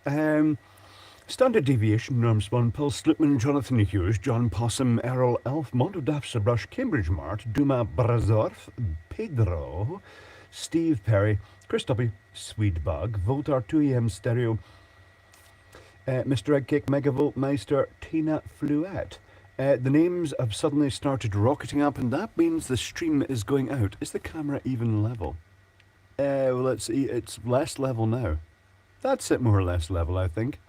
Standard deviation, Norms 1, Paul Slipman, Jonathan Hughes, John Possum, Errol Elf, Mondo Dafsabrush, Cambridge Mart, Duma Brazorf, Pedro, Steve Perry, Chris W, Swedebug, Voltar 2EM Stereo, Mr. Eggcake, Megavolt Meister, Tina Fluette. The names have suddenly started rocketing up, and that means the stream is going out. Is the camera even level? Well, let's see. It's less level now. That's it, more or less level, I think.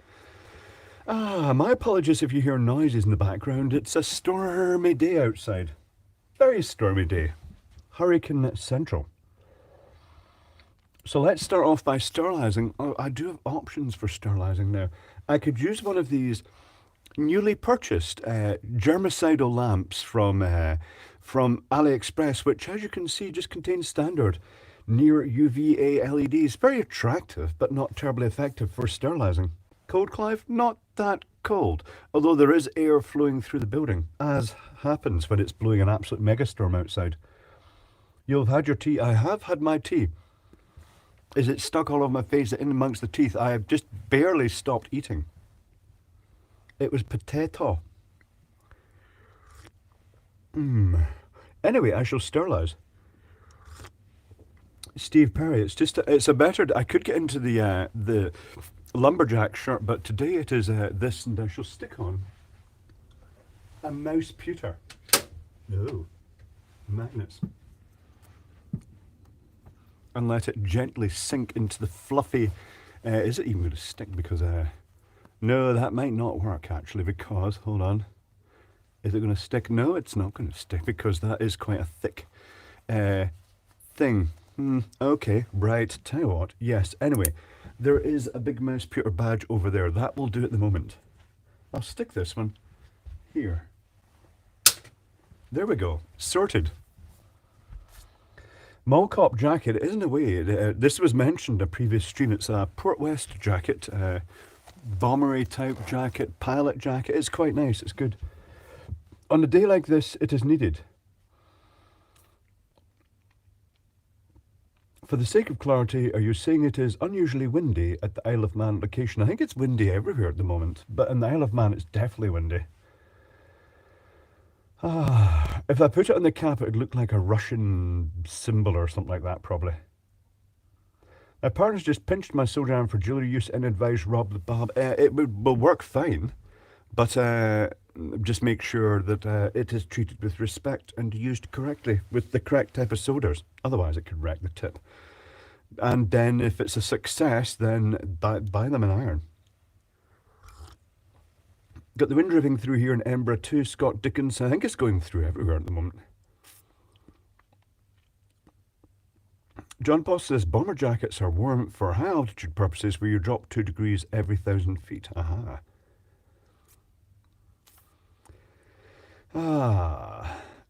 My apologies if you hear noises in the background. It's a stormy day outside. Very stormy day. Hurricane Central. So let's start off by sterilising. Oh, I do have options for sterilising now. I could use one of these newly purchased germicidal lamps from AliExpress, which, as you can see, just contains standard near UVA LEDs. Very attractive, but not terribly effective for sterilising. Cold, Clive? Not that cold, although there is air flowing through the building, as happens when it's blowing an absolute megastorm outside. You'll have had your tea. I have had my tea. Is it stuck all over my face, in amongst the teeth? I have just barely stopped eating. It was potato. Anyway, I shall sterilise. Steve Perry, it's a better. I could get into the lumberjack shirt, but today it is this, and I shall stick on a mouse pewter. No, magnets, and let it gently sink into the fluffy. Is it even going to stick? Because no, that might not work actually. Because hold on, is it going to stick? No, it's not going to stick because that is quite a thick thing. Okay, right. Tell you what. Yes. Anyway. There is a big mouse pewter badge over there. That will do at the moment. I'll stick this one here. There we go. Sorted. Mall Cop jacket is in a way. This was mentioned in a previous stream. It's a Port West jacket. Bombery type jacket. Pilot jacket. It's quite nice. It's good. On a day like this, it is needed. For the sake of clarity, are you saying it is unusually windy at the Isle of Man location? I think it's windy everywhere at the moment, but in the Isle of Man it's definitely windy. If I put it on the cap, it would look like a Russian symbol or something like that, probably. My partner's just pinched my soda arm for jewellery use and advised Rob the Bob. It will work fine, but just make sure that it is treated with respect and used correctly with the correct type of sodas. Otherwise, it could wreck the tip. And then, if it's a success, then buy them in iron. Got the wind driving through here in Edinburgh too. Scott Dickens. I think it's going through everywhere at the moment. John Poss says bomber jackets are warm for high altitude purposes where you drop 2 degrees every 1,000 feet. Aha.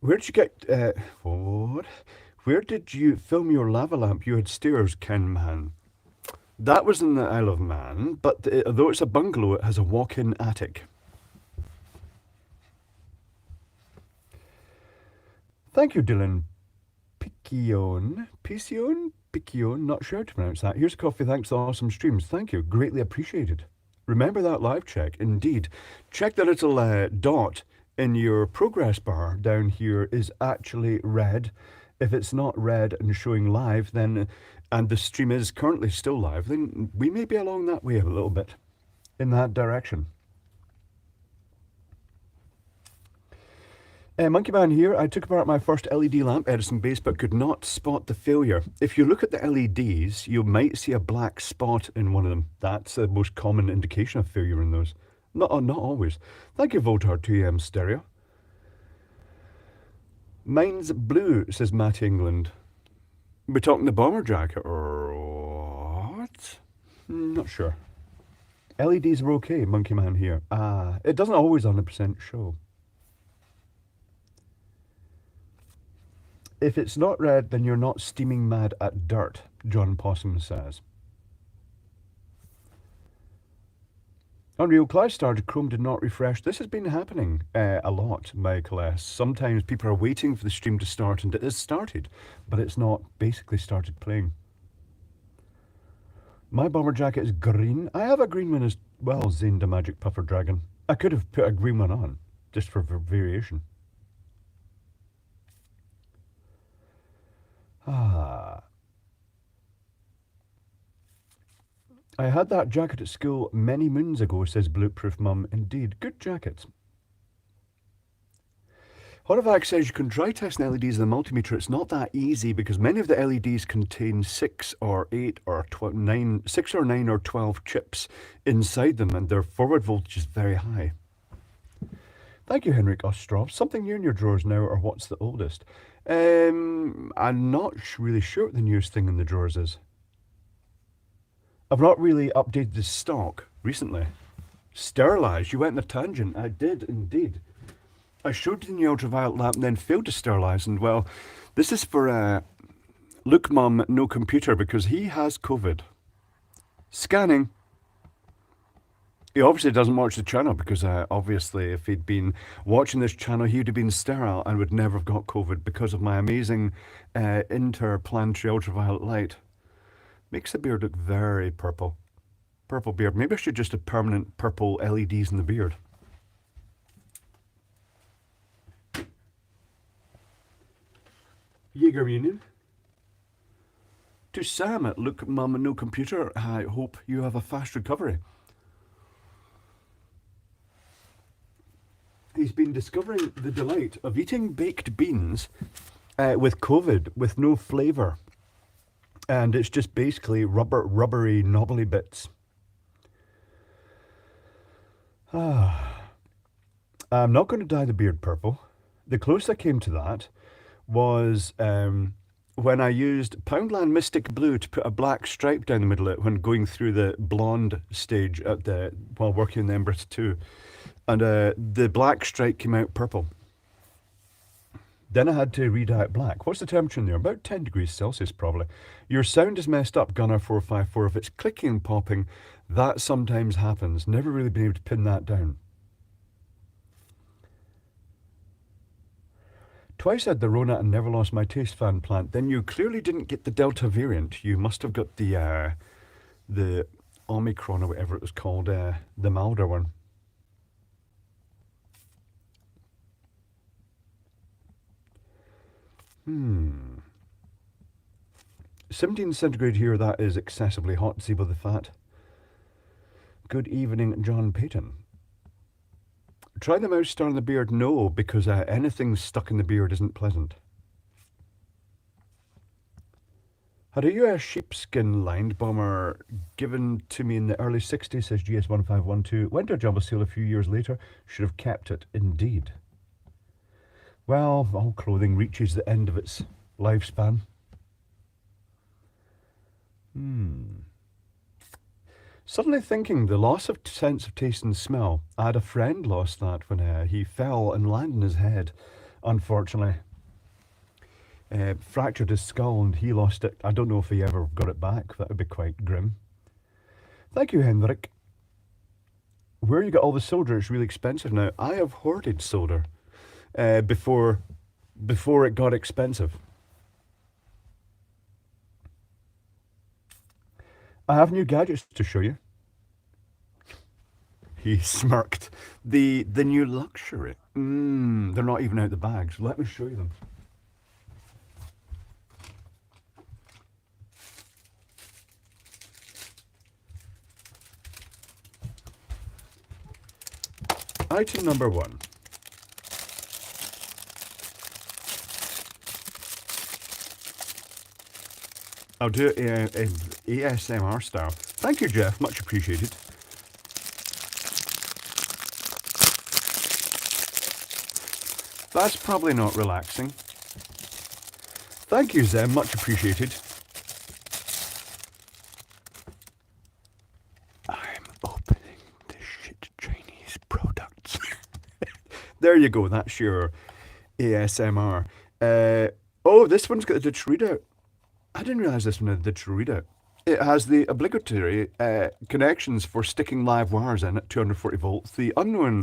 Where did you get, what? Where did you film your lava lamp? You had stairs, Ken Man. That was in the Isle of Man, but though it's a bungalow, it has a walk-in attic. Thank you, Dylan Piccione, not sure how to pronounce that. Here's a coffee, thanks for awesome streams. Thank you, greatly appreciated. Remember that live check, indeed. Check the little dot in your progress bar down here is actually red. If it's not red and showing live, then, and the stream is currently still live, then we may be along that way a little bit, in that direction. Monkey Man here. I took apart my first LED lamp, Edison base, but could not spot the failure. If you look at the LEDs, you might see a black spot in one of them. That's the most common indication of failure in those. Not always. Thank you, Voltar 2EM Stereo. Mine's blue, says Matt England. We're talking the bomber jacket or what? Not sure. LEDs are okay, Monkey Man here. It doesn't always 100% show. If it's not red, then you're not steaming mad at dirt, John Possum says. Unreal Clive started, Chrome did not refresh. This has been happening a lot, Michael S. Sometimes people are waiting for the stream to start, and it has started, but it's not basically started playing. My bomber jacket is green. I have a green one as well, Zane the Magic Puffer Dragon. I could have put a green one on, just for variation. Ah. I had that jacket at school many moons ago, says Bulletproof Mum. Indeed, good jacket. Horavac says you can dry test LEDs in the multimeter. It's not that easy because many of the LEDs contain 6 or 8 or 9, 6 or 9 or 12 chips inside them, and their forward voltage is very high. Thank you, Henrik Ostrov. Something new in your drawers now, or what's the oldest? I'm not really sure what the newest thing in the drawers is. I've not really updated the stock recently. Sterilise, you went on a tangent. I did indeed. I showed you the ultraviolet lamp and then failed to sterilise, and well, this is for Luke Mum No Computer because he has COVID. Scanning. He obviously doesn't watch the channel because obviously if he'd been watching this channel he would have been sterile and would never have got COVID because of my amazing interplanetary ultraviolet light. Makes the beard look very purple. Purple beard. Maybe I should just have permanent purple LEDs in the beard. Jaeger Union. To Sam at Look Mum No Computer, I hope you have a fast recovery. He's been discovering the delight of eating baked beans with COVID, with no flavour. And it's just basically rubbery, knobbly bits. I'm not going to dye the beard purple. The closest I came to that was when I used Poundland Mystic Blue to put a black stripe down the middle of it when going through the blonde stage while working in the Embrace 2. And the black stripe came out purple. Then I had to re-dye it black. What's the temperature in there? About 10 degrees Celsius, probably. Your sound is messed up, Gunner454. If it's clicking and popping, that sometimes happens. Never really been able to pin that down. Twice I had the Rona and never lost my taste fan plant. Then you clearly didn't get the Delta variant. You must have got the Omicron or whatever it was called, the milder one. 17 centigrade here, that is excessively hot, Zebo the Fat. Good evening, John Payton. Try the mouse star in the beard? No, because anything stuck in the beard isn't pleasant. Had a US sheepskin lined bomber given to me in the early 60s, says GS1512. Went to a jumbo sale a few years later. Should have kept it, indeed. Well, all clothing reaches the end of its lifespan. Suddenly thinking, the loss of sense of taste and smell. I had a friend lost that when he fell and landed on his head, unfortunately. Fractured his skull and he lost it. I don't know if he ever got it back. That would be quite grim. Thank you, Henrik. Where you got all the solder? It's really expensive now. I have hoarded solder before it got expensive. I have new gadgets to show you. He smirked. The new luxury. They're not even out the bags. Let me show you them. Item number 1. I'll do it in ASMR style. Thank you, Jeff. Much appreciated. That's probably not relaxing. Thank you, Zem. Much appreciated. I'm opening the shit Chinese products. There you go. That's your ASMR. Oh, this one's got the digital readout. I didn't realise this one had the digital readout. It has the obligatory connections for sticking live wires in at 240 volts. The unknown,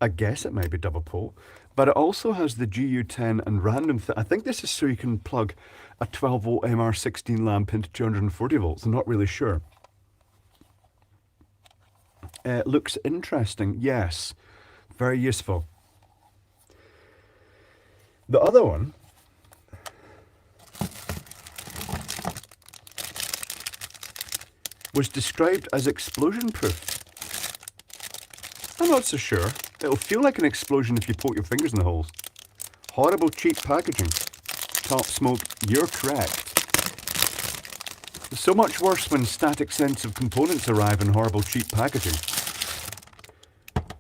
I guess it might be double pole, but it also has the GU10 and random. I think this is so you can plug a 12 volt MR16 lamp into 240 volts. I'm not really sure. Looks interesting. Yes, very useful. The other one was described as explosion proof. I'm not so sure. It'll feel like an explosion if you poke your fingers in the holes. Horrible cheap packaging. Top Smoke, you're correct. So much worse when static sensitive components arrive in horrible cheap packaging.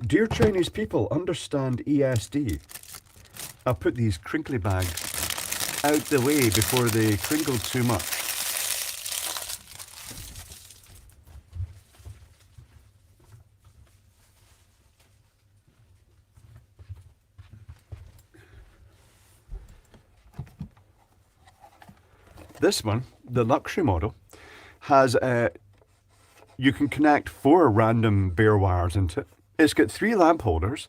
Dear Chinese people, understand ESD. I'll put these crinkly bags out the way before they crinkle too much. This one, the luxury model, has you can connect 4 random bare wires into it. It's got 3 lamp holders,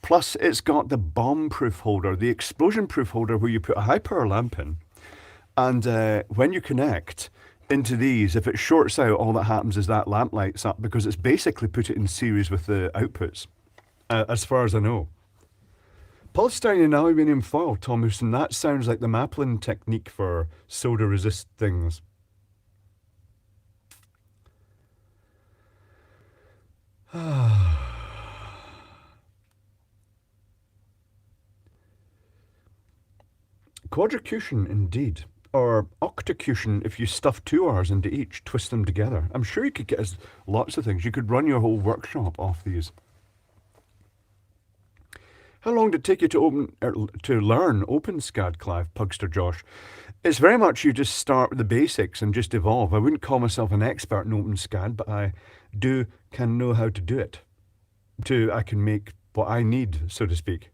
plus it's got the bomb-proof holder, the explosion-proof holder where you put a high-power lamp in. And when you connect into these, if it shorts out, all that happens is that lamp lights up because it's basically put it in series with the outputs, as far as I know. Polystyrene aluminium foil, Tom Houston, that sounds like the Maplin technique for soda resist things. Quadricution indeed, or octacution if you stuff 2 R's into each, twist them together. I'm sure you could get lots of things. You could run your whole workshop off these. How long did it take you to learn OpenSCAD, Clive? Pugster Josh. It's very much you just start with the basics and just evolve. I wouldn't call myself an expert in OpenSCAD, but I can know how to do it. I can make what I need, so to speak.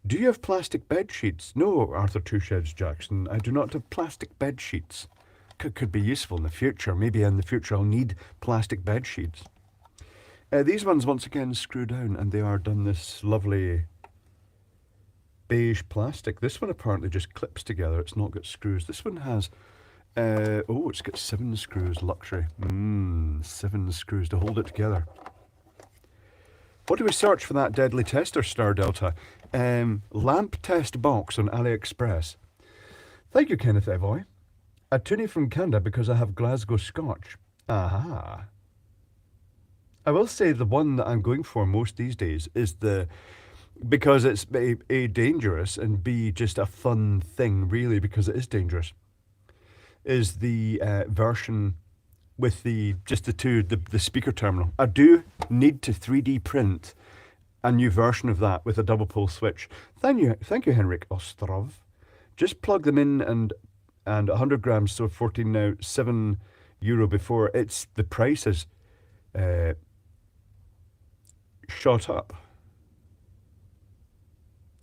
Do you have plastic bed sheets? No, Arthur Two-Sheds Jackson. I do not have plastic bed sheets. Could be useful in the future. Maybe in the future I'll need plastic bed sheets. These ones, once again, screw down, and they are done this lovely beige plastic. This one apparently just clips together. It's not got screws. This one has, it's got 7 screws, luxury. 7 screws to hold it together. What do we search for that deadly tester, Star Delta? Lamp test box on AliExpress. Thank you, Kenneth Evoy. A toonie from Canada because I have Glasgow Scotch. Aha. I will say the one that I'm going for most these days is because it's A, dangerous, and B, just a fun thing, really, because it is dangerous, is the version with the speaker terminal. I do need to 3D print a new version of that with a double pole switch. Thank you, Henrik Ostrov. Just plug them in and 100 grams, so 14 now, €7 before. The price is shot up.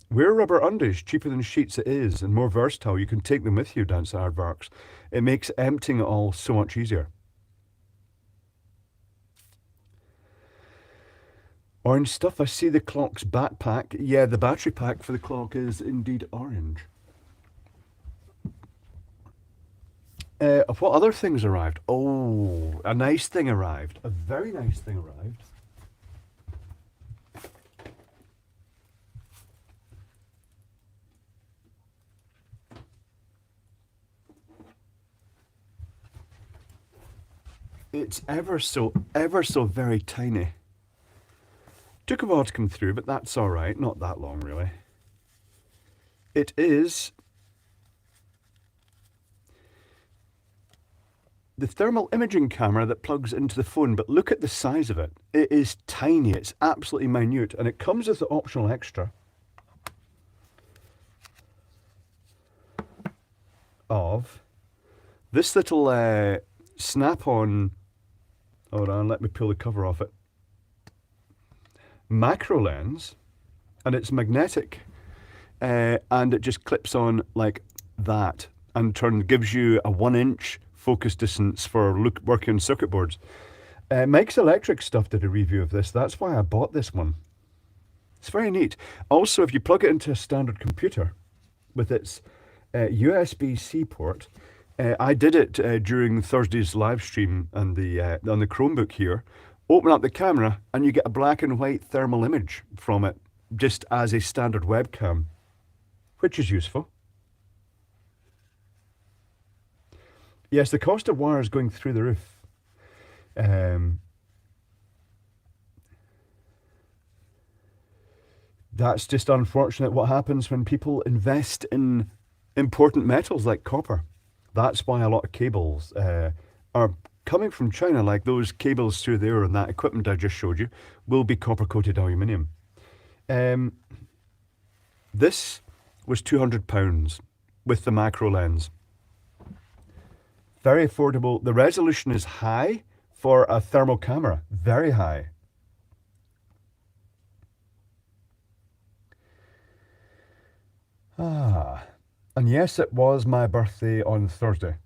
Wear rubber undies, cheaper than sheets it is, and more versatile. You can take them with you, Dance Aardvarks. It makes emptying it all so much easier. Orange stuff, I see the clock's backpack. Yeah, the battery pack for the clock is indeed orange. What other things arrived? Oh, a nice thing arrived. A very nice thing arrived. It's ever so very tiny. Took a while to come through, but that's all right. Not that long, really. It is the thermal imaging camera that plugs into the phone, but look at the size of it. It is tiny. It's absolutely minute, and it comes with the optional extra of this little snap-on. Hold on, let me pull the cover off it. Macro lens, and it's magnetic, and it just clips on like that, and gives you a 1-inch focus distance for working on circuit boards. Mike's Electric Stuff did a review of this. That's why I bought this one. It's very neat. Also, if you plug it into a standard computer with its USB-C port, I did it during Thursday's live stream on the Chromebook here. Open up the camera and you get a black and white thermal image from it, just as a standard webcam, which is useful. Yes, the cost of wires going through the roof. That's just unfortunate what happens when people invest in important metals like copper. That's why a lot of cables are coming from China, like those cables through there and that equipment I just showed you will be copper-coated aluminium. This was £200 with the macro lens. Very affordable. The resolution is high for a thermal camera, very high. And yes, it was my birthday on Thursday.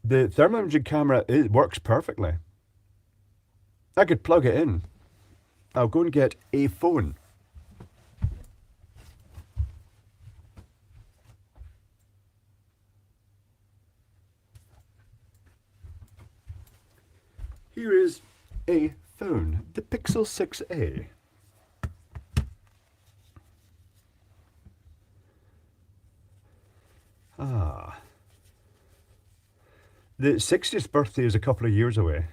The thermal imaging camera, it works perfectly. I could plug it in. I'll go and get a phone. Here is a phone, the Pixel 6a. The 60th birthday is a couple of years away.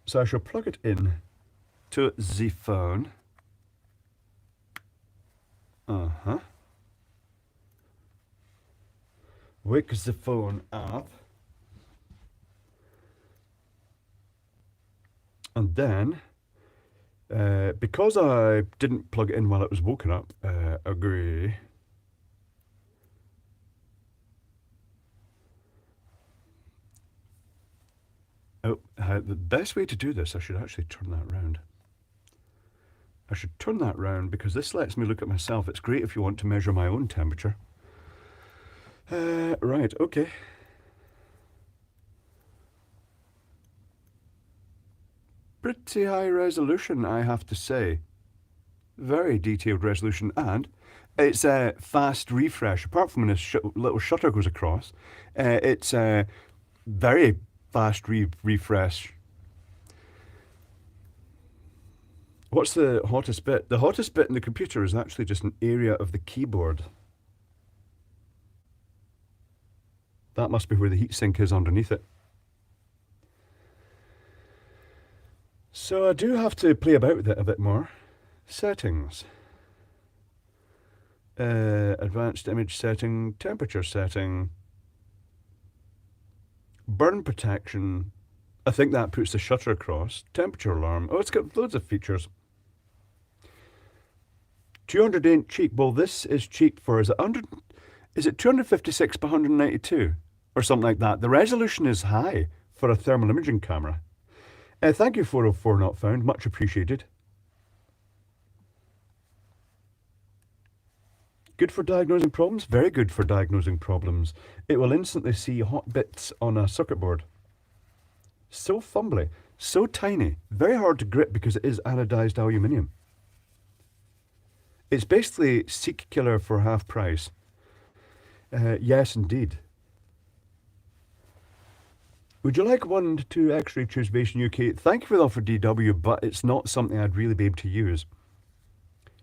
So I shall plug it in to the phone. Wake the phone up. And then, because I didn't plug it in while it was woken up, agree. Oh, the best way to do this, I should actually turn that round. I should turn that round because this lets me look at myself. It's great if you want to measure my own temperature. Right, okay. Pretty high resolution, I have to say. Very detailed resolution, and it's a fast refresh. Apart from when this little shutter goes across, it's a very fast refresh. What's the hottest bit? The hottest bit in the computer is actually just an area of the keyboard. That must be where the heatsink is underneath it. So I do have to play about with it a bit more. Settings. Advanced image setting, temperature setting, burn protection. I think that puts the shutter across. Temperature alarm. Oh, it's got loads of features. 200 ain't cheap. Well, this is cheap for, is it 256 by 192 or something like that? The resolution is high for a thermal imaging camera. Thank you, 404 Not Found. Much appreciated. Good for diagnosing problems? Very good for diagnosing problems. It will instantly see hot bits on a circuit board. So fumbly, so tiny, very hard to grip because it is anodized aluminium. It's basically Seek Killer for half price. Yes, indeed. Would you like 1 to 2 X-ray tubes based in UK? Thank you for the offer, DW, but it's not something I'd really be able to use.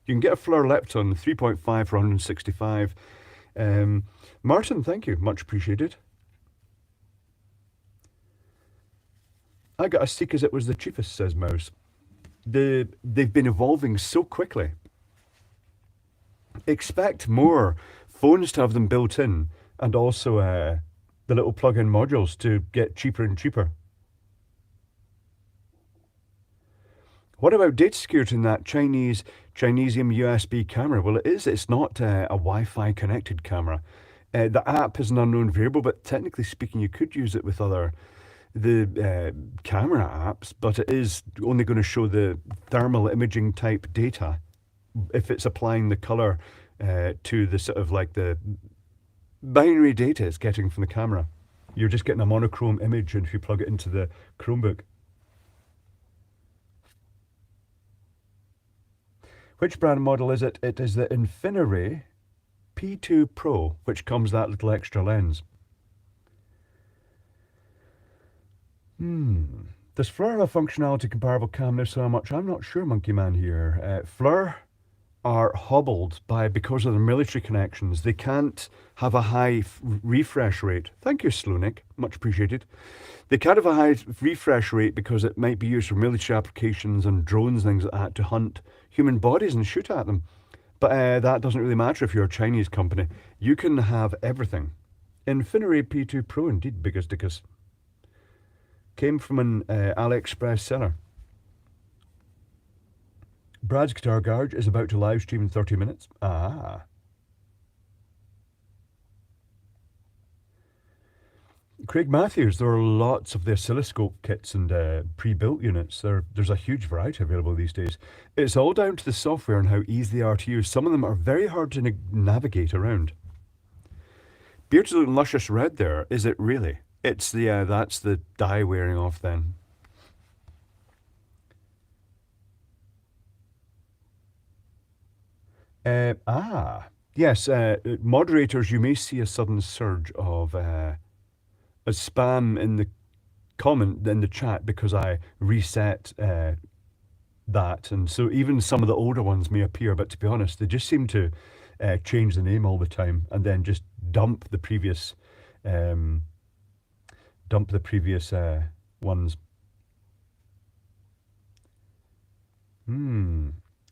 You can get a Fleur Lepton 3.5 for 165. Martin, thank you. Much appreciated. I got a Seek as it was the cheapest, says Mouse. They've been evolving so quickly. Expect more phones to have them built in, and also the little plug-in modules to get cheaper and cheaper. What about data security in that Chinesium USB camera? Well, it is. It's not a Wi-Fi connected camera. The app is an unknown variable, but technically speaking, you could use it with the camera apps, but it is only going to show the thermal imaging type data if it's applying the color to the sort of like the binary data it's getting from the camera. You're just getting a monochrome image, and if you plug it into the Chromebook. Which brand model is it? It is the Infiniray P2 Pro, which comes that little extra lens. Does Fleur have a functionality comparable cam? If so, how much? I'm not sure, Monkey Man here. Fleur are hobbled because of the military connections. They can't have a high refresh rate. Thank you, Slonick. Much appreciated. They can't have a high refresh rate because it might be used for military applications and drones and things like that to hunt human bodies and shoot at them. But that doesn't really matter if you're a Chinese company. You can have everything. Infinity P2 Pro, indeed, biggest dickus. Came from an AliExpress seller. Brad's Guitar Garage is about to live stream in 30 minutes. Ah. Craig Matthews, there are lots of the oscilloscope kits and pre-built units. There's a huge variety available these days. It's all down to the software and how easy they are to use. Some of them are very hard to navigate around. Beard's looking luscious red there. Is it really? It's the that's the dye wearing off then. Yes, moderators, you may see a sudden surge of a spam in the comment, in the chat, because I reset that. And so even some of the older ones may appear, but to be honest, they just seem to change the name all the time and then just dump the previous ones.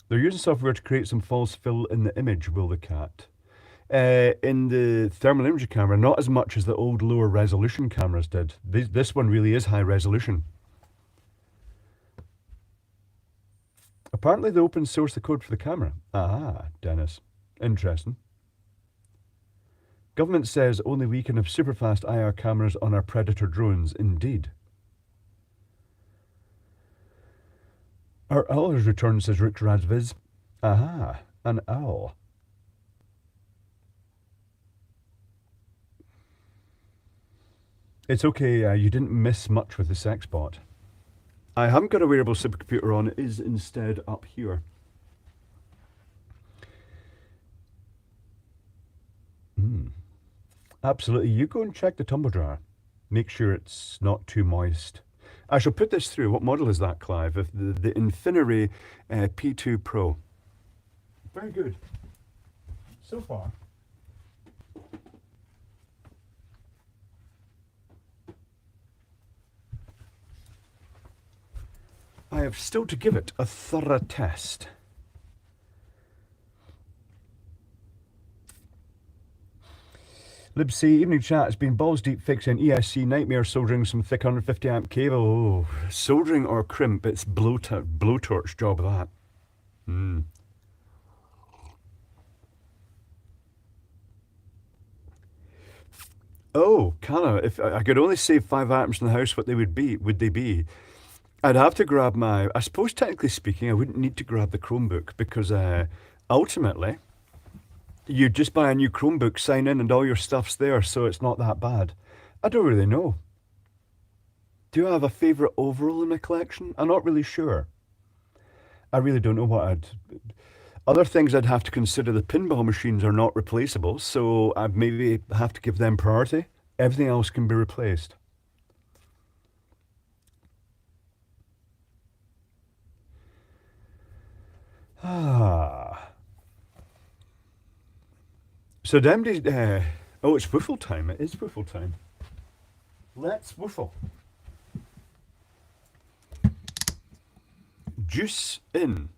They're using software to create some false fill in the image, will the cat? In the thermal imaging camera, not as much as the old lower resolution cameras did. This one really is high resolution. Apparently they open source the code for the camera. Ah, Dennis. Interesting. Government says only we can have super fast IR cameras on our Predator drones. Indeed. Our owl has returned, says Rick Radviz. Aha, an owl. It's okay, you didn't miss much with the sex bot. I haven't got a wearable supercomputer on, it is instead up here. Absolutely, you go and check the tumble dryer. Make sure it's not too moist. I shall put this through. What model is that, Clive? The Infinity P2 Pro. Very good. So far. I have still to give it a thorough test. libc, evening chat has been balls deep fixing ESC nightmare soldering some thick 150 amp cable. Oh, soldering or crimp, it's blowtorch job that. Oh, Calla, if I could only save 5 atoms in the house, what would they be? I'd have to grab I suppose technically speaking, I wouldn't need to grab the Chromebook because ultimately, you just buy a new Chromebook, sign in, and all your stuff's there, so it's not that bad. I don't really know. Do I have a favourite overall in my collection? I'm not really sure. I really don't know what I'd... Other things I'd have to consider, the pinball machines are not replaceable, so I'd maybe have to give them priority. Everything else can be replaced. So Demdy, oh, it's woofle time. It is woofle time. Let's woofle. Juice in.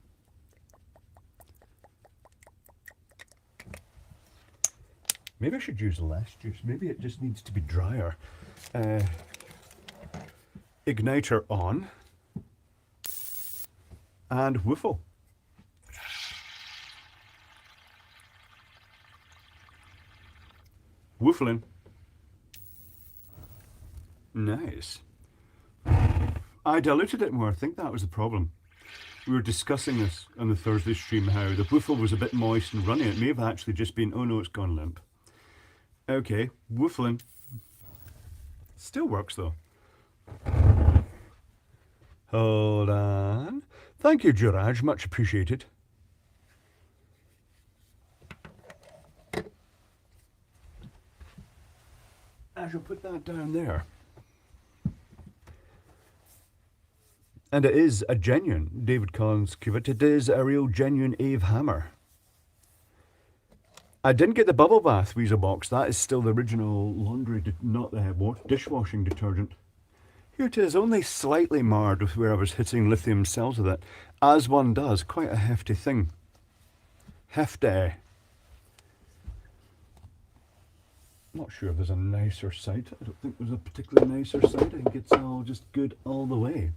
Maybe I should use less juice. Maybe it just needs to be drier. Igniter on. And woofle. Woofling. Nice. I diluted it more. I think that was the problem. We were discussing this on the Thursday stream, how the woofle was a bit moist and runny. It may have actually just been, oh no, it's gone limp. Okay, woofling. Still works though. Hold on. Thank you, Juraj. Much appreciated. I shall put that down there. And it is a genuine David Collins cuvette. It is a real genuine Ave hammer. I didn't get the bubble bath Weasel box. That is still the original laundry, not the dishwashing detergent. Here it is, only slightly marred with where I was hitting lithium cells with it. As one does, quite a hefty thing. Hefty. Not sure if there's a nicer side. I don't think there's a particularly nicer side. I think it's all just good all the way.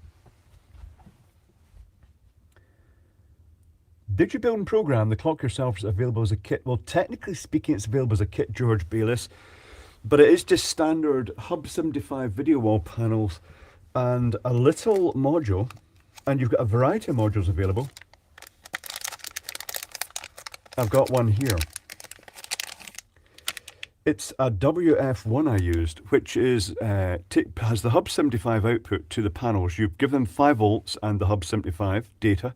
Did you build and program the clock yourself is available as a kit? Well, technically speaking, it's available as a kit, George Bayliss, but it is just standard Hub 75 video wall panels and a little module, and you've got a variety of modules available. I've got one here. It's a WF1 I used, which is has the Hub 75 output to the panels. You give them 5 volts and the Hub 75 data,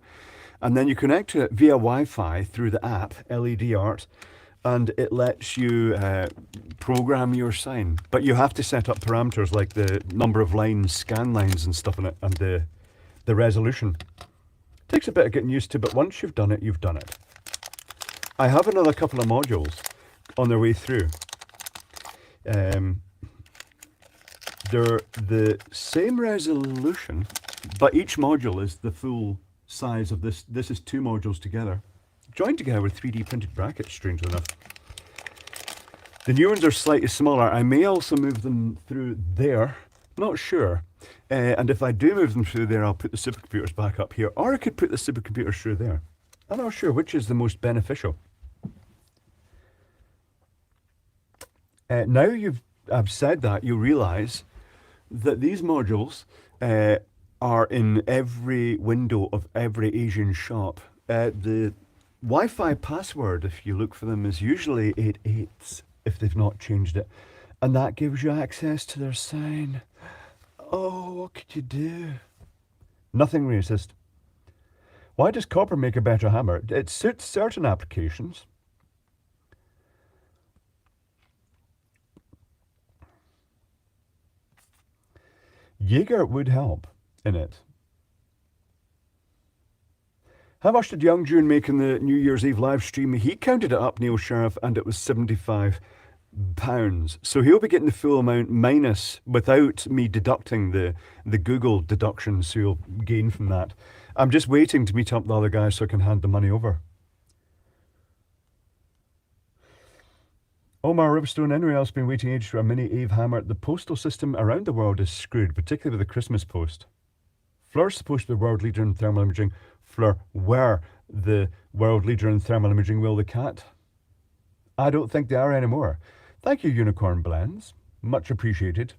and then you connect to it via Wi-Fi through the app, LED Art, and it lets you program your sign. But you have to set up parameters like the number of lines, scan lines and stuff in it, and the resolution. Takes a bit of getting used to, but once you've done it, you've done it. I have another couple of modules on their way through. They're the same resolution, but each module is the full size of this. This is 2 modules together, joined together with 3D printed brackets, strangely enough. The new ones are slightly smaller. I may also move them through there, not sure. And if I do move them through there, I'll put the supercomputers back up here, or I could put the supercomputers through there. I'm not sure which is the most beneficial. Now I've said that, you realise that these modules are in every window of every Asian shop. The Wi-Fi password, if you look for them, is usually 88s, if they've not changed it. And that gives you access to their sign. Oh, what could you do? Nothing racist. Why does copper make a better hammer? It suits certain applications. Jaeger would help in it. How much did Young June make in the New Year's Eve live stream? He counted it up, Neil Sheriff, and it was £75. So he'll be getting the full amount minus, without me deducting the Google deductions he'll gain from that. I'm just waiting to meet up with the other guys so I can hand the money over. Omar Ribstone, anyone else been waiting ages for a mini Ave hammer? The postal system around the world is screwed, particularly with the Christmas post. Fleur's supposed to be the world leader in thermal imaging. Fleur were the world leader in thermal imaging. Will the cat? I don't think they are anymore. Thank you, Unicorn Blends. Much appreciated.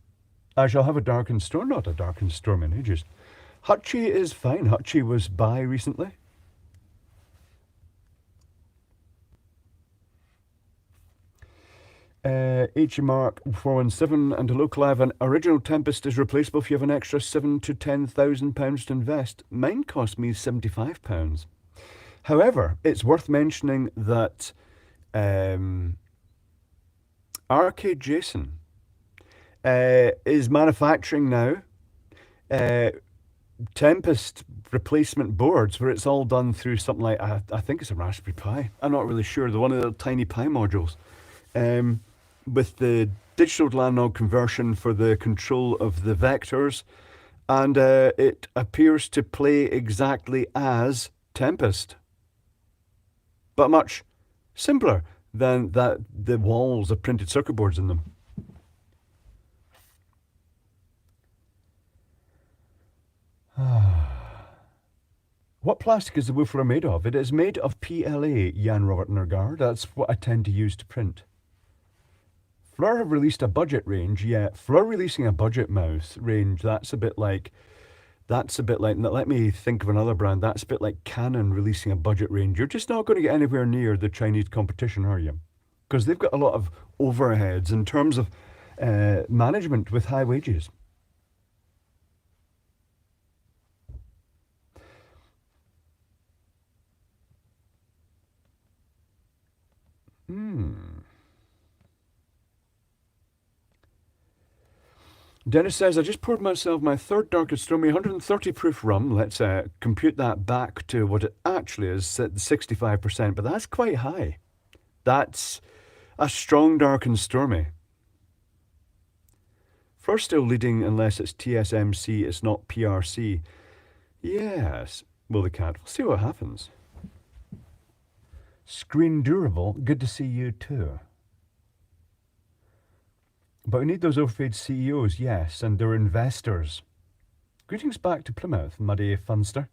I shall have a darkened storm, not a darkened storm in ages. Hutchie is fine. Hutchie was by recently. Mark 417 and hello Clive, an original Tempest is replaceable if you have an extra £7,000 to £10,000 to invest. Mine cost me £75. However, it's worth mentioning that Arcade Jason is manufacturing now Tempest replacement boards where it's all done through something like, I think it's a Raspberry Pi. I'm not really sure. The one of the tiny Pi modules. With the digital to analog conversion for the control of the vectors, and it appears to play exactly as Tempest, but much simpler than that. The walls of printed circuit boards in them. What plastic is the woofer made of? It is made of PLA, Jan Robert Nergard. That's what I tend to use to print. Fleur have released a budget range, yeah. Fleur releasing a budget mouse range, that's a bit like, let me think of another brand, that's a bit like Canon releasing a budget range. You're just not going to get anywhere near the Chinese competition, are you? Because they've got a lot of overheads in terms of management with high wages. Dennis says, I just poured myself my third dark and stormy 130 proof rum. Let's compute that back to what it actually is at 65%, but that's quite high. That's a strong dark and stormy. First still leading unless it's TSMC, it's not PRC. Yes. Will the cat? We'll see what happens. Screen durable, good to see you too. But we need those overpaid CEOs, yes, and their investors. Greetings back to Plymouth, muddy funster.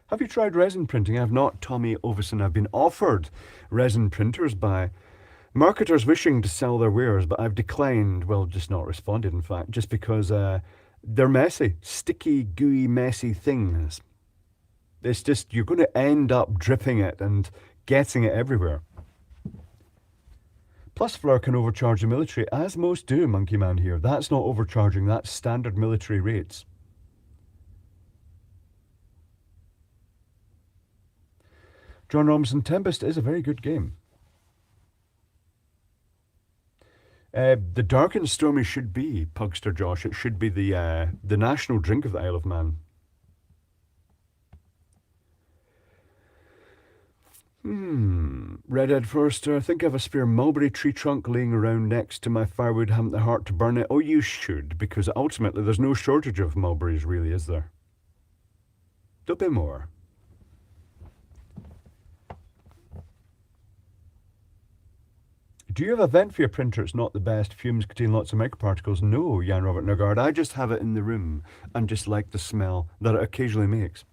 Have you tried resin printing? I have not, Tommy Overson. I've been offered resin printers by marketers wishing to sell their wares, but I've declined, well, just not responded, in fact, just because they're messy, sticky, gooey, messy things. It's just, you're going to end up dripping it and getting it everywhere. Plus, Fleur can overcharge the military, as most do, Monkey Man here. That's not overcharging, that's standard military rates. John Robinson, Tempest is a very good game. The Dark and Stormy should be, Pugster Josh, it should be the national drink of the Isle of Man. Redhead Forester, I think I have a spare mulberry tree trunk laying around next to my firewood. Haven't the heart to burn it. Oh, you should, because ultimately there's no shortage of mulberries, really, is there? There'll be more. Do you have a vent for your printer? It's not the best. Fumes contain lots of microparticles. No, Jan Robert Nagard. I just have it in the room and just like the smell that it occasionally makes.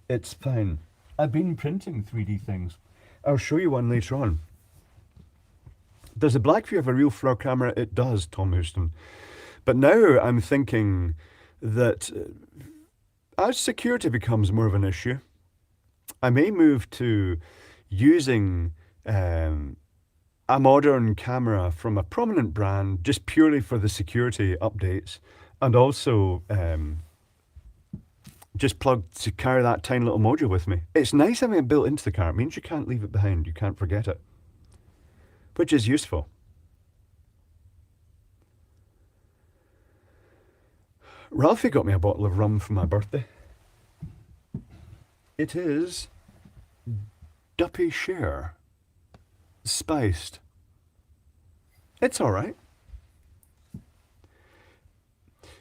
It's fine. I've been printing 3D things. I'll show you one later on. Does the Blackview have a real Fleur camera? It does, Tom Houston. But now I'm thinking that as security becomes more of an issue, I may move to using a modern camera from a prominent brand just purely for the security updates, and also just plugged to carry that tiny little module with me. It's nice having it built into the car. It means you can't leave it behind. You can't forget it, which is useful. Ralphie got me a bottle of rum for my birthday. It is Duppy Share, spiced. It's all right.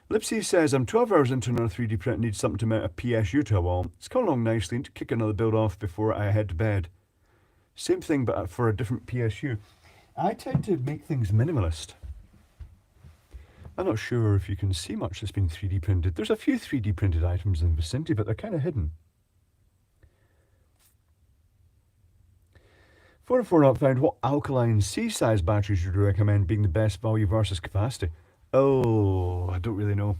Lipsy says, I'm 12 hours into another 3D print and need something to mount a PSU to a wall. It's coming along nicely. Need to kick another build off before I head to bed. Same thing, but for a different PSU. I tend to make things minimalist. I'm not sure if you can see much that's been 3D printed. There's a few 3D printed items in the vicinity, but they're kind of hidden. 404 not found. What alkaline C-size batteries would you recommend being the best value versus capacity? Oh, I don't really know.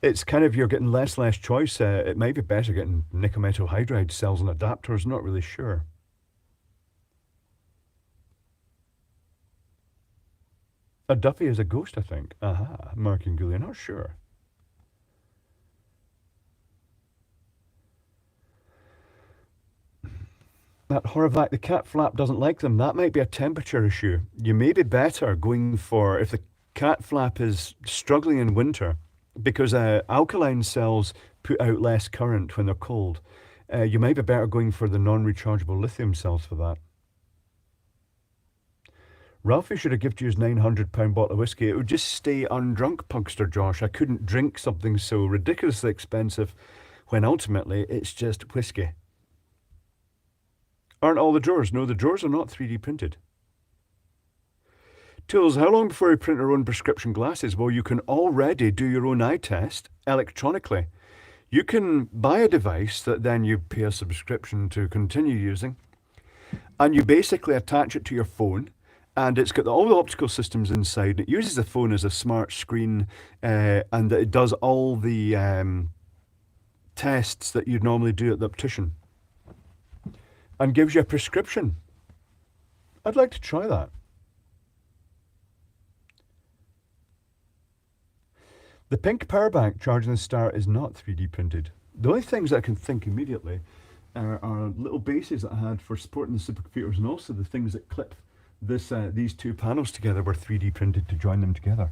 It's kind of, you're getting less choice. It might be better getting nickel metal hydride cells and adapters. Not really sure. A Duffy is a ghost, I think. Aha, Mark and Gullion, not sure. That Horvath, the cat flap doesn't like them. That might be a temperature issue. You may be better going for, if the cat flap is struggling in winter, because alkaline cells put out less current when they're cold, you might be better going for the non-rechargeable lithium cells for that. Ralphie should have given you his £900 bottle of whiskey. It would just stay undrunk, Pugster Josh. I couldn't drink something so ridiculously expensive when ultimately it's just whiskey. Aren't all the drawers? No, the drawers are not 3D printed. Tools, how long before we print our own prescription glasses? Well, you can already do your own eye test electronically. You can buy a device that then you pay a subscription to continue using, and you basically attach it to your phone, and it's got all the optical systems inside. It uses the phone as a smart screen, and it does all the tests that you'd normally do at the optician, and gives you a prescription. I'd like to try that. The pink power bank charging the Star is not 3D printed. The only things I can think immediately are little bases that I had for supporting the supercomputers, and also the things that clip these two panels together were 3D printed to join them together.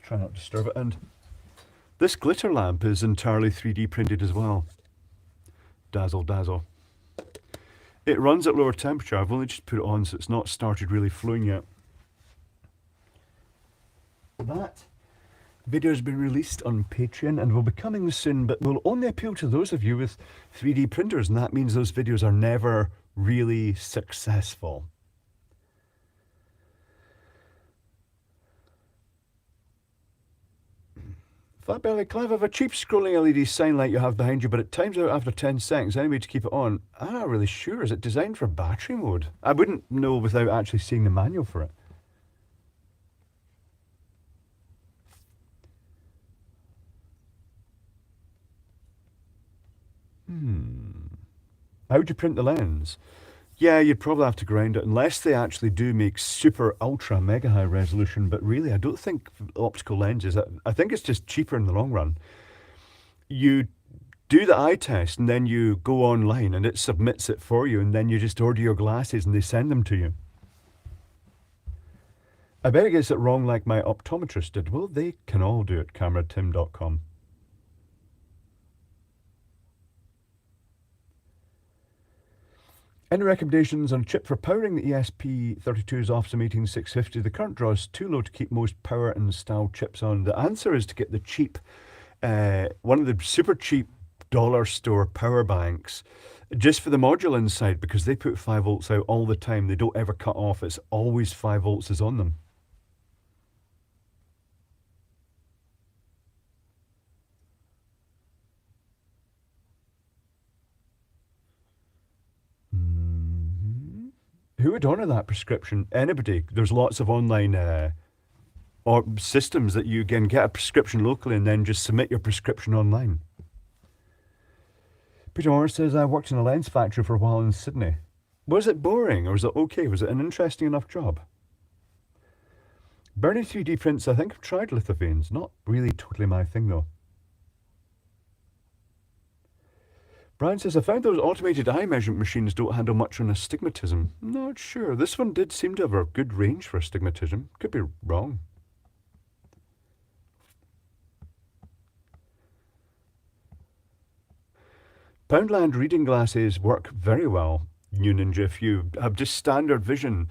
Try not to disturb it. And this glitter lamp is entirely 3D printed as well. Dazzle, dazzle. It runs at lower temperature. I've only just put it on, so it's not started really flowing yet. That video has been released on Patreon and will be coming soon, but will only appeal to those of you with 3D printers, and that means those videos are never really successful. Fat Belly, Clive, have a cheap scrolling LED sign light you have behind you, but it times out after 10 seconds. Any way to keep it on? I'm not really sure. Is it designed for battery mode? I wouldn't know without actually seeing the manual for it. How would you print the lens? Yeah, you'd probably have to grind it, unless they actually do make super ultra mega high resolution, but really I don't think optical lenses, I think it's just cheaper in the long run. You do the eye test and then you go online and it submits it for you, and then you just order your glasses and they send them to you. I bet it gets it wrong like my optometrist did. Well, they can all do it, cameratim.com. Any recommendations on chip for powering the ESP32's Office 18650? The current draw is too low to keep most power and style chips on. The answer is to get the cheap, one of the super cheap dollar store power banks, just for the module inside, because they put 5 volts out all the time. They don't ever cut off. It's always 5 volts is on them. Who would honour that prescription? Anybody. There's lots of online or systems that you can get a prescription locally and then just submit your prescription online. Peter Morris says, I worked in a lens factory for a while in Sydney. Was it boring or was it okay? Was it an interesting enough job? Bernie 3D prints, I think I've tried lithoveins. Not really totally my thing though. Brian says, I found those automated eye measurement machines don't handle much on astigmatism. Not sure. This one did seem to have a good range for astigmatism. Could be wrong. Poundland reading glasses work very well, New Ninja, if you have just standard vision.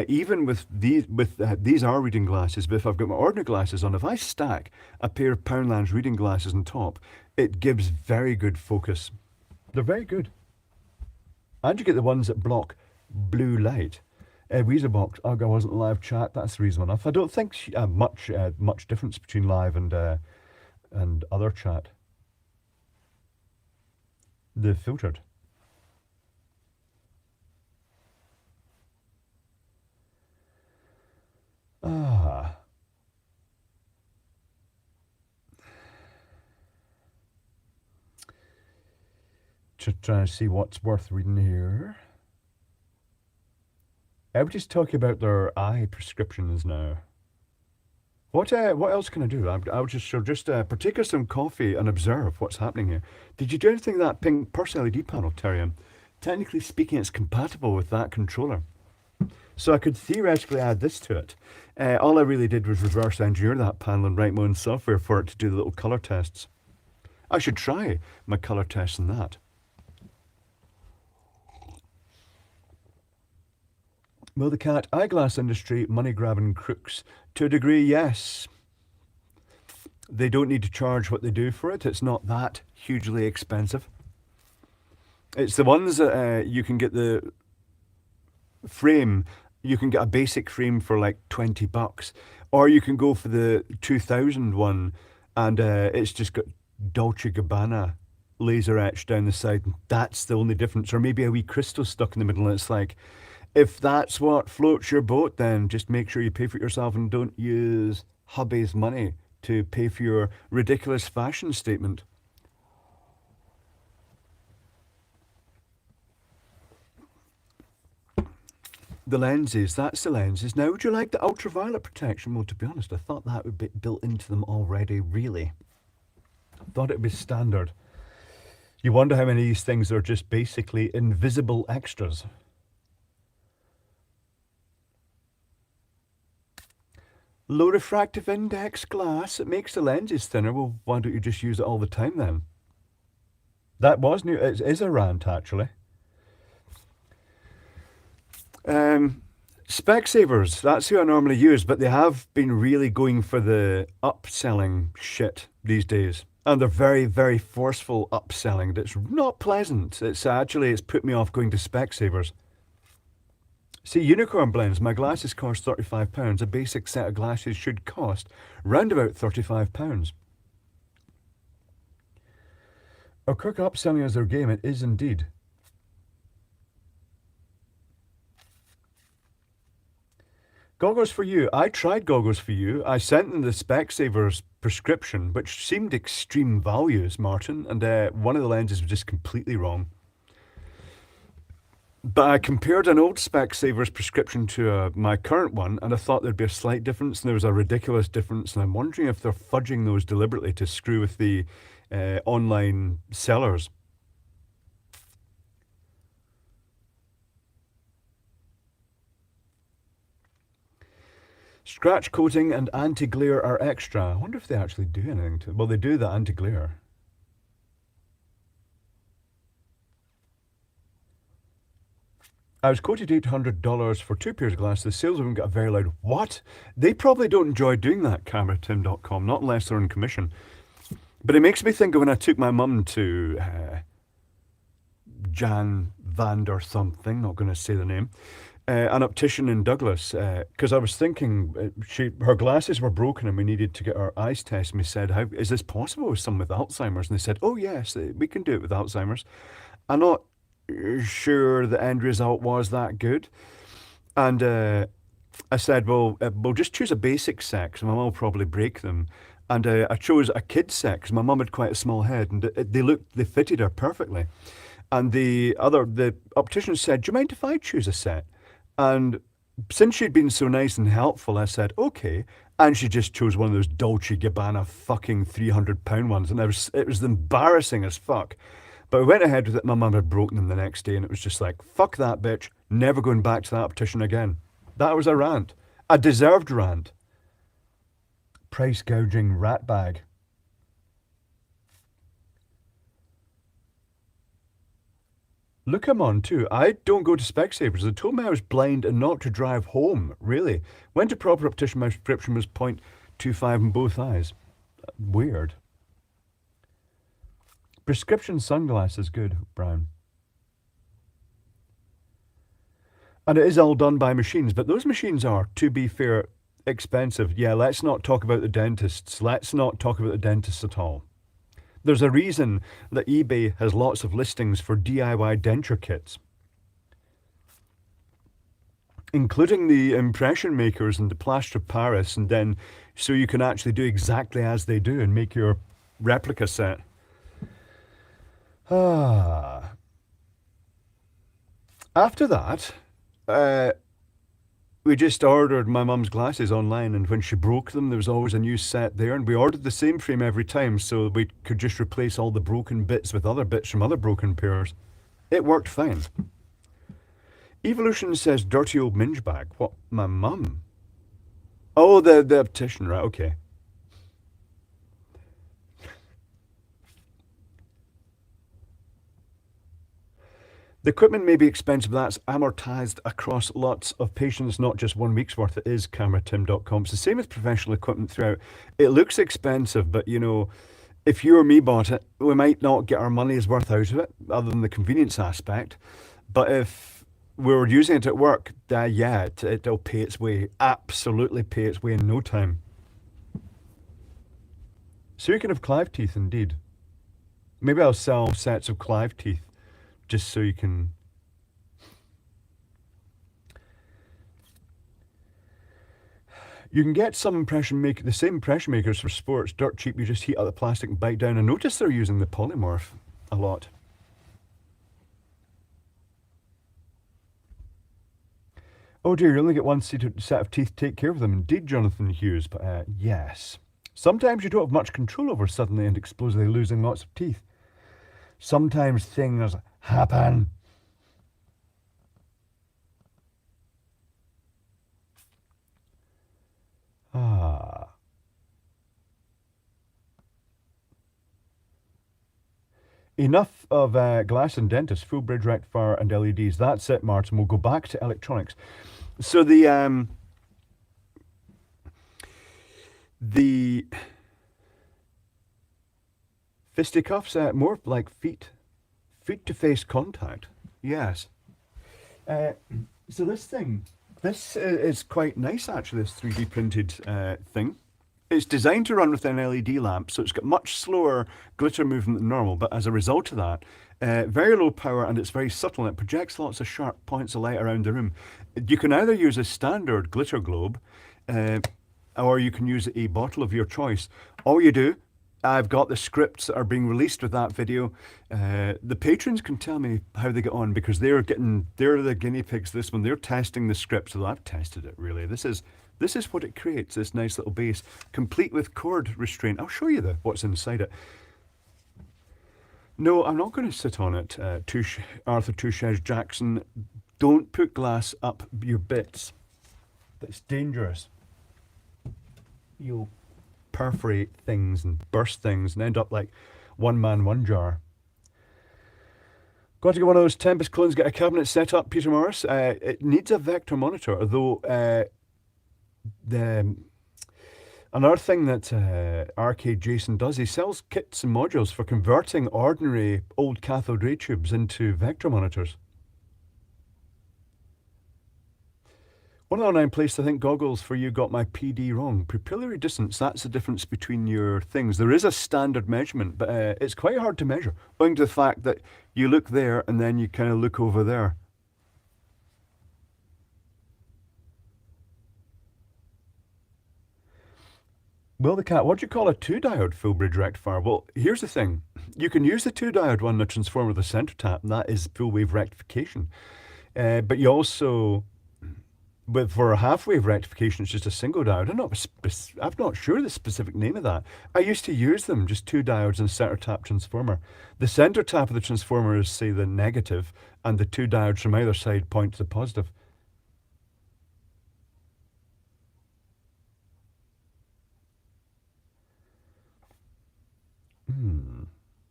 Even with these are reading glasses, but if I've got my ordinary glasses on, if I stack a pair of Poundland's reading glasses on top, it gives very good focus. They're very good. And you get the ones that block blue light. Weezerbox, ugh, I wasn't live chat, that's reasonable enough. I don't think much difference between live and other chat. The filtered. Just trying to see what's worth reading here. Everybody's talking about their eye prescriptions now. What else can I do? I'll just partake of some coffee and observe what's happening here. Did you do anything with that pink purse LED panel, Terry? Technically speaking, it's compatible with that controller. So I could theoretically add this to it. All I really did was reverse engineer that panel and write my own software for it to do the little color tests. I should try my color tests in that. Will the cat eyeglass industry money-grabbing crooks? To a degree, yes. They don't need to charge what they do for it. It's not that hugely expensive. It's the ones that you can get the frame. You can get a basic frame for like $20, or you can go for the 2000 one, and it's just got Dolce & Gabbana laser etched down the side. That's the only difference, or maybe a wee crystal stuck in the middle. And it's like, if that's what floats your boat, then just make sure you pay for it yourself and don't use hubby's money to pay for your ridiculous fashion statement. The lenses, that's the lenses. Now, would you like the ultraviolet protection? Well, to be honest, I thought that would be built into them already, really. I thought it would be standard. You wonder how many of these things are just basically invisible extras. Low refractive index glass. It makes the lenses thinner. Well, why don't you just use it all the time then? That was new. It is a rant, actually. Specsavers, that's who I normally use, but they have been really going for the upselling shit these days. And they're very, very forceful upselling that's not pleasant. It's put me off going to Specsavers. See, Unicorn Blends, my glasses cost £35. A basic set of glasses should cost round about £35. Are Kirk upselling as their game? It is indeed. Goggles for you. I tried Goggles for you. I sent them the Specsavers prescription, which seemed extreme values, Martin, and one of the lenses was just completely wrong. But I compared an old Specsavers prescription to my current one, and I thought there'd be a slight difference, and there was a ridiculous difference, and I'm wondering if they're fudging those deliberately to screw with the online sellers. Scratch coating and anti-glare are extra. I wonder if they actually do anything to it. Well, they do the anti-glare. I was quoted $800 for 2 pairs of glasses. The saleswoman got a very loud, "What?" They probably don't enjoy doing that, cameratim.com, not unless they're on commission. But it makes me think of when I took my mum to Jan Vander something, not going to say the name, an optician in Douglas, because I was thinking her glasses were broken and we needed to get our eyes tested. And we said, "How is this possible with someone with Alzheimer's?" And they said, "Oh yes, we can do it with Alzheimer's." I'm not sure the end result was that good. And I said, "Well, we'll just choose a basic set, because my mum will probably break them." And I chose a kid's set, because my mum had quite a small head, and they fitted her perfectly. And the optician said, "Do you mind if I choose a set?" And since she'd been so nice and helpful, I said, "Okay." And she just chose one of those Dolce Gabbana fucking £300 ones. And it was embarrassing as fuck. But we went ahead with it. My mum had broken them the next day. And it was just like, fuck that bitch. Never going back to that optician again. That was a rant. A deserved rant. Price gouging rat bag. Look, I'm on too. I don't go to Specsavers. They told me I was blind and not to drive home, really. Went to proper optician, my prescription was 0.25 in both eyes. Weird. Prescription sunglasses, good, Brown. And it is all done by machines, but those machines are, to be fair, expensive. Yeah, let's not talk about the dentists. Let's not talk about the dentists at all. There's a reason that eBay has lots of listings for DIY denture kits, including the impression makers and the plaster of Paris, and then so you can actually do exactly as they do and make your replica set. After that, we just ordered my mum's glasses online, and when she broke them, there was always a new set there, and we ordered the same frame every time so we could just replace all the broken bits with other bits from other broken pairs. It worked fine. Evolution says dirty old minge bag. What? My mum? Oh, the optician, right, okay. The equipment may be expensive, but that's amortized across lots of patients, not just 1 week's worth. It is cameratim.com. It's the same with professional equipment throughout. It looks expensive, but you know, if you or me bought it, we might not get our money's worth out of it, other than the convenience aspect. But if we were using it at work, yeah, it'll pay its way, absolutely pay its way in no time. So you can have Clive teeth, indeed. Maybe I'll sell sets of Clive teeth, just so you can. You can get some the same impression makers for sports, dirt cheap. You just heat up the plastic and bite down. I notice they're using the polymorph a lot. Oh dear, you only get one set of teeth. Take care of them. Indeed, Jonathan Hughes. But yes, sometimes you don't have much control over suddenly and explosively losing lots of teeth. Sometimes things happen. Ah. Enough of glass and dentist, full bridge rectifier and LEDs. That's it, Martin. We'll go back to electronics. So the fisticuffs, more like feet to face contact. Yes. Uh, so this is quite nice actually. This 3D printed thing. It's designed to run with an LED lamp, so it's got much slower glitter movement than normal. But as a result of that, very low power and it's very subtle. And it projects lots of sharp points of light around the room. You can either use a standard glitter globe, uh, or you can use a bottle of your choice. All you do, I've got the scripts that are being released with that video. The patrons can tell me how they get on because they're the guinea pigs. This one, they're testing the script, so I've tested it really. This is what it creates. This nice little base, complete with cord restraint. I'll show you what's inside it. No, I'm not going to sit on it. Arthur Touches Jackson, don't put glass up your bits. That's dangerous. You'll perforate things and burst things and end up like one man, one jar. Got to get one of those Tempest clones, get a cabinet set up, Peter Morris. It needs a vector monitor, although another thing that Arcade Jason does, he sells kits and modules for converting ordinary old cathode ray tubes into vector monitors. 109 place, I think goggles for you got my PD wrong. Pupillary distance, that's the difference between your things. There is a standard measurement, but it's quite hard to measure, owing to the fact that you look there and then you kind of look over there. Will the cat, what do you call a 2-diode full bridge rectifier? Well, here's the thing. You can use the 2-diode one, the transformer with a center tap, and that is full wave rectification. But you also, for a half wave rectification, it's just a single diode. I'm not sure the specific name of that. I used to use them, just 2 diodes and a center tap transformer. The center tap of the transformer is, say, the negative, and the 2 diodes from either side point to the positive.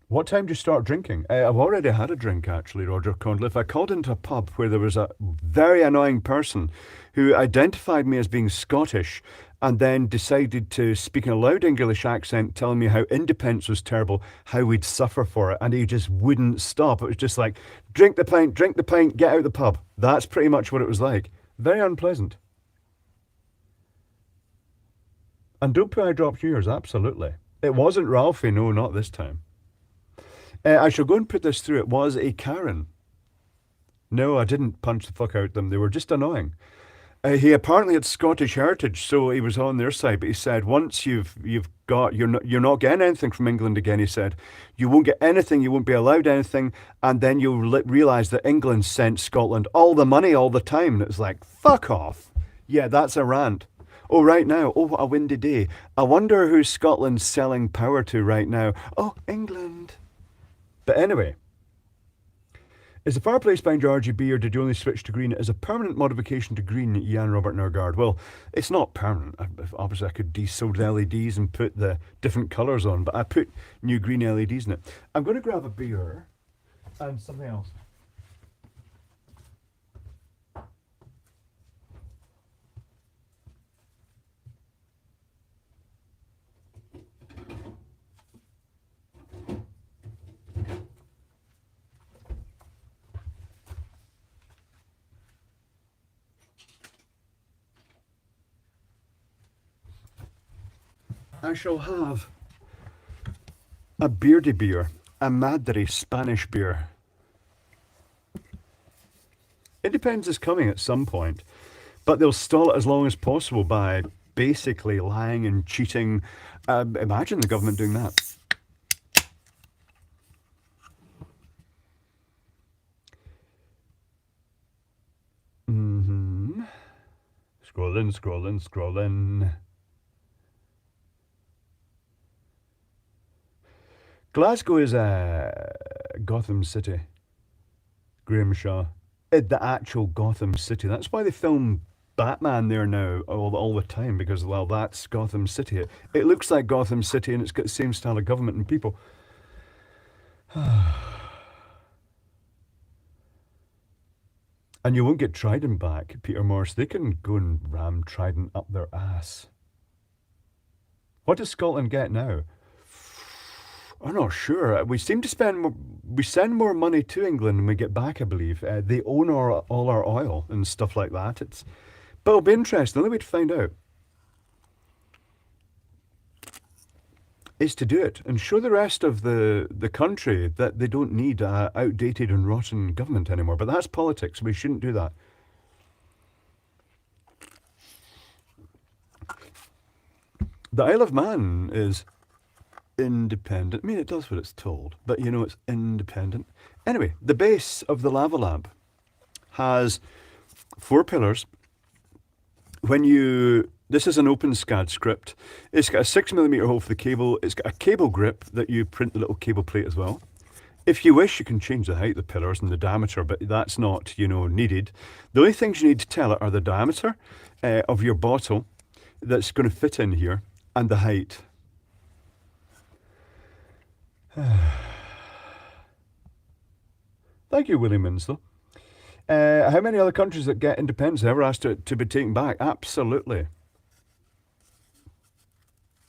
What time do you start drinking? I've already had a drink, actually, Roger Condliffe. I called into a pub where there was a very annoying person who identified me as being Scottish and then decided to speak in a loud English accent, telling me how independence was terrible, how we'd suffer for it, and he just wouldn't stop. It was just like, drink the pint, get out the pub. That's pretty much what it was like. Very unpleasant. And don't put I dropped yours, absolutely. It wasn't Ralphie, no, not this time. I shall go and put this through. It was a Karen. No, I didn't punch the fuck out them. They were just annoying. He apparently had Scottish heritage, so he was on their side. But he said, once you're not getting anything from England again. He said, you won't get anything. You won't be allowed anything, and then you'll realise that England sent Scotland all the money all the time. And it was like, fuck off. Yeah, that's a rant. Oh, right now. Oh, what a windy day. I wonder who Scotland's selling power to right now. Oh, England. But anyway, is the fireplace behind your RGB, or did you only switch to green as a permanent modification to green, Jan Robert Nergard? Well, it's not permanent. Obviously, I could de-sode the LEDs and put the different colours on, but I put new green LEDs in it. I'm going to grab a beer and something else. I shall have a beardy beer, a Madre Spanish beer. Independence is coming at some point, but they'll stall it as long as possible by basically lying and cheating. Imagine the government doing that. Scrolling. Glasgow is Gotham City. Graham Shaw. The actual Gotham City. That's why they film Batman there now all the time because, well, that's Gotham City. It looks like Gotham City and it's got the same style of government and people. And you won't get Trident back, Peter Morse. They can go and ram Trident up their ass. What does Scotland get now? I'm not sure. We seem to spend more, we send more money to England than we get back, I believe. They own all our oil and stuff like that. But it'll be interesting. The only way to find out is to do it and show the rest of the country that they don't need an outdated and rotten government anymore. But that's politics. We shouldn't do that. The Isle of Man is independent. I mean, it does what it's told, but you know, it's independent. Anyway, the base of the lava lamp has 4 pillars. This is an open SCAD script. It's got a 6mm hole for the cable. It's got a cable grip that you print the little cable plate as well. If you wish, you can change the height of the pillars and the diameter, but that's not, needed. The only things you need to tell it are the diameter of your bottle that's going to fit in here and the height. Thank you, Willie Minslow. How many other countries that get independence ever asked to be taken back? Absolutely.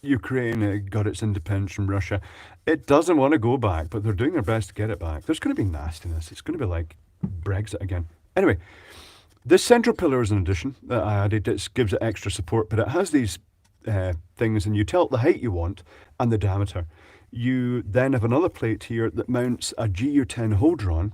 Ukraine got its independence from Russia. It doesn't want to go back, but they're doing their best to get it back. There's going to be nastiness. It's going to be like Brexit again. Anyway, this central pillar is an addition that I added. It gives it extra support, but it has these things, and you tell it the height you want and the diameter. You then have another plate here that mounts a GU10 holder on,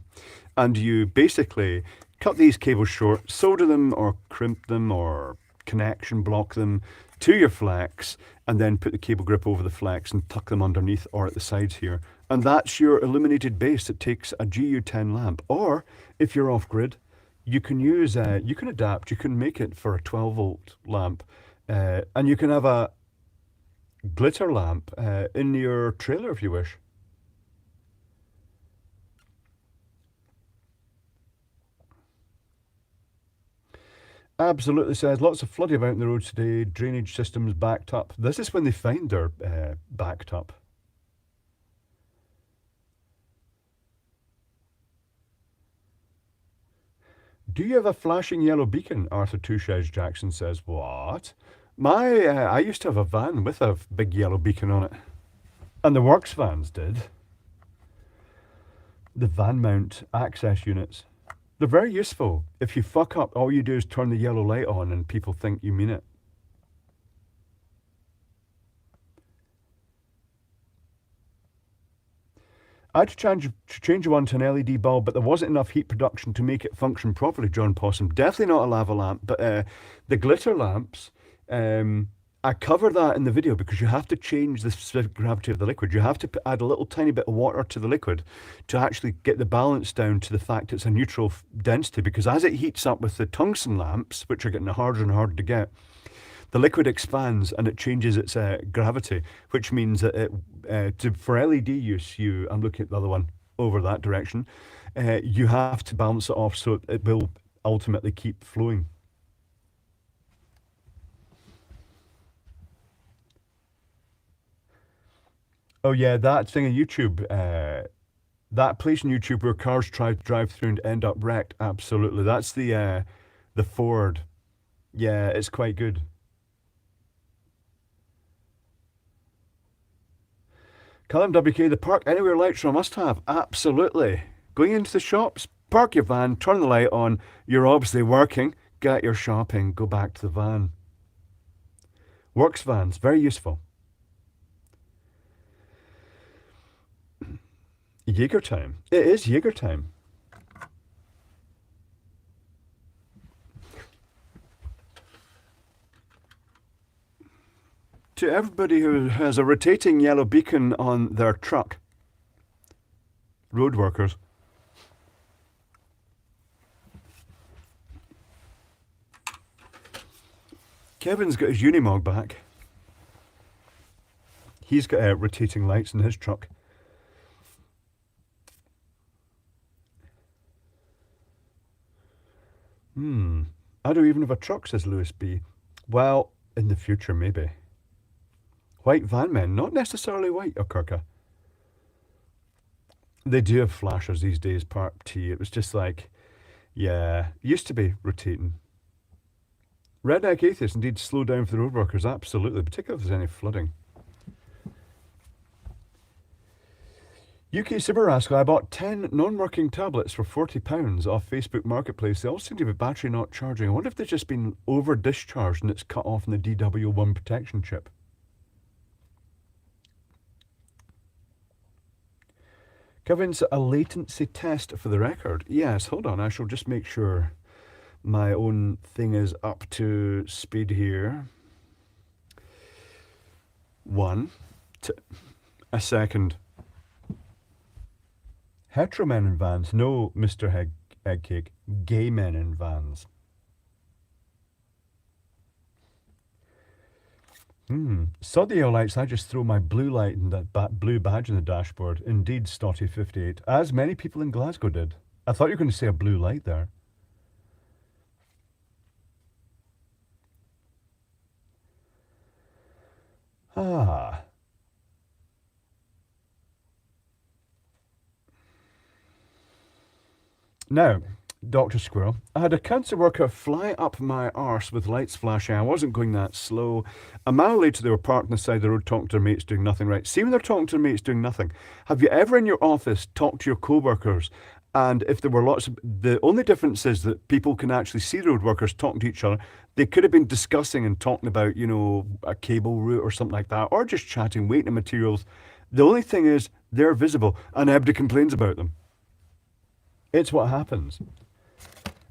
and you basically cut these cables short, solder them or crimp them or connection block them to your flex, and then put the cable grip over the flex and tuck them underneath or at the sides here. And that's your illuminated base that takes a GU10 lamp. Or if you're off grid, you can use, you can adapt, you can make it for a 12-volt lamp, and you can have a glitter lamp in your trailer if you wish. Absolutely says, lots of flooding about on the roads today, drainage systems backed up. This is when they find they're backed up. Do you have a flashing yellow beacon? Arthur Tushez Jackson says, what? I used to have a van with a big yellow beacon on it. And the works vans did. The van mount access units. They're very useful. If you fuck up, all you do is turn the yellow light on and people think you mean it. I had to change one to an LED bulb, but there wasn't enough heat production to make it function properly, John Possum. Definitely not a lava lamp, but the glitter lamps, I cover that in the video because you have to change the specific gravity of the liquid. You have to add a little tiny bit of water to the liquid to actually get the balance down to the fact it's a neutral density, because as it heats up with the tungsten lamps, which are getting harder and harder to get, the liquid expands and it changes its gravity, which means that for LED use, I'm looking at the other one over that direction, you have to balance it off so it will ultimately keep flowing. Oh yeah, that thing on YouTube, that place on YouTube where cars drive through and end up wrecked, absolutely. That's the Ford. Yeah, it's quite good. Callum WK, the park anywhere lights are a must-have. Absolutely. Going into the shops, park your van, turn the light on. You're obviously working. Get your shopping. Go back to the van. Works vans, very useful. Jaeger time. It is Jaeger time. To everybody who has a rotating yellow beacon on their truck, road workers, Kevin's got his Unimog back. He's got rotating lights in his truck. I don't even have a truck, says Lewis B. Well, in the future, maybe. White van men, not necessarily white, Okirka. They do have flashers these days, Part T. It was just like, yeah, used to be rotating. Redneck atheists indeed slow down for the road workers, absolutely, particularly if there's any flooding. UK Cyber Rascal, I bought 10 non-working tablets for £40 off Facebook Marketplace. They all seem to be battery not charging. I wonder if they've just been over-discharged and it's cut off in the DW1 protection chip. Kevin's a latency test for the record. Yes, hold on, I shall just make sure my own thing is up to speed here. A second. Hetero men in vans. No, Mr. Eggcake. Gay men in vans. Saw the yellow lights, I just throw my blue light and that blue badge in the dashboard. Indeed, Stotty58. As many people in Glasgow did. I thought you were going to say a blue light there. Ah. Now, Dr. Squirrel, I had a cancer worker fly up my arse with lights flashing. I wasn't going that slow. A mile later, they were parked on the side of the road talking to their mates doing nothing right. See when they're talking to their mates doing nothing. Have you ever in your office talked to your co-workers? And if there were lots of... The only difference is that people can actually see the road workers talking to each other. They could have been discussing and talking about, you know, a cable route or something like that, or just chatting, waiting on materials. The only thing is they're visible and everybody complains about them. It's what happens.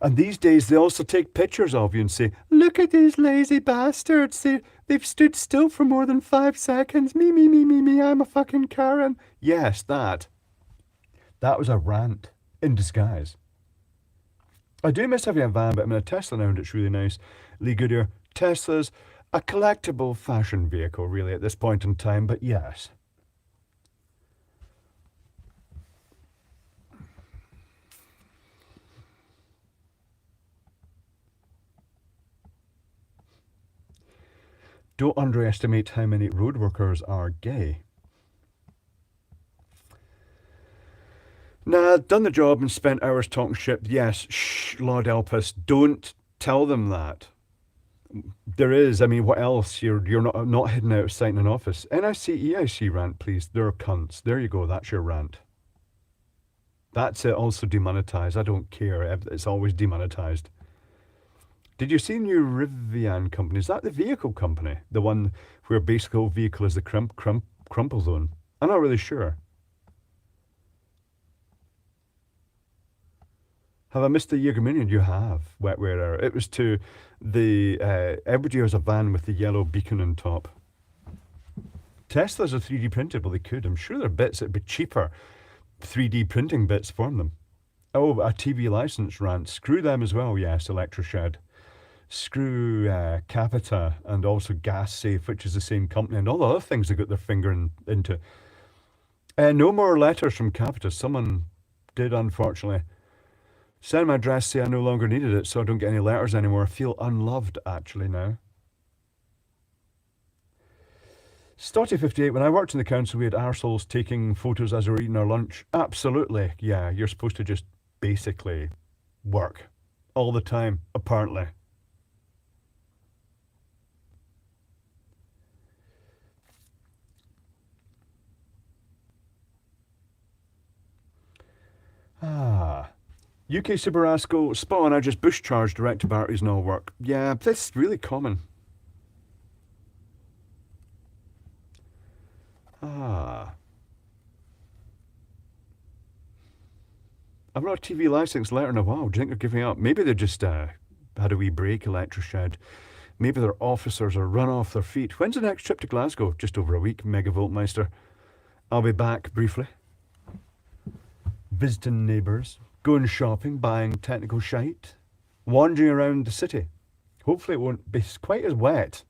And these days, they also take pictures of you and say, look at these lazy bastards. They've stood still for more than 5 seconds. Me, I'm a fucking Karen. Yes, that. That was a rant in disguise. I do miss having a van, but I'm in a Tesla now and it's really nice. Lee Goodyear, Tesla's a collectible fashion vehicle, really, at this point in time, but yes. Don't underestimate how many road workers are gay. Nah, done the job and spent hours talking shit. Yes, shh, Lord help us. Don't tell them that. There is, I mean, what else? You're not hidden out of sight in an office. NIC rant, please. They're cunts. There you go, that's your rant. That's it, also demonetized. I don't care. It's always demonetized. Did you see new Rivian company? Is that the vehicle company? The one where basically the vehicle is the crumple zone? I'm not really sure. Have I missed the Jägerminion? You have, wetware error. It was to the, everybody has a van with the yellow beacon on top. Teslas are 3D printed. Well, they could. I'm sure there are bits that'd be cheaper 3D printing bits for them. Oh, a TV license rant. Screw them as well, yes, Electroshed. Screw Capita and also Gas Safe, which is the same company, and all the other things they got their finger into. No more letters from Capita. Someone did, unfortunately. Send my address, say I no longer needed it, so I don't get any letters anymore. I feel unloved, actually, now. Stotty58, when I worked in the council, we had arseholes taking photos as we were eating our lunch. Absolutely, yeah, you're supposed to just basically work all the time, apparently. UK Subarasco, Spawn, I just bush charge direct to batteries and all work. Yeah, that's really common. I've not a TV license letter in a while. Do you think they're giving up? Maybe they just had a wee break, Electroshed. Maybe their officers are run off their feet. When's the next trip to Glasgow? Just over a week, Megavoltmeister. I'll be back briefly. Visiting neighbours, going shopping, buying technical shite, wandering around the city. Hopefully it won't be quite as wet.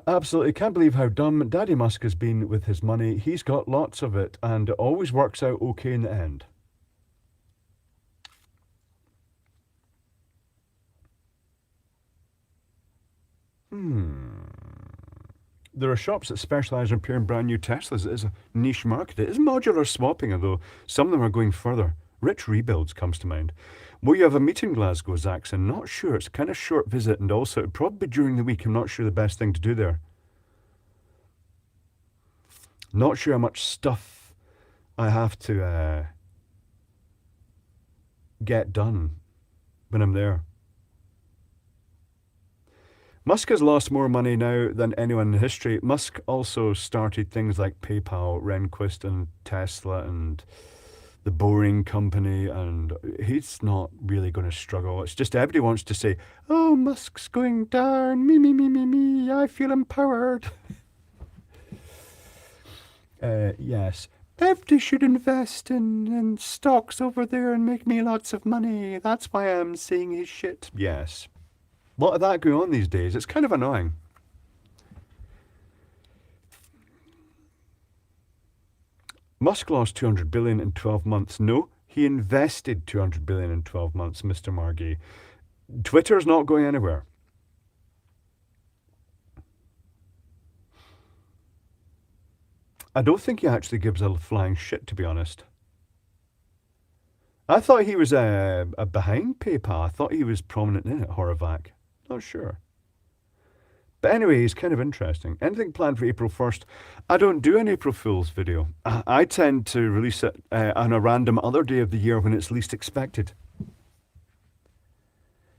Absolutely, can't believe how dumb Daddy Musk has been with his money. He's got lots of it and it always works out okay in the end. There are shops that specialise in repairing brand new Teslas. It is a niche market. It is modular swapping, although some of them are going further. Rich Rebuilds comes to mind. Will you have a meet in Glasgow, Zaxon? Not sure. It's a kind of short visit, and also it'd probably be during the week. I'm not sure the best thing to do there. Not sure how much stuff I have to get done when I'm there. Musk has lost more money now than anyone in history. Musk also started things like PayPal, Rehnquist, and Tesla, and the Boring Company, and he's not really going to struggle. It's just everybody wants to say, oh, Musk's going down, me, I feel empowered. Yes. Everybody should invest in stocks over there and make me lots of money. That's why I'm saying his shit. Yes. A lot of that going on these days. It's kind of annoying. Musk lost 200 billion in 12 months. No, he invested 200 billion in 12 months, Mr. Margay. Twitter's not going anywhere. I don't think he actually gives a flying shit, to be honest. I thought he was behind PayPal. I thought he was prominent in it, Horvath. Not sure. But anyway, he's kind of interesting. Anything planned for April 1st? I don't do an April Fool's video. I tend to release it on a random other day of the year when it's least expected.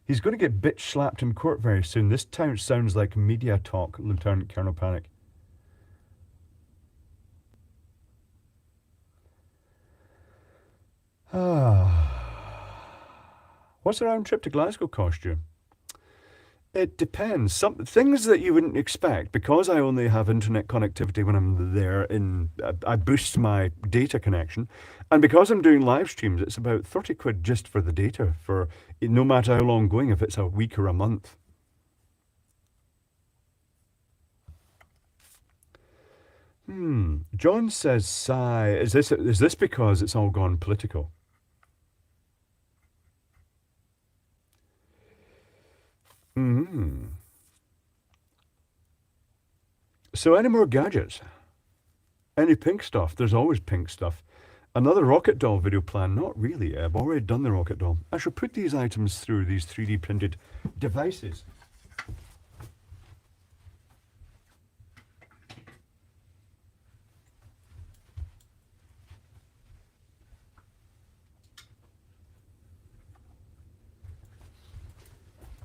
He's going to get bitch slapped in court very soon. This town sounds like media talk, Lieutenant Colonel Panic. What's a round trip to Glasgow cost you? It depends. Some things that you wouldn't expect, because I only have internet connectivity when I'm there. I boost my data connection, and because I'm doing live streams, it's about 30 quid just for the data, for no matter how long going, if it's a week or a month. John says, "Sigh." Is this because it's all gone political? So any more gadgets? Any pink stuff? There's always pink stuff. Another rocket doll video plan? Not really. I've already done the rocket doll. I shall put these items through these 3D printed devices.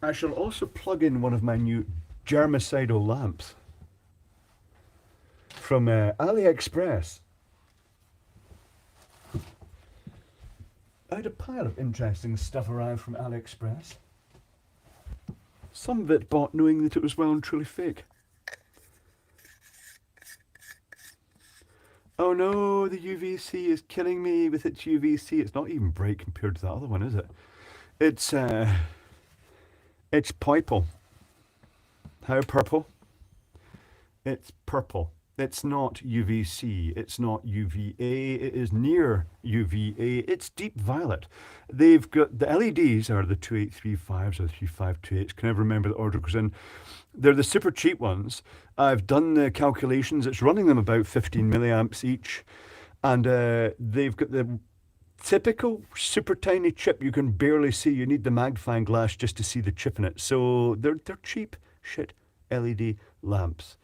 I shall also plug in one of my new germicidal lamps from AliExpress. I had a pile of interesting stuff arrive from AliExpress. Some of it bought knowing that it was well and truly fake. Oh no, the UVC is killing me with its UVC. It's not even bright compared to the other one, is it? It's purple. How purple? It's purple. It's not UVC. It's not UVA. It is near UVA. It's deep violet. They've got the LEDs are the 2835s or the 3528s. Can never remember the order goes in. They're the super cheap ones. I've done the calculations. It's running them about 15 milliamps each, and they've got the typical super tiny chip you can barely see. You need the magnifying glass just to see the chip in it. So they're cheap shit LED lamps.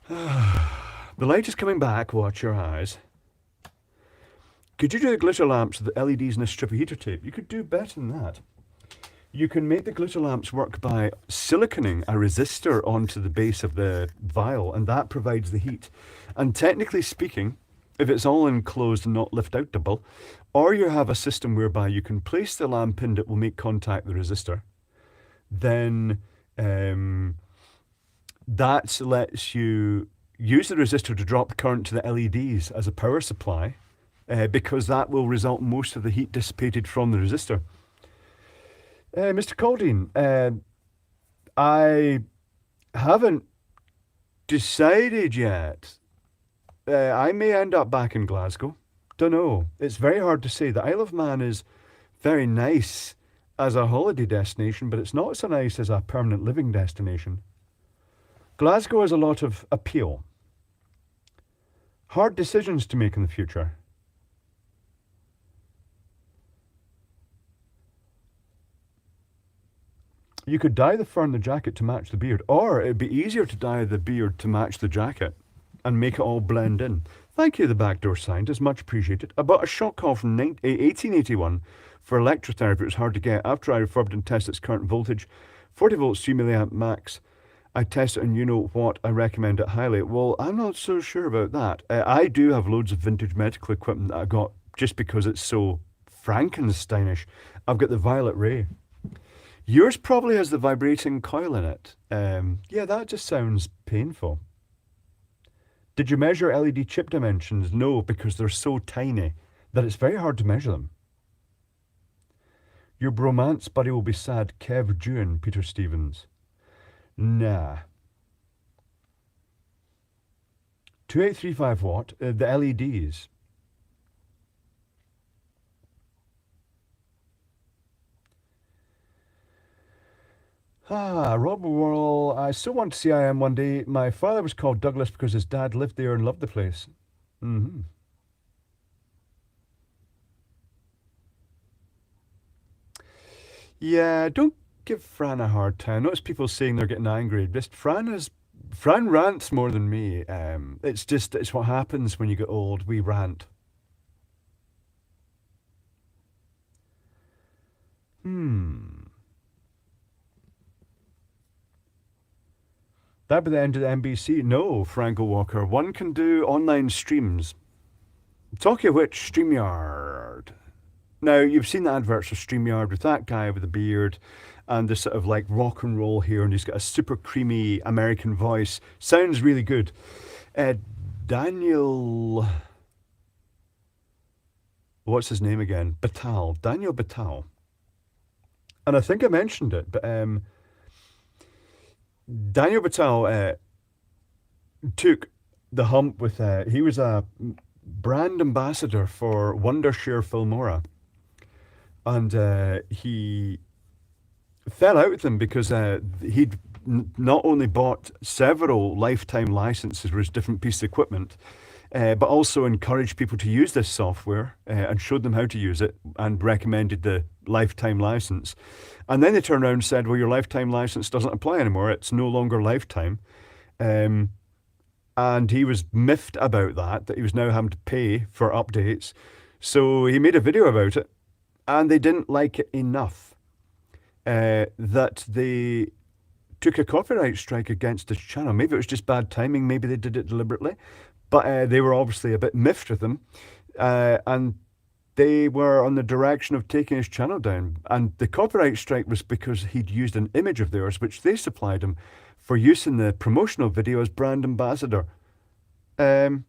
The light is coming back. Watch your eyes. Could you do the glitter lamps with the LEDs and a strip of heater tape? You could do better than that. You can make the glitter lamps work by siliconing a resistor onto the base of the vial, and that provides the heat. And technically speaking, if it's all enclosed and not lift outable, or you have a system whereby you can place the lamp in that will make contact with the resistor, then that lets you use the resistor to drop the current to the LEDs as a power supply, because that will result in most of the heat dissipated from the resistor. Mr. Caldine, I haven't decided yet. I may end up back in Glasgow. Don't know. It's very hard to say. The Isle of Man is very nice as a holiday destination, but it's not so nice as a permanent living destination. Glasgow has a lot of appeal. Hard decisions to make in the future. You could dye the fur in the jacket to match the beard, or it'd be easier to dye the beard to match the jacket and make it all blend in. Thank you, the backdoor scientist, much appreciated. I bought a shock collar from 1881 for electrotherapy. It was hard to get. After I refurbed and tested its current voltage, 40 volts, 3 milliamp max. I tested and you know what, I recommend it highly. Well, I'm not so sure about that. I do have loads of vintage medical equipment that I got just because it's so Frankensteinish. I've got the Violet Ray. Yours probably has the vibrating coil in it. Yeah, that just sounds painful. Did you measure LED chip dimensions? No, because they're so tiny that it's very hard to measure them. Your bromance buddy will be sad. Kev June, Peter Stevens. Nah. 2835 watt, the LEDs. Rob Worrell, I still want to see I Am one day. My father was called Douglas because his dad lived there and loved the place. Yeah, don't give Fran a hard time. Notice people saying they're getting angry. Just Fran rants more than me. It's what happens when you get old. We rant. That'd be the end of the NBC. No, Franco Walker. One can do online streams. Talking of which, StreamYard. Now, you've seen the adverts for StreamYard with that guy with the beard and the sort of like rock and roll hair, and he's got a super creamy American voice. Sounds really good. Daniel... What's his name again? Batal. Daniel Batal. And I think I mentioned it, but Daniel Batal took the hump with... he was a brand ambassador for Wondershare Filmora. And he fell out with them because he'd not only bought several lifetime licenses for his different pieces of equipment, but also encouraged people to use this software and showed them how to use it and recommended the lifetime license. And then they turned around and said, well, your lifetime license doesn't apply anymore. It's no longer lifetime. And he was miffed about that he was now having to pay for updates. So he made a video about it. And they didn't like it enough that they took a copyright strike against his channel. Maybe it was just bad timing. Maybe they did it deliberately. But they were obviously a bit miffed with him. And they were on the direction of taking his channel down. And the copyright strike was because he'd used an image of theirs, which they supplied him for use in the promotional video as brand ambassador. Well,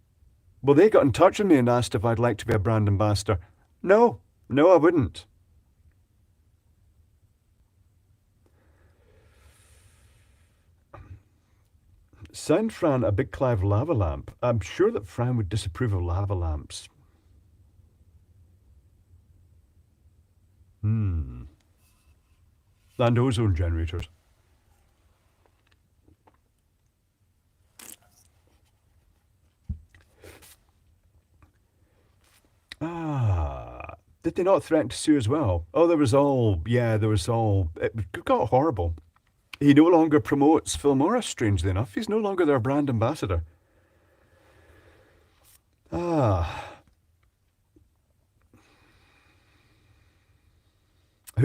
they got in touch with me and asked if I'd like to be a brand ambassador. No, I wouldn't. Send Fran a big Clive lava lamp. I'm sure that Fran would disapprove of lava lamps. And ozone generators. Did they not threaten to sue as well? Oh, it got horrible. He no longer promotes Filmora, strangely enough. He's no longer their brand ambassador. Who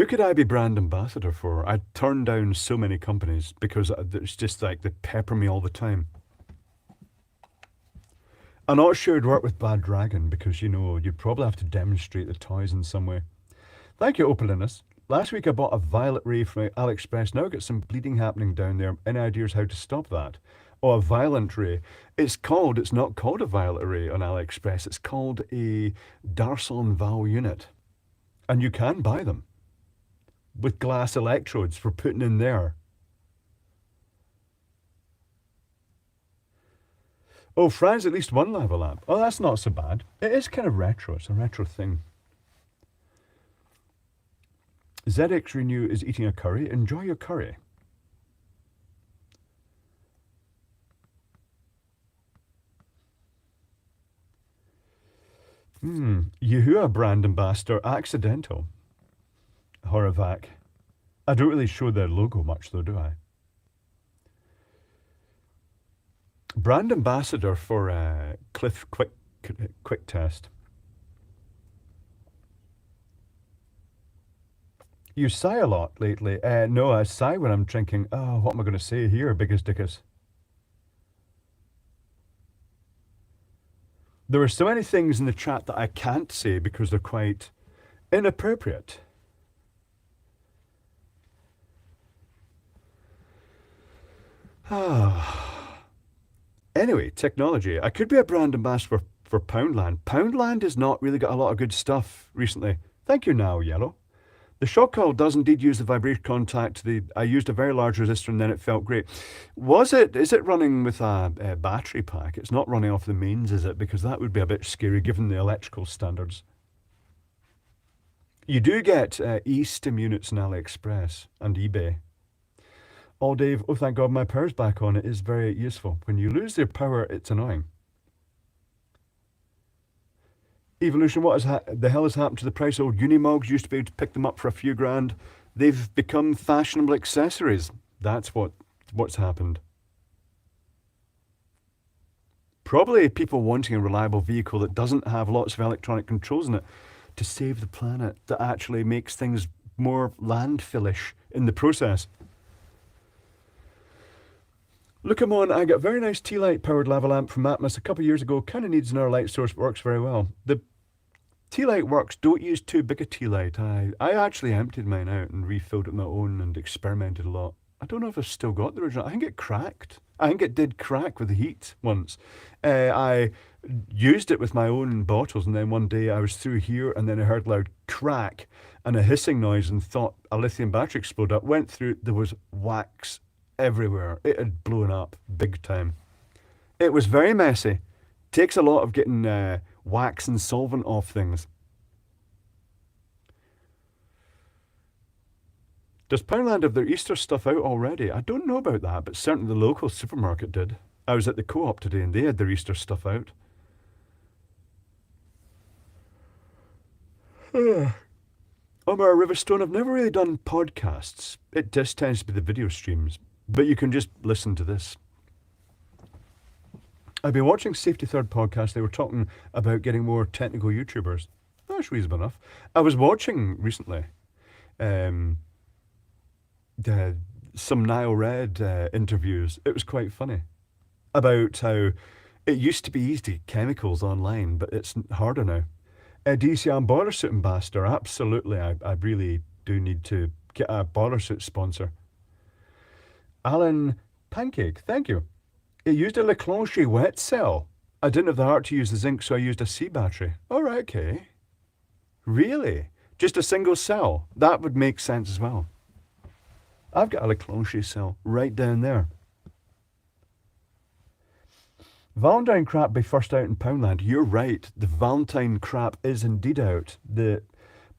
could I be brand ambassador for? I turned down so many companies because it's just like they pepper me all the time. I'm not sure it'd work with Bad Dragon because, you'd probably have to demonstrate the toys in some way. Thank you, Opalinus. Last week I bought a Violet Ray from AliExpress. Now I've got some bleeding happening down there. Any ideas how to stop that? Oh, a Violent Ray. It's not called a Violet Ray on AliExpress. It's called a Darcel Val unit. And you can buy them with glass electrodes for putting in there. Oh, Fran's at least one lava lamp. Oh, that's not so bad. It is kind of retro. It's a retro thing. ZX Renew is eating a curry. Enjoy your curry. Yahoo brand ambassador accidental. Horavac. I don't really show their logo much though, do I? Brand ambassador for Cliff Quick Test. You sigh a lot lately. No, I sigh when I'm drinking. Oh, what am I going to say here, biggest dickus? There are so many things in the chat that I can't say because they're quite inappropriate. Anyway, technology. I could be a brand ambassador for Poundland. Poundland has not really got a lot of good stuff recently. Thank you now, Yellow. The shock coil does indeed use the vibration contact. I used a very large resistor and then it felt great. Is it running with a battery pack? It's not running off the mains, is it? Because that would be a bit scary given the electrical standards. You do get e-stim units on AliExpress and eBay. Oh, Dave, oh, thank God my power's back on. It is very useful. When you lose your power, it's annoying. Evolution, the hell has happened to the price of old Unimogs? Used to be able to pick them up for a few grand. They've become fashionable accessories. That's what's happened. Probably people wanting a reliable vehicle that doesn't have lots of electronic controls in it to save the planet, that actually makes things more landfillish in the process. Look, I'm on. I got a very nice tea light powered lava lamp from Atmos a couple of years ago. Kind of needs another light source, but works very well. The tea light works. Don't use too big a tea light. I actually emptied mine out and refilled it my own and experimented a lot. I don't know if I've still got the original. I think it cracked. I think it did crack with the heat once. I used it with my own bottles, and then one day I was through here, and then I heard a loud crack and a hissing noise, and thought a lithium battery exploded up. Went through. There was wax everywhere. It had blown up big time. It was very messy. Takes a lot of getting wax and solvent off things. Does Poundland have their Easter stuff out already? I don't know about that, but certainly the local supermarket did. I was at the Co-op today and they had their Easter stuff out. Omar Riverstone, I've never really done podcasts. It just tends to be the video streams, but you can just listen to this. I've been watching Safety Third podcast. They were talking about getting more technical YouTubers. That's reasonable enough. I was watching recently some Nile Red interviews. It was quite funny about how it used to be easy to get chemicals online, but it's harder now. DCM boiler suit ambassador, absolutely. I really do need to get a boiler suit sponsor. Alan Pancake, thank you. It used a Leclanche wet cell. I didn't have the heart to use the zinc, so I used a C battery. All right, okay. Really? Just a single cell? That would make sense as well. I've got a Leclanche cell right down there. Valentine crap be first out in Poundland. You're right. The Valentine crap is indeed out. The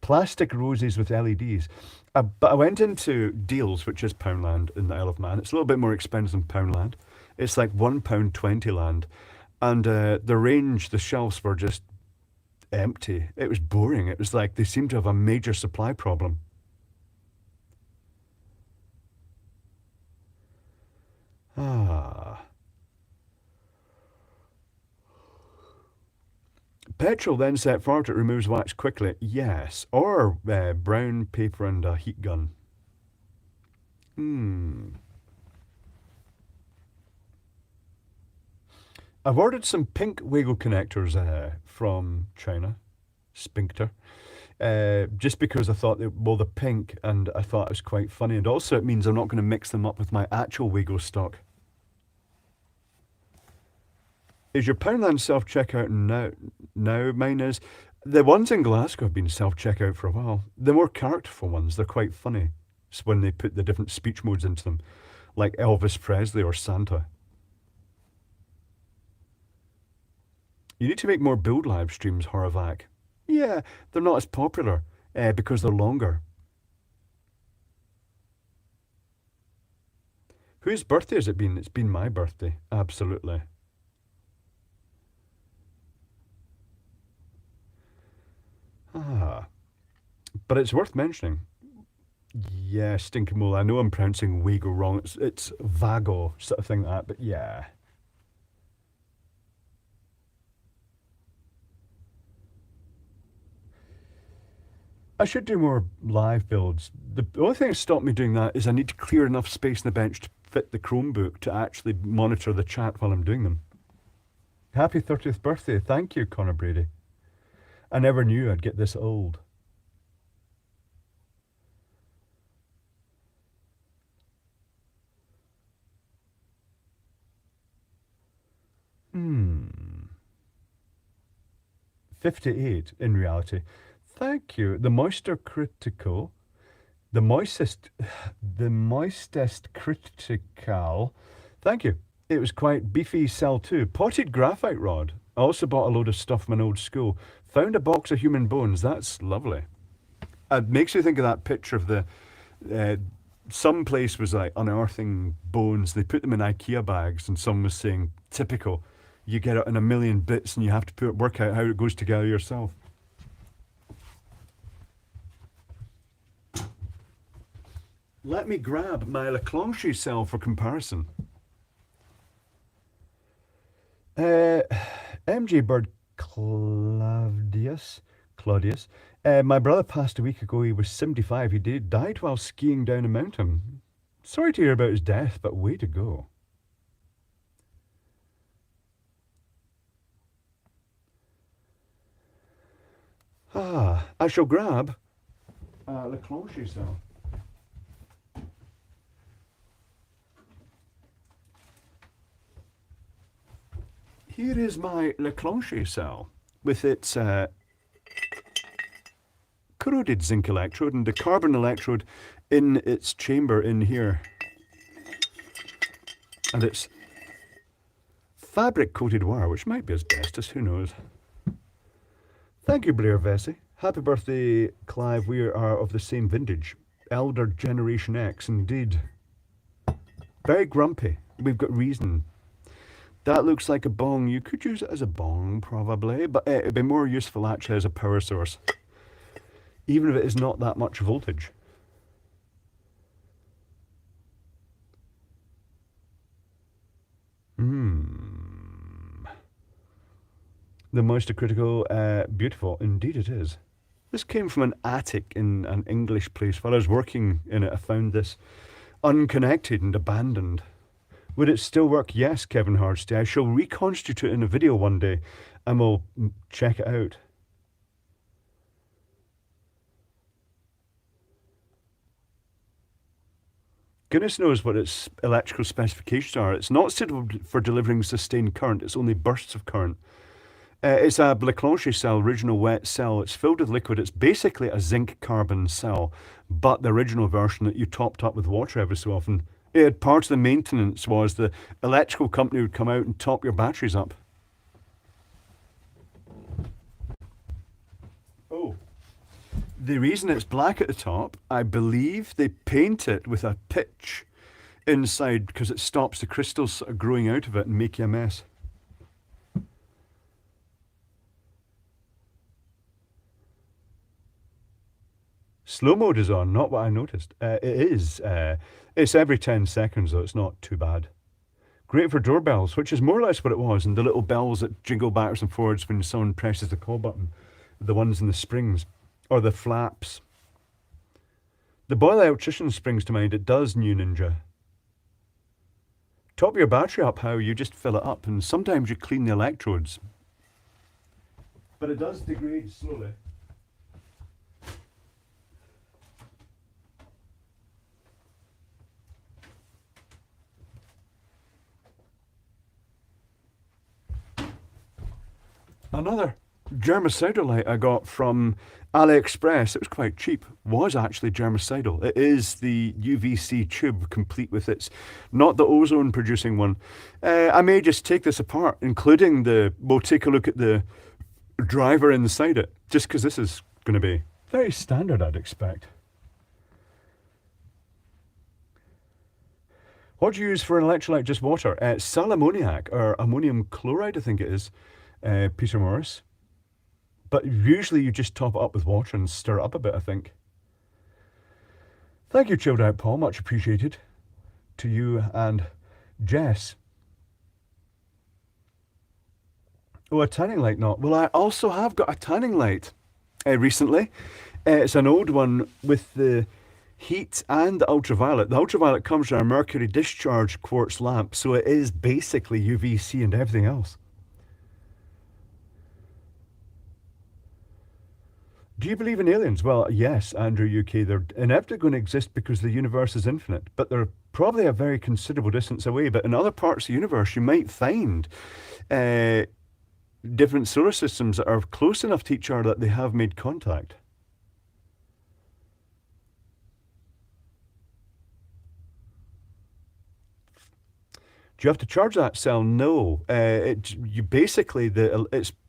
plastic roses with LEDs. But I went into Deals, which is Poundland in the Isle of Man. It's a little bit more expensive than Poundland. It's like £1.20 land. And the range, the shelves were just empty. It was boring. It was like they seemed to have a major supply problem. Petrol then set forward, it removes wax quickly. Yes. Or brown paper and a heat gun. I've ordered some pink Wago connectors from China, Spinkter, just because I thought they're pink and I thought it was quite funny. And also it means I'm not going to mix them up with my actual Wago stock. Is your Poundland self-checkout now? Mine is. The ones in Glasgow have been self-checkout for a while. The more characterful ones, they're quite funny. It's when they put the different speech modes into them, like Elvis Presley or Santa. You need to make more build live streams, Horavac. Yeah, they're not as popular because they're longer. Whose birthday has it been? It's been my birthday. Absolutely. Ah, but it's worth mentioning. Yeah, Stinky Mole. I know I'm pronouncing Wago wrong. It's Vago, sort of thing like that, but yeah. I should do more live builds. The only thing that stopped me doing that is I need to clear enough space in the bench to fit the Chromebook to actually monitor the chat while I'm doing them. Happy 30th birthday. Thank you, Connor Brady. I never knew I'd get this old. Hmm. 58 in reality. Thank you. The Moisture Critical. The moistest, the moistest critical. Thank you. It was quite beefy cell too. Potted graphite rod. I also bought a load of stuff from an old school. Found a box of human bones. That's lovely. It makes you think of that picture of the. Uh, some place was like unearthing bones. They put them in IKEA bags, and someone was saying, "Typical. You get it in a million bits, and you have to work out how it goes together yourself." Let me grab my Leclanche cell for comparison. MJ Bird Claudius. My brother passed a week ago. He was 75. He died while skiing down a mountain. Sorry to hear about his death, but way to go. I shall grab Leclanche cell. Here is my Leclanche cell with its corroded zinc electrode and the carbon electrode in its chamber in here. And it's fabric coated wire, which might be asbestos, who knows. Thank you, Blair Vesey. Happy birthday, Clive. We are of the same vintage. Elder Generation X, indeed. Very grumpy. We've got reason. That looks like a bong. You could use it as a bong, probably, but it'd be more useful actually as a power source, even if it is not that much voltage. The Moisture Critical, beautiful. Indeed it is. This came from an attic in an English place. While I was working in it, I found this unconnected and abandoned. Would it still work? Yes, Kevin Hardsty. I shall reconstitute it in a video one day and we'll check it out. Goodness knows what its electrical specifications are. It's not suitable for delivering sustained current. It's only bursts of current. It's a Leclanche cell, original wet cell. It's filled with liquid. It's basically a zinc carbon cell, but the original version that you topped up with water every so often. Part of the maintenance was the electrical company would come out and top your batteries up. Oh. The reason it's black at the top, I believe they paint it with a pitch inside because it stops the crystals sort of growing out of it and make you a mess. Slow mode is on, not what I noticed. It is. It's every 10 seconds, though. It's not too bad. Great for doorbells, which is more or less what it was, and the little bells that jingle backwards and forwards when someone presses the call button. The ones in the springs, or the flaps. The Boyle Electrician springs to mind. It does, New Ninja. Top your battery up, how you just fill it up, and sometimes you clean the electrodes. But it does degrade slowly. Another germicidal light I got from AliExpress. It was quite cheap. Was actually germicidal. It is the UVC tube, complete with its, not the ozone producing one. I may just take this apart, including we'll take a look at the driver inside it, just because this is going to be very standard, I'd expect. What do you use for an electrolyte? Just water? Sal ammoniac or ammonium chloride, I think it is, Peter Morris. But usually you just top it up with water and stir it up a bit, I think. Thank you, chilled out Paul. Much appreciated. To you and Jess. Oh, a tanning light not. Well, I also have got a tanning light recently. It's an old one with the heat and the ultraviolet. The ultraviolet comes from a mercury discharge quartz lamp, so it is basically UVC and everything else. Do you believe in aliens? Well, yes, Andrew UK. They're inevitably going to exist because the universe is infinite, but they're probably a very considerable distance away. But in other parts of the universe, you might find different solar systems that are close enough to each other that they have made contact. Do you have to charge that cell? No. It's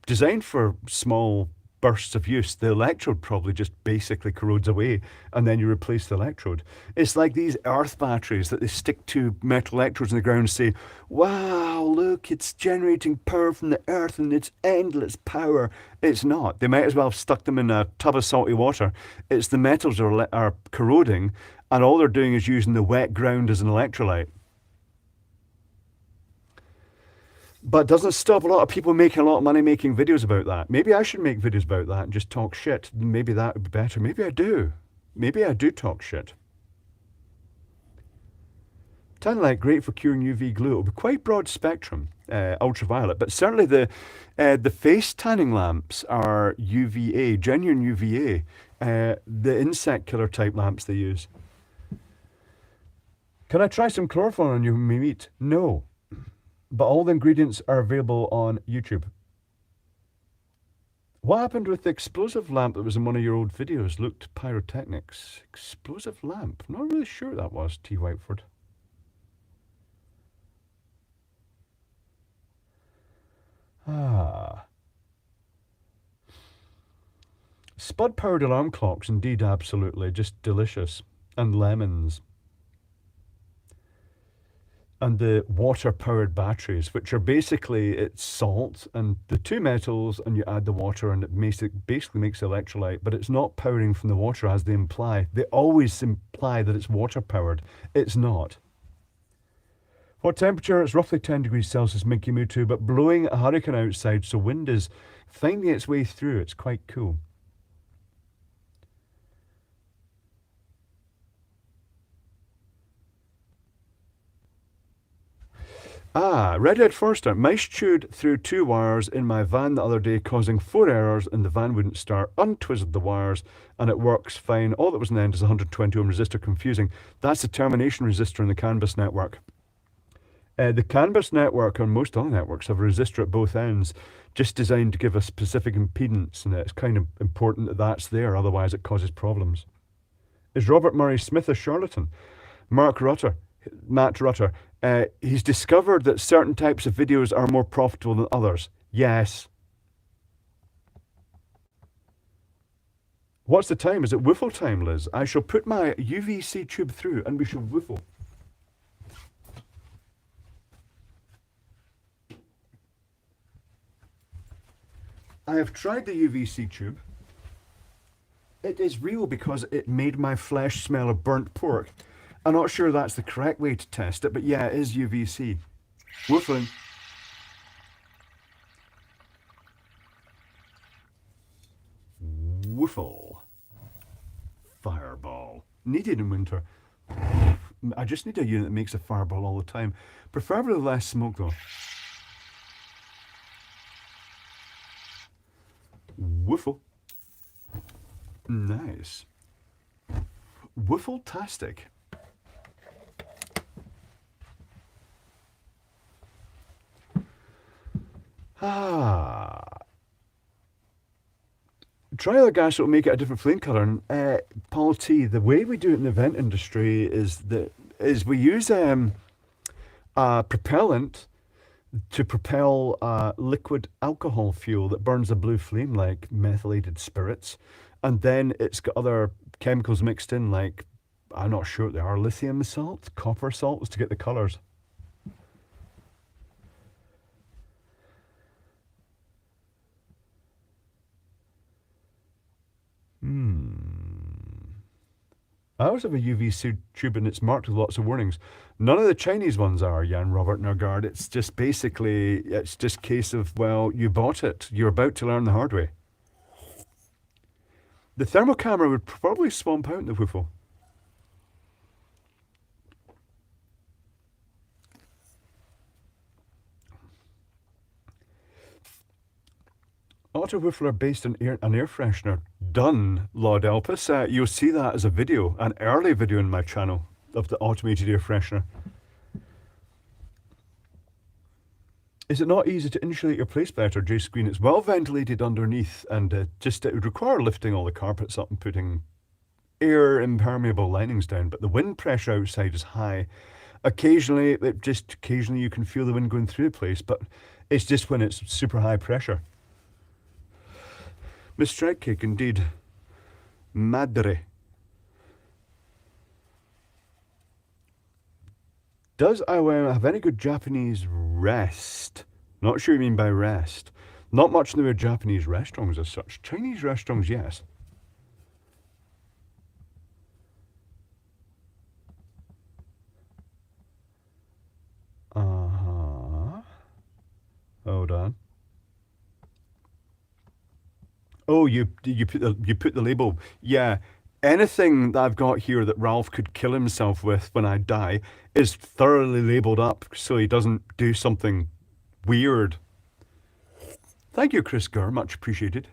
designed for small bursts of use. The electrode probably just basically corrodes away, and then you replace the electrode. It's like these earth batteries that they stick to metal electrodes in the ground and say, wow, look, it's generating power from the earth and it's endless power. It's not. They might as well have stuck them in a tub of salty water. It's the metals are corroding, and all they're doing is using the wet ground as an electrolyte. But doesn't stop a lot of people making a lot of money making videos about that. Maybe I should make videos about that and just talk shit. Maybe that would be better. Maybe I do. Maybe I do talk shit. Tanning light, great for curing UV glue. It'll be quite broad spectrum, ultraviolet. But certainly the face tanning lamps are UVA, genuine UVA. The insect killer type lamps they use. Can I try some chloroform on your meat? No. But all the ingredients are available on YouTube. What happened with the explosive lamp that was in one of your old videos? Looked pyrotechnics. Explosive lamp? I'm not really sure what that was, T. Whiteford. Spud-powered alarm clocks, indeed, absolutely. Just delicious. And lemons. And the water-powered batteries, which are basically, it's salt and the two metals, and you add the water, and it basically makes electrolyte, but it's not powering from the water as they imply. They always imply that it's water-powered. It's not. What temperature? It's roughly 10 degrees Celsius, Mickey Moo 2, but blowing a hurricane outside, so wind is finding its way through. It's quite cool. Redhead Forster. Mice chewed through 2 wires in my van the other day, causing 4 errors, and the van wouldn't start. Untwisted the wires, and it works fine. All that was in the end is a 120 ohm resistor. Confusing. That's the termination resistor in the CAN bus network. The CAN bus network, and most other networks, have a resistor at both ends, just designed to give a specific impedance, and it's kind of important that that's there, otherwise it causes problems. Is Robert Murray Smith a charlatan? Matt Rutter. He's discovered that certain types of videos are more profitable than others. Yes. What's the time? Is it whiffle time, Liz? I shall put my UVC tube through and we shall whiffle. I have tried the UVC tube. It is real because it made my flesh smell of burnt pork. I'm not sure that's the correct way to test it, but yeah, it is UVC. Woofing. Woofle. Fireball. Needed in winter. I just need a unit that makes a fireball all the time. Preferably less smoke though. Woofle. Nice. Woofle-tastic. Try other gas that will make it a different flame colour. And Paul T, the way we do it in the event industry is we use a propellant to propel liquid alcohol fuel that burns a blue flame like methylated spirits, and then it's got other chemicals mixed in like I'm not sure what they are, lithium salt, copper salts to get the colours. I always have a UV tube and it's marked with lots of warnings. None of the Chinese ones are, Jan Robert Nurgard. It's just basically, it's just case of, well, you bought it. You're about to learn the hard way. The thermal camera would probably swamp out the woofle. Auto Woofler based on an air freshener. Done, Lord Elpis. You'll see that as a video, an early video in my channel of the automated air freshener. Is it not easy to insulate your place better, J Screen? It's well ventilated underneath and it would require lifting all the carpets up and putting air impermeable linings down, but the wind pressure outside is high. Occasionally you can feel the wind going through the place, but it's just when it's super high pressure. Miss Strike Cake, indeed. Madre. Does IOM have any good Japanese rest? Not sure you mean by rest. Not much in the way of Japanese restaurants as such. Chinese restaurants, yes. Hold on. Oh, you put the label. Yeah. Anything that I've got here that Ralph could kill himself with when I die is thoroughly labelled up so he doesn't do something weird. Thank you, Chris Gurr. Much appreciated.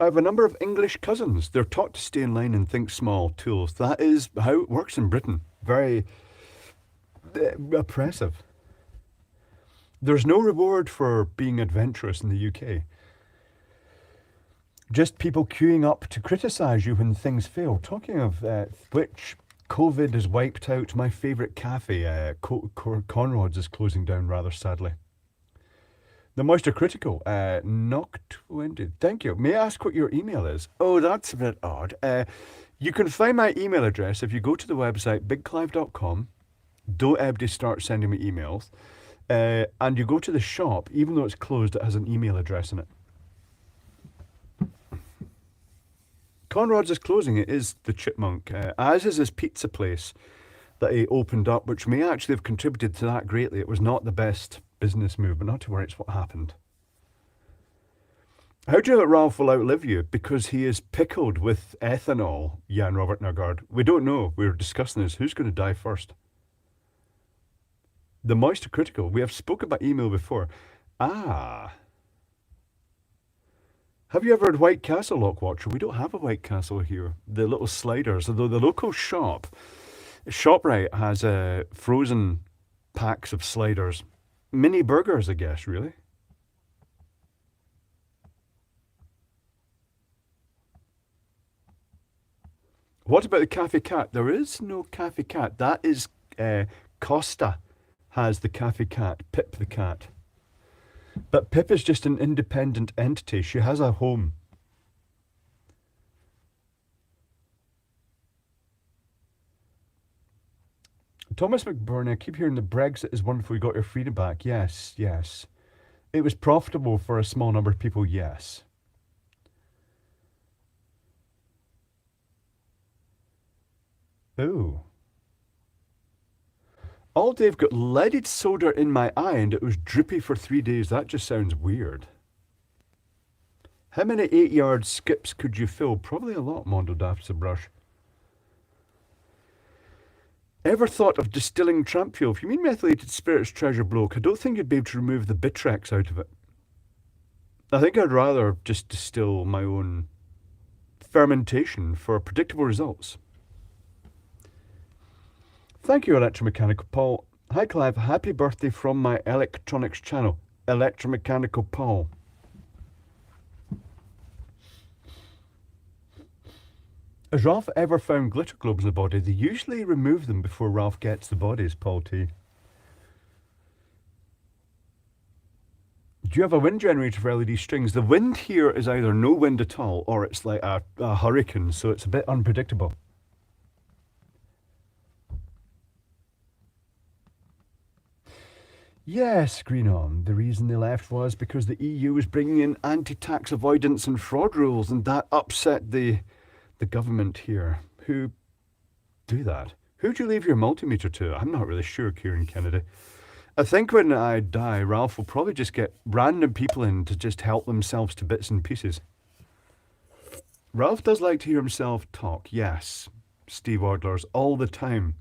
I have a number of English cousins. They're taught to stay in line and think small. Tools. That is how it works in Britain. Very oppressive. There's no reward for being adventurous in the UK. Just people queuing up to criticise you when things fail. Talking of which, COVID has wiped out my favourite cafe. Conrod's is closing down rather sadly. The Moisture Critical, Noct20. Thank you. May I ask what your email is? Oh, that's a bit odd. You can find my email address if you go to the website bigclive.com. Don't everybody start sending me emails. And you go to the shop, even though it's closed, it has an email address in it. Conrod's is closing. It is the Chipmunk, as is his pizza place that he opened up, which may actually have contributed to that greatly. It was not the best business move, but not to worry, it's what happened. How do you know that Ralph will outlive you? Because he is pickled with ethanol, Jan Robert Nurgard. We don't know. We were discussing this. Who's going to die first? The Moisture Critical. We have spoken about email before. Ah. Have you ever had White Castle, Lockwatcher? We don't have a White Castle here. The little sliders. Although the local shop, ShopRite, has frozen packs of sliders. Mini burgers, I guess, really. What about the Cafe Cat? There is no Cafe Cat. That is Costa has the Cafe Cat, Pip the cat. But Pip is just an independent entity. She has a home. Thomas McBurney, I keep hearing the Brexit is wonderful. You got your freedom back. Yes, yes. It was profitable for a small number of people, yes. Oh. All day I've got leaded soda in my eye and it was droopy for 3 days. That just sounds weird. How many 8-yard skips could you fill? Probably a lot, Mondo Daft's a brush. Ever thought of distilling tramp fuel? If you mean methylated spirits, treasure bloke, I don't think you'd be able to remove the Bitrex out of it. I think I'd rather just distill my own fermentation for predictable results. Thank you, Electromechanical Paul. Hi, Clive. Happy birthday from my electronics channel, Electromechanical Paul. Has Ralph ever found glitter globes in the body? They usually remove them before Ralph gets the bodies, Paul T. Do you have a wind generator for LED strings? The wind here is either no wind at all or it's like a hurricane, so it's a bit unpredictable. Yes, Green On. The reason they left was because the EU was bringing in anti-tax avoidance and fraud rules, and that upset the government here. Who do that? Who do you leave your multimeter to? I'm not really sure, Kieran Kennedy. I think when I die, Ralph will probably just get random people in to just help themselves to bits and pieces. Ralph does like to hear himself talk, yes. Steve Odlers, all the time.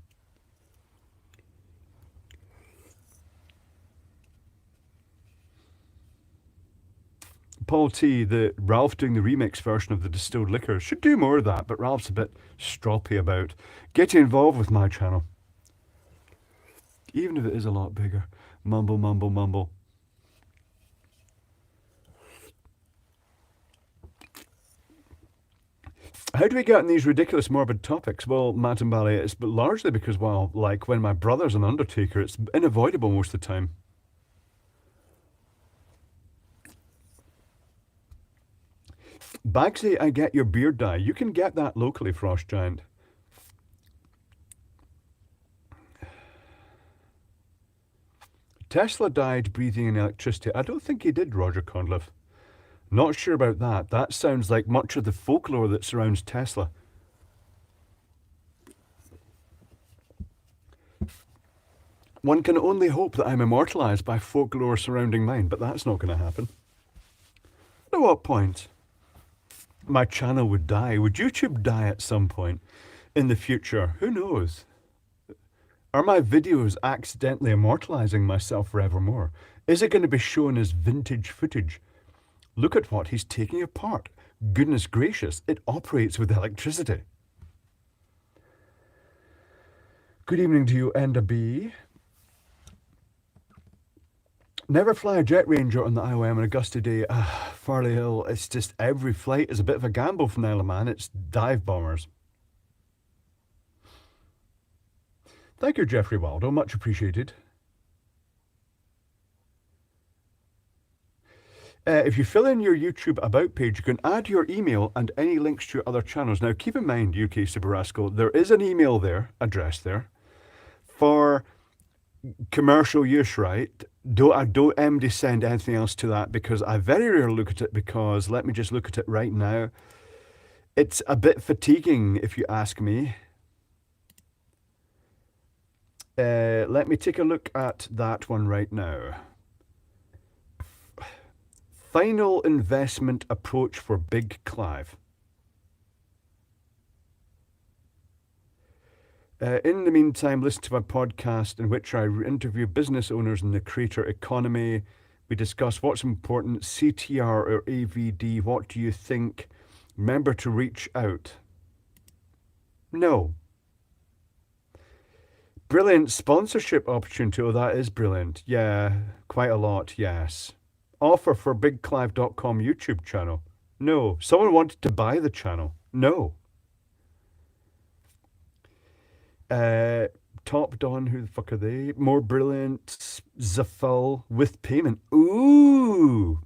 Paul T, the Ralph doing the remix version of the distilled liquor, should do more of that, but Ralph's a bit stroppy about getting involved with my channel. Even if it is a lot bigger. Mumble, mumble, mumble. How do we get on these ridiculous morbid topics? Well, Matt and Bally, it's largely because, well, like when my brother's an undertaker, it's unavoidable most of the time. Bagsy, I get your beard dye. You can get that locally, Frost Giant. Tesla died breathing in electricity. I don't think he did, Roger Conliffe. Not sure about that. That sounds like much of the folklore that surrounds Tesla. One can only hope that I'm immortalized by folklore surrounding mine, but that's not going to happen. At what point? My channel would die. Would YouTube die at some point in the future? Who knows? Are my videos accidentally immortalizing myself forevermore? Is it going to be shown as vintage footage? Look at what he's taking apart. Goodness gracious, it operates with electricity. Good evening to you, Enda B. Never fly a jet ranger on the IOM on a gusty day. Farley Hill, it's just every flight is a bit of a gamble from the Isle of Man. It's dive bombers. Thank you, Jeffrey Waldo. Much appreciated. If you fill in your YouTube About page, you can add your email and any links to your other channels. Now, keep in mind, UK Super Rascal, there is an email there, address there, for commercial use, right? I don't MD send anything else to that because I very rarely look at it because, let me just look at it right now. It's a bit fatiguing, if you ask me. Let me take a look at that one right now. Final investment approach for Big Clive. In the meantime, listen to my podcast in which I interview business owners in the creator economy. We discuss what's important, CTR or AVD, what do you think? Remember to reach out. No. Brilliant sponsorship opportunity. Oh, that is brilliant. Yeah, quite a lot, yes. Offer for BigClive.com YouTube channel. No. Someone wanted to buy the channel. No. Top Don, who the fuck are they? More Brilliant, Zafal with payment. Ooh.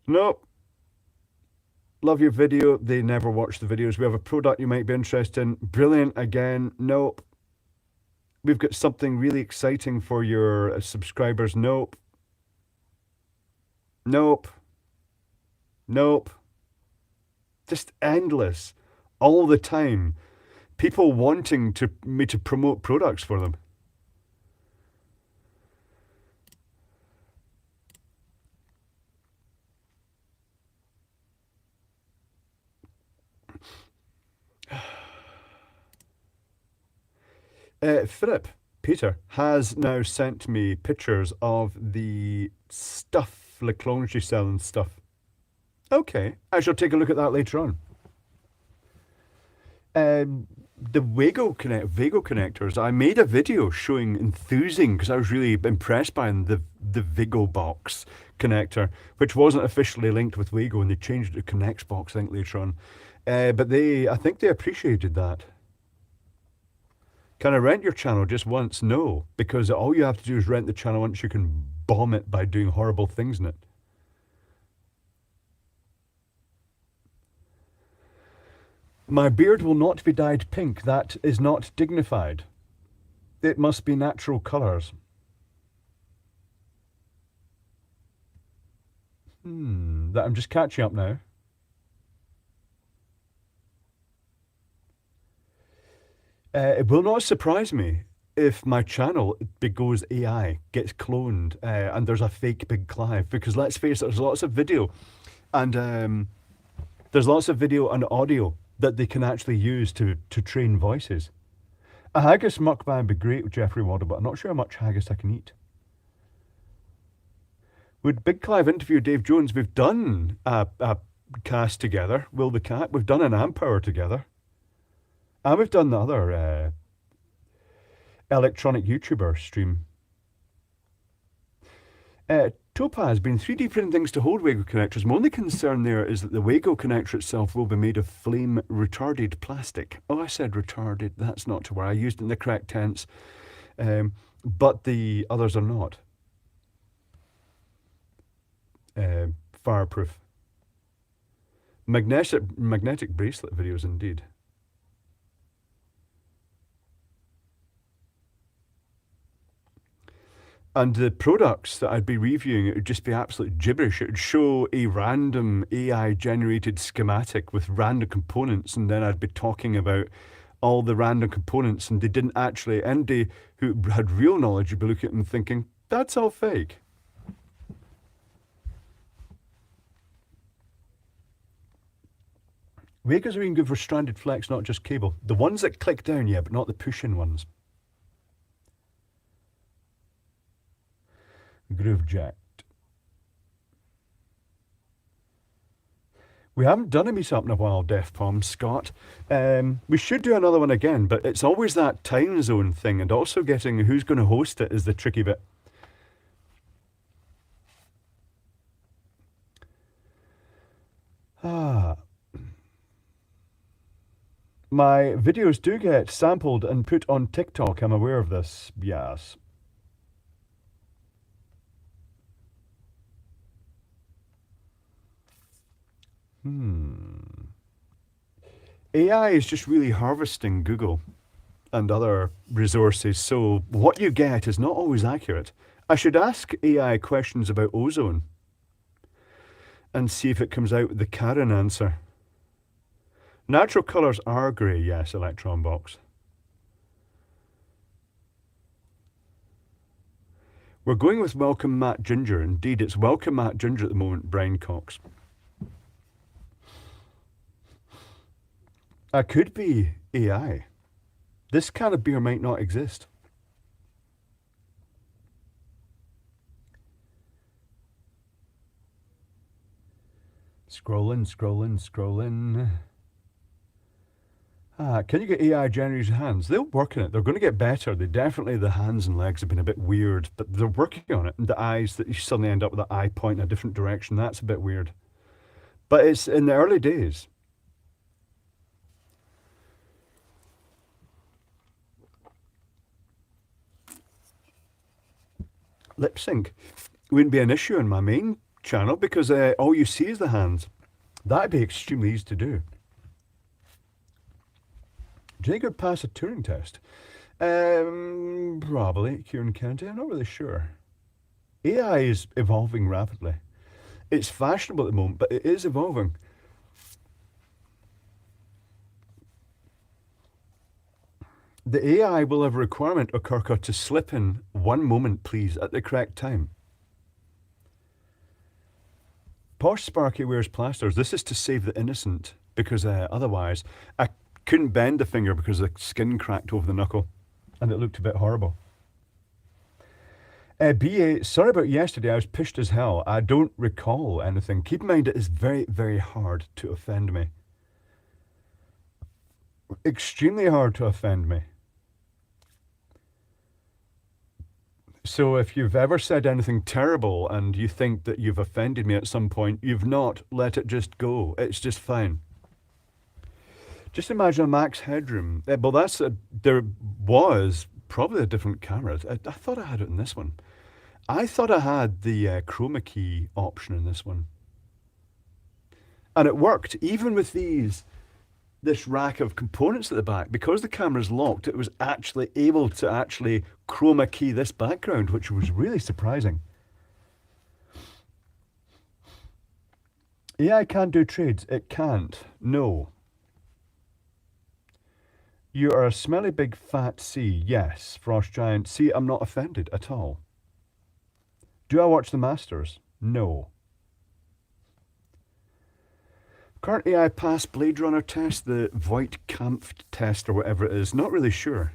Nope. Love your video. They never watch the videos. We have a product you might be interested in. Brilliant again. Nope. We've got something really exciting for your subscribers. Nope. Nope. Nope. Just endless. All the time. People wanting me to promote products for them. Philip, Peter, has now sent me pictures of the stuff, Leclanche selling stuff. Okay, I shall take a look at that later on. The Vago connectors, I made a video showing enthusing because I was really impressed by the Vigo box connector, which wasn't officially linked with Vago, and they changed it to Connects box, I think, later on. But I think they appreciated that. Can I rent your channel just once? No, because all you have to do is rent the channel once. You can bomb it by doing horrible things in it. My beard will not be dyed pink. That is not dignified. It must be natural colours. That I'm just catching up now. It will not surprise me if my channel goes AI, gets cloned, and there's a fake Big Clive. Because let's face it, there's lots of video, and audio that they can actually use to train voices. A haggis mukbang would be great with Jeffrey Waddle, but I'm not sure how much haggis I can eat. Would Big Clive interview Dave Jones? We've done a cast together, Will the Cat. We've done an Ampower together. And we've done the other electronic YouTuber stream. Topaz, been 3D printing things to hold Wago connectors. My only concern there is that the Wago connector itself will be made of flame-retarded plastic. Oh, I said retarded. That's not to where I used it in the correct tense. But the others are not. Fireproof. Magnetic bracelet videos indeed. And the products that I'd be reviewing, it would just be absolute gibberish. It would show a random AI-generated schematic with random components, and then I'd be talking about all the random components, and they didn't actually, anybody who had real knowledge would be looking at them thinking, that's all fake. Wagos are even good for stranded flex, not just cable. The ones that click down, yeah, but not the push-in ones. Groove jacked. We haven't done a meetup in a while, Def Palm, Scott. We should do another one again, but it's always that time zone thing, and also getting who's going to host it is the tricky bit. My videos do get sampled and put on TikTok. I'm aware of this. Yes. AI is just really harvesting Google and other resources, so what you get is not always accurate. I should ask AI questions about ozone and see if it comes out with the Karen answer. Natural colours are grey, yes, Electron Box. We're going with Welcome Matt Ginger. Indeed, it's Welcome Matt Ginger at the moment, Brian Cox. Could be AI. This kind of beer might not exist. Scrolling. Can you get AI generated hands? They'll work on it. They're going to get better. The hands and legs have been a bit weird, but they're working on it. And the eyes, that you suddenly end up with the eye point in a different direction, that's a bit weird. But it's in the early days. Lip sync wouldn't be an issue on my main channel because all you see is the hands. That'd be extremely easy to do. Jacob would pass a Turing test. Probably, Kieran Kennedy, I'm not really sure. AI is evolving rapidly. It's fashionable at the moment, but it is evolving. The AI will have a requirement, Okurka, to slip in one moment, please, at the correct time. Posh Sparky wears plasters. This is to save the innocent, because otherwise I couldn't bend the finger because the skin cracked over the knuckle, and it looked a bit horrible. BA, sorry about yesterday, I was pissed as hell. I don't recall anything. Keep in mind it is very, very hard to offend me. Extremely hard to offend me. So if you've ever said anything terrible and you think that you've offended me at some point, you've not. Let it just go. It's just fine. Just imagine a max headroom. Well, there was probably a different camera. I thought I had it in this one. I thought I had the chroma key option in this one. And it worked, even with this rack of components at the back. Because the camera's locked, it was actually able to actually chroma key this background, which was really surprising. AI can do trades. It can't. No. You are a smelly big fat C. Yes, Frost Giant. See, I'm not offended at all. Do I watch the Masters? No. Current AI pass Blade Runner test, the Voight-Kampf test or whatever it is. Not really sure.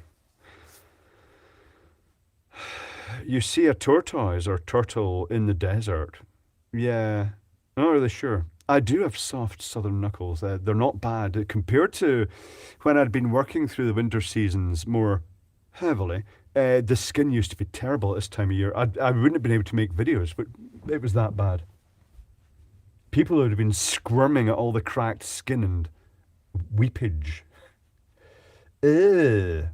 You see a tortoise or turtle in the desert. Yeah, not really sure. I do have soft southern knuckles. They're not bad compared to when I'd been working through the winter seasons more heavily. The skin used to be terrible at this time of year. I wouldn't have been able to make videos, but it was that bad. People would have been squirming at all the cracked skin and weepage. Ugh.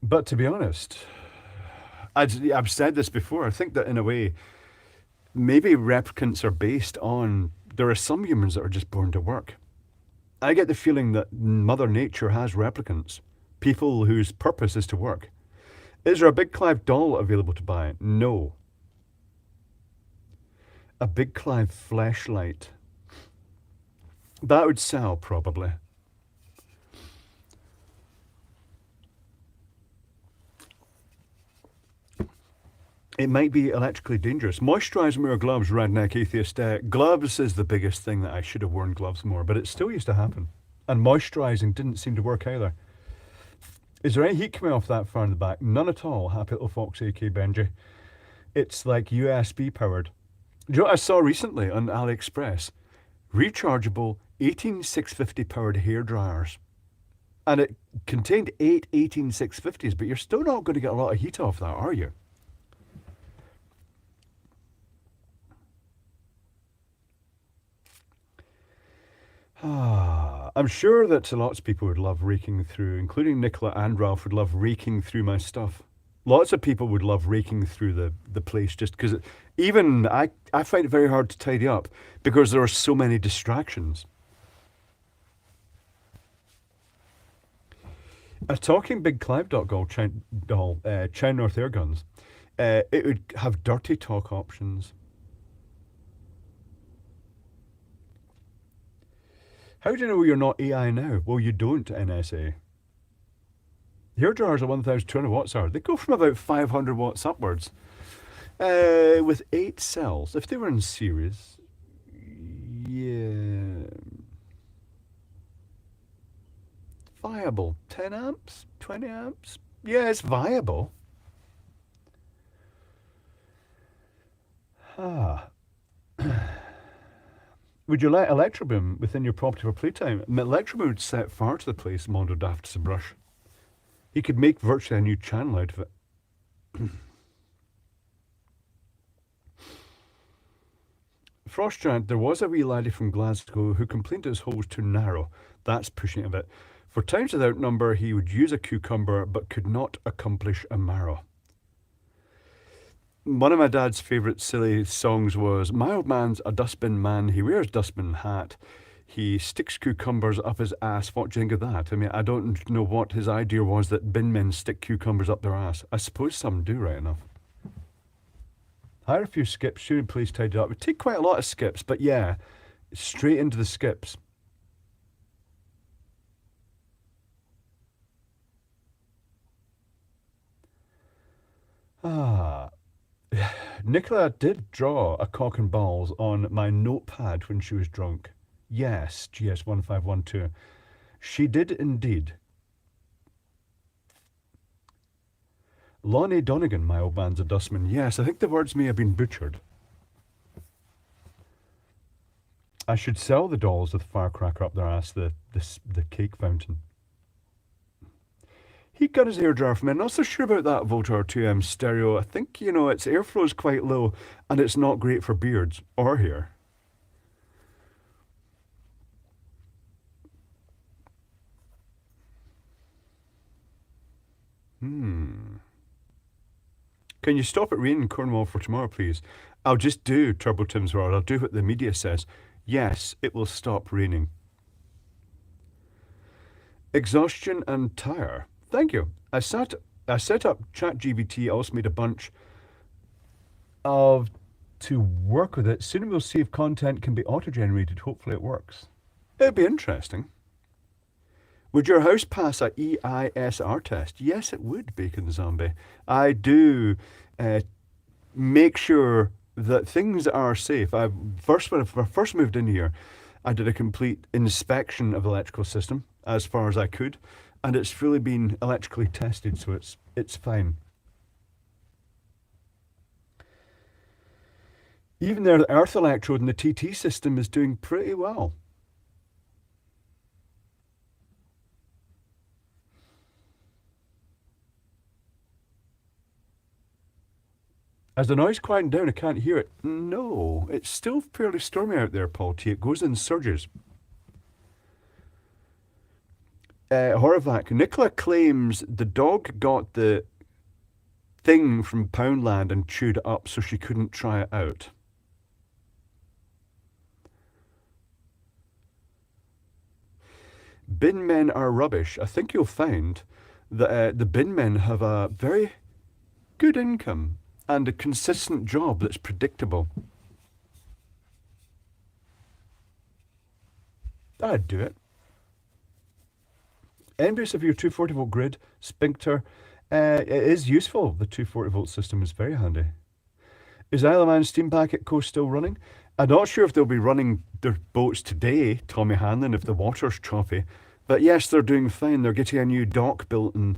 But to be honest, I've said this before. I think that in a way, maybe replicants are based on. There are some humans that are just born to work. I get the feeling that Mother Nature has replicants, people whose purpose is to work. Is there a Big Clive doll available to buy? No. A Big Clive fleshlight. That would sell, probably. It might be electrically dangerous. Moisturise more gloves, redneck atheist. Gloves is the biggest thing that I should have worn gloves more, but it still used to happen. And moisturising didn't seem to work either. Is there any heat coming off that far in the back? None at all, Happy Little Fox AK Benji. It's like USB powered. Do you know what I saw recently on AliExpress? Rechargeable 18650 powered hair dryers. And it contained 8 18650s, but you're still not going to get a lot of heat off that, are you? I'm sure that lots of people would love raking through, including Nicola and Ralph would love raking through my stuff. Lots of people would love raking through the place just because even I find it very hard to tidy up because there are so many distractions. A talking Big Clive doll, China North Air Guns, it would have dirty talk options. How do you know you're not AI now? Well, you don't, NSA. Hair dryers are 1,200 watts hour. They go from about 500 watts upwards. With 8 cells. If they were in series, yeah. Viable. 10 amps? 20 amps? Yeah, it's viable. Would you let Electroboom within your property for playtime? Electroboom would set fire to the place, Mondo Daft Brush. He could make virtually a new channel out of it. Frost Giant, there was a wee laddie from Glasgow who complained his hole was too narrow. That's pushing it a bit. For times without number, he would use a cucumber but could not accomplish a marrow. One of my dad's favourite silly songs was, my old man's a dustbin man, he wears dustbin hat, he sticks cucumbers up his ass. What do you think of that? I mean, I don't know what his idea was that bin men stick cucumbers up their ass. I suppose some do, right enough. Hire a few skips, soon please tidy up. It would take quite a lot of skips, but yeah, straight into the skips. Nicola did draw a cock and balls on my notepad when she was drunk. Yes, GS1512. She did indeed. Lonnie Donegan, my old man's a dustman. Yes, I think the words may have been butchered. I should sell the dolls with the firecracker up their ass, the cake fountain. He got his hairdryer from me. I'm not so sure about that Votar 2M stereo. I think, its airflow's quite low and it's not great for beards or hair. Hmm. Can you stop it raining in Cornwall for tomorrow, please? I'll just do Turbo Tim's World. I'll do what the media says. Yes, it will stop raining. Exhaustion and tire. Thank you. I set up ChatGPT. I also made a bunch of to work with it. Soon we'll see if content can be auto-generated. Hopefully it works. It'd be interesting. Would your house pass a EISR test? Yes, it would, Bacon Zombie. I do make sure that things are safe. When I first moved in here, I did a complete inspection of the electrical system as far as I could, and it's fully been electrically tested, so it's fine. Even their earth electrode in the TT system is doing pretty well. As the noise quieting down, I can't hear it. No, it's still fairly stormy out there, Paul T. It goes in surges. Horovac. Nicola claims the dog got the thing from Poundland and chewed it up so she couldn't try it out. Bin men are rubbish. I think you'll find that the bin men have a very good income and a consistent job that's predictable. I'd do it. Envious of your 240 volt grid, Sphincter. It is useful. The 240 volt system is very handy. Is Isle of Man Steam Packet Co still running? I'm not sure if they'll be running their boats today, Tommy Hanlon, if the water's choppy. But yes, they're doing fine. They're getting a new dock built in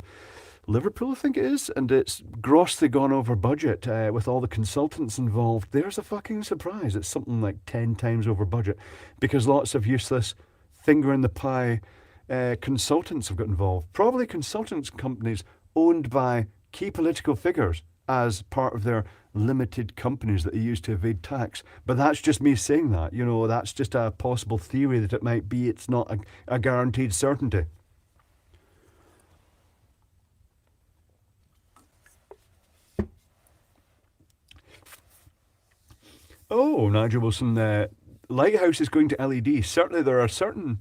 Liverpool, I think it is, and it's grossly gone over budget with all the consultants involved. There's a fucking surprise. It's something like 10 times over budget because lots of useless finger in the pie consultants have got involved. Probably consultants companies owned by key political figures as part of their limited companies that they use to evade tax. But that's just me saying that. You know, that's just a possible theory that it might be. It's not a guaranteed certainty. Oh, Nigel Wilson, Lighthouse is going to LED. Certainly, there are certain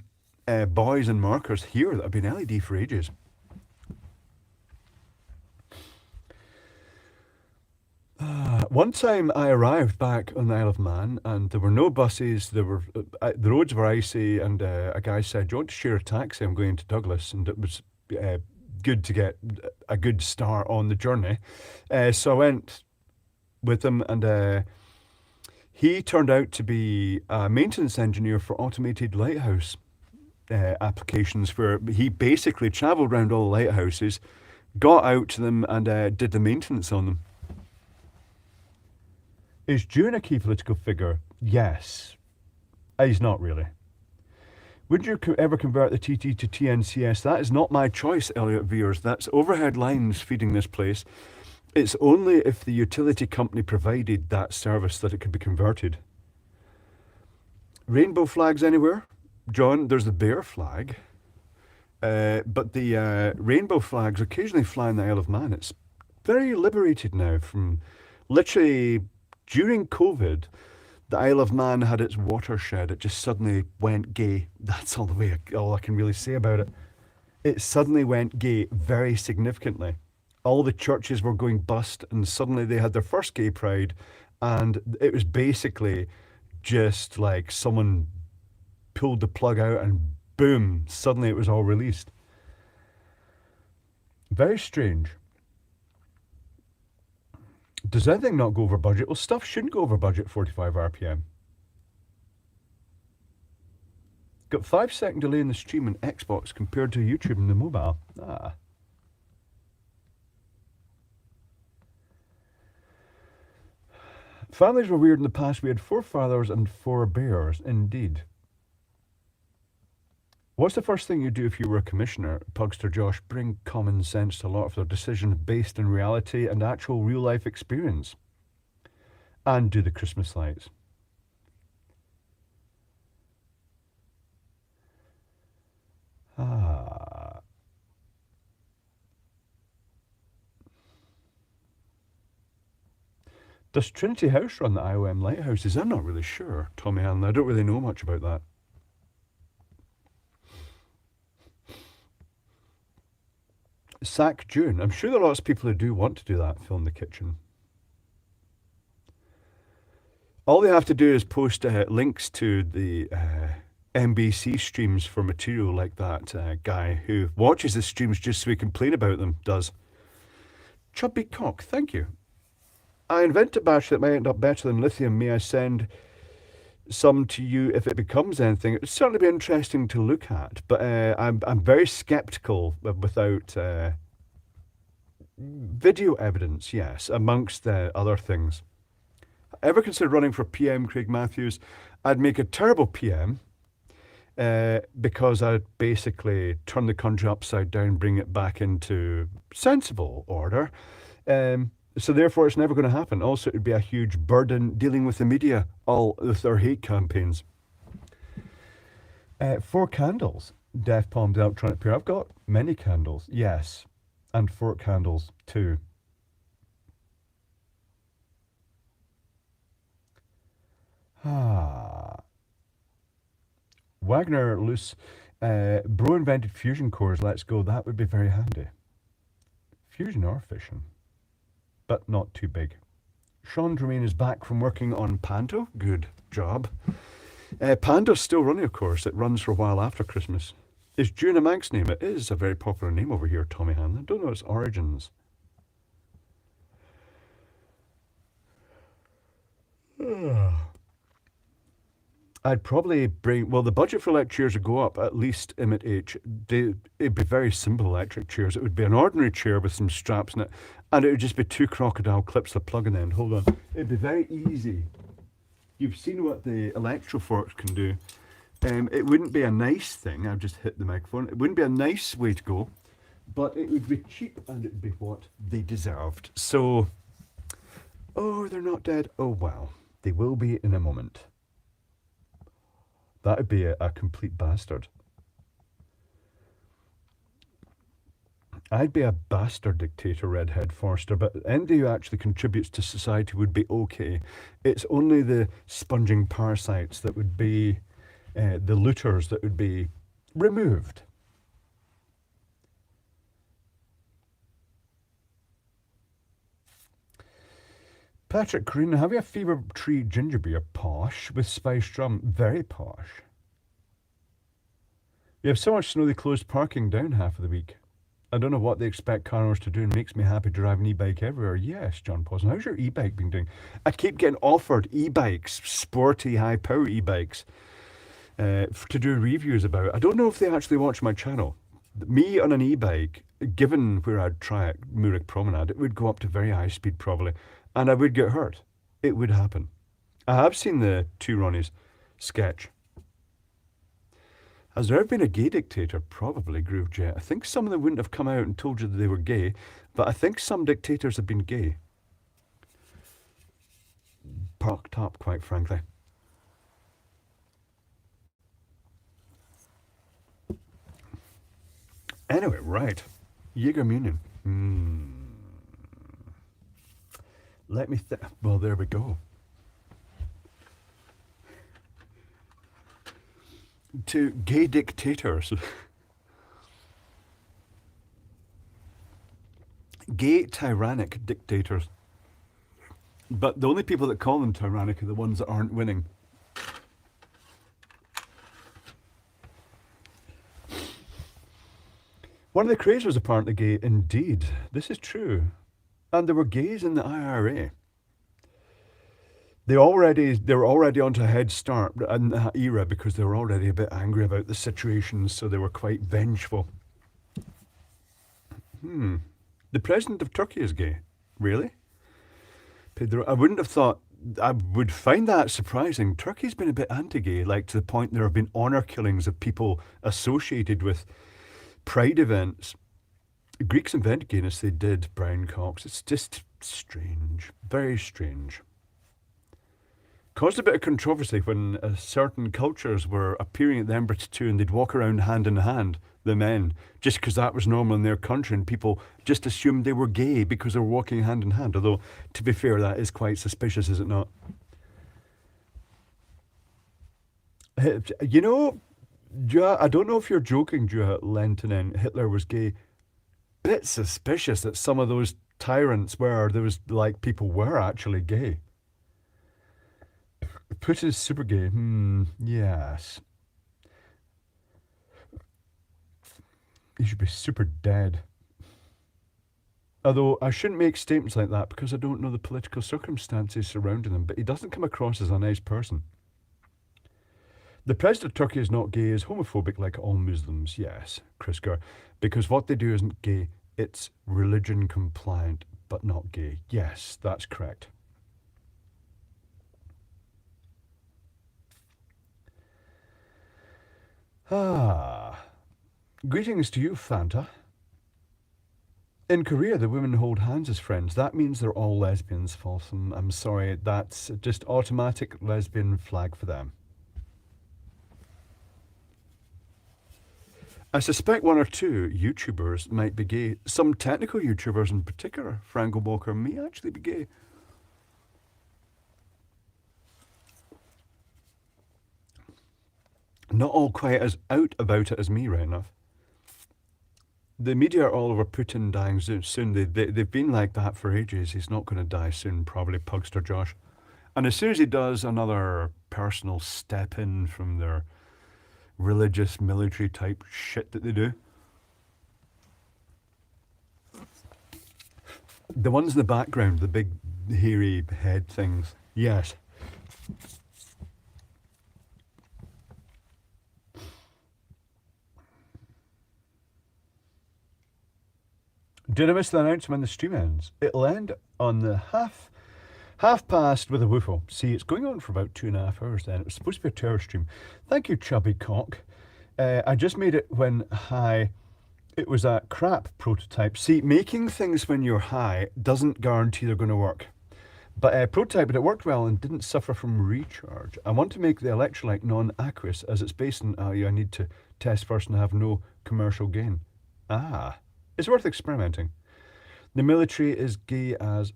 buoys and markers here that have been LED for ages. One time I arrived back on the Isle of Man and there were no buses, the roads were icy, and a guy said, "Do you want to share a taxi? I'm going to Douglas." And it was good to get a good start on the journey. So I went with him, and he turned out to be a maintenance engineer for automated lighthouse applications, where he basically travelled around all the lighthouses, got out to them, and did the maintenance on them. Is June a key political figure? Yes. He's not really. Would you ever convert the TT to TNCS? That is not my choice, Elliot Veers. That's overhead lines feeding this place. It's only if the utility company provided that service that it could be converted. Rainbow flags anywhere? John, there's the bear flag. But the rainbow flags occasionally fly in the Isle of Man. It's very liberated now from literally during COVID. The Isle of Man had its watershed. It just suddenly went gay. That's all I can really say about it. It suddenly went gay very significantly. All the churches were going bust, and suddenly they had their first gay pride, and it was basically just like someone pulled the plug out and boom, suddenly it was all released. Very strange. Does anything not go over budget? Well, stuff shouldn't go over budget 45 RPM. Got 5-second delay in the stream in Xbox compared to YouTube and the mobile. Families were weird in the past. We had 4 fathers and 4 bears, indeed. What's the first thing you do if you were a commissioner? Pugster Josh, bring common sense to a lot of their decisions based in reality and actual real life experience. And do the Christmas lights. Does Trinity House run the IOM lighthouses? I'm not really sure, Tommy Hanlon. I don't really know much about that. Sack June. I'm sure there are lots of people who do want to do that, film the kitchen. All they have to do is post links to the NBC streams for material like that guy who watches the streams just so we complain about them does. Chubby Cock, thank you. I invented a battery that might end up better than lithium. May I send some to you if it becomes anything? It would certainly be interesting to look at, but I'm very sceptical without video evidence, yes, amongst other things. Ever consider running for PM, Craig Matthews? I'd make a terrible PM because I'd basically turn the country upside down, bring it back into sensible order. So therefore, it's never going to happen. Also, it would be a huge burden dealing with the media, all with their hate campaigns. 4 candles. Death Palms Electronic Pair. I've got many candles, yes. And 4 candles, too. Wagner Loose. Bro invented fusion cores. Let's go. That would be very handy. Fusion or fission. But not too big. Sean Tremaine is back from working on Panto. Good job. Pando's still running, of course. It runs for a while after Christmas. Is June a Manx name? It is a very popular name over here, Tommy Hanlon. Don't know its origins. I'd probably bring, well, the budget for electric chairs would go up, at least H. It'd be very simple electric chairs. It would be an ordinary chair with some straps in it, and it would just be 2 crocodile clips with a plug in the end. Hold on. It'd be very easy. You've seen what the Electroforks can do. It wouldn't be a nice thing. I've just hit the microphone. It wouldn't be a nice way to go, but it would be cheap and it would be what they deserved. So, oh, they're not dead. Oh, well, they will be in a moment. That would be a complete bastard. I'd be a bastard dictator, Redhead Forster, but anybody who actually contributes to society would be okay. It's only the sponging parasites that would be, the looters that would be removed. Patrick Green, have you a Fever Tree ginger beer? Posh. With spiced rum. Very posh. You have so much snow they closed parking down half of the week. I don't know what they expect car owners to do, and makes me happy to drive an e-bike everywhere. Yes, John Pawson. How's your e-bike been doing? I keep getting offered e-bikes, sporty, high-power e-bikes, to do reviews about. I don't know if they actually watch my channel. Me on an e-bike, given where I'd try it, Murrick Promenade, it would go up to very high speed probably. And I would get hurt. It would happen. I have seen the 2 Ronnies sketch. Has there ever been a gay dictator? Probably, Groove Jet. I think some of them wouldn't have come out and told you that they were gay, but I think some dictators have been gay. Parked up, quite frankly. Anyway, right. Jägermühlen. Let me think. Well, there we go. To gay dictators. Gay tyrannic dictators. But the only people that call them tyrannic are the ones that aren't winning. One of the Crays was apparently gay. Indeed. This is true. And there were gays in the IRA. They were already onto a head start in that era because they were already a bit angry about the situation, so they were quite vengeful. The president of Turkey is gay. Really? I wouldn't have thought, I would find that surprising. Turkey's been a bit anti-gay, like to the point there have been honour killings of people associated with pride events. Greeks invented gayness, they did, Brian Cox. It's just strange, very strange. caused a bit of controversy when certain cultures were appearing at the Edinburgh Tattoo and they'd walk around hand in hand, the men, just because that was normal in their country and people just assumed they were gay because they were walking hand in hand. Although, to be fair, that is quite suspicious, is it not? You know, I don't know if you're joking, Lenin, Hitler was gay. It's suspicious that some of those tyrants were, there was like people were actually gay. Putin is super gay. Yes. He should be super dead. Although I shouldn't make statements like that because I don't know the political circumstances surrounding him, but he doesn't come across as a nice person. The president of Turkey is not gay, is homophobic like all Muslims, yes, Krisker, because what they do isn't gay, it's religion compliant, but not gay. Yes, that's correct. Greetings to you, Fanta. In Korea, the women hold hands as friends. That means they're all lesbians, Folsom. I'm sorry, that's just automatic lesbian flag for them. I suspect one or two YouTubers might be gay. Some technical YouTubers in particular, Franco Walker, may actually be gay. Not all quite as out about it as me, right enough. The media are all over Putin dying soon. They've been like that for ages. He's not going to die soon, probably, Pugster Josh. And as soon as he does, another person will step in from their religious military type shit that they do. The ones in the background, the big hairy head things. Yes. Did I miss the announcement when the stream ends? It'll end on the half past with a woofle. See, it's going on for about 2.5 hours then. It was supposed to be a terror stream. Thank you, Chubby Cock. I just made it when high. It was a crap prototype. See, making things when you're high doesn't guarantee they're going to work. But prototype, but it worked well and didn't suffer from recharge. I want to make the electrolyte non-aqueous as it's based on, I need to test first and have no commercial gain. It's worth experimenting. The military is gay as,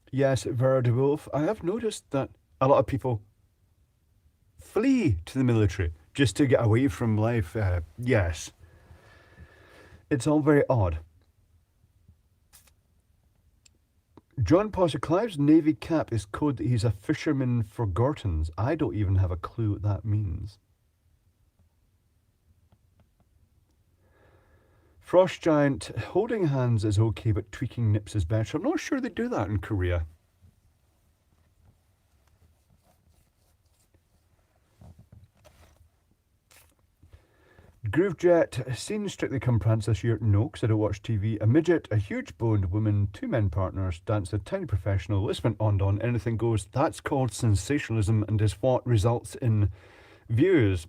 Yes, Vera de Wolf. I have noticed that a lot of people flee to the military just to get away from life. Yes. It's all very odd. John Potter, Clive's navy cap is code that he's a fisherman for Gortons. I don't even have a clue what that means. Frost Giant, holding hands is okay, but tweaking nips is better. I'm not sure they do that in Korea. Groovejet, seen Strictly Come Prance this year? No, because I don't watch TV. A midget, a huge boned woman, 2 men partners, dance a tiny professional, list went on, anything goes. That's called sensationalism and is what results in views.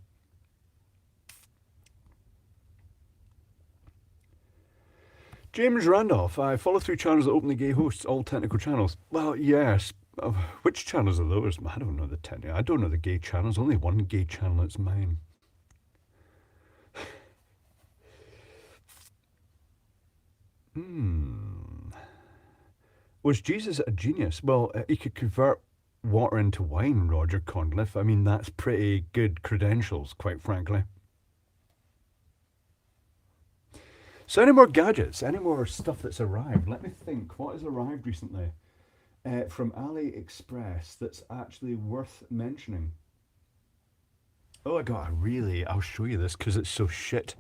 James Randolph, I follow through channels that openly gay hosts, all technical channels. Well, yes. Which channels are those? I don't know the technical. I don't know the gay channels. Only one gay channel, it's mine. Was Jesus a genius? Well, he could convert water into wine, Roger Conliffe. I mean, that's pretty good credentials, quite frankly. So any more gadgets? Any more stuff that's arrived? Let me think. What has arrived recently from AliExpress that's actually worth mentioning? Oh, I got a really... I'll show you this because it's so shit.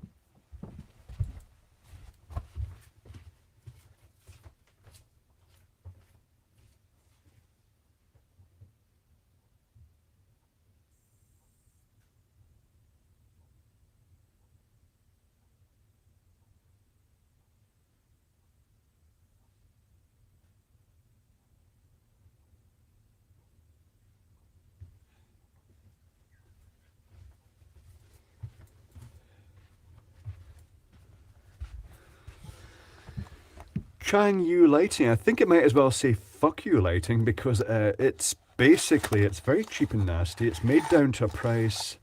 Chang Yu lighting. I think it might as well say fuck you lighting because it's basically, it's very cheap and nasty. It's made down to a price.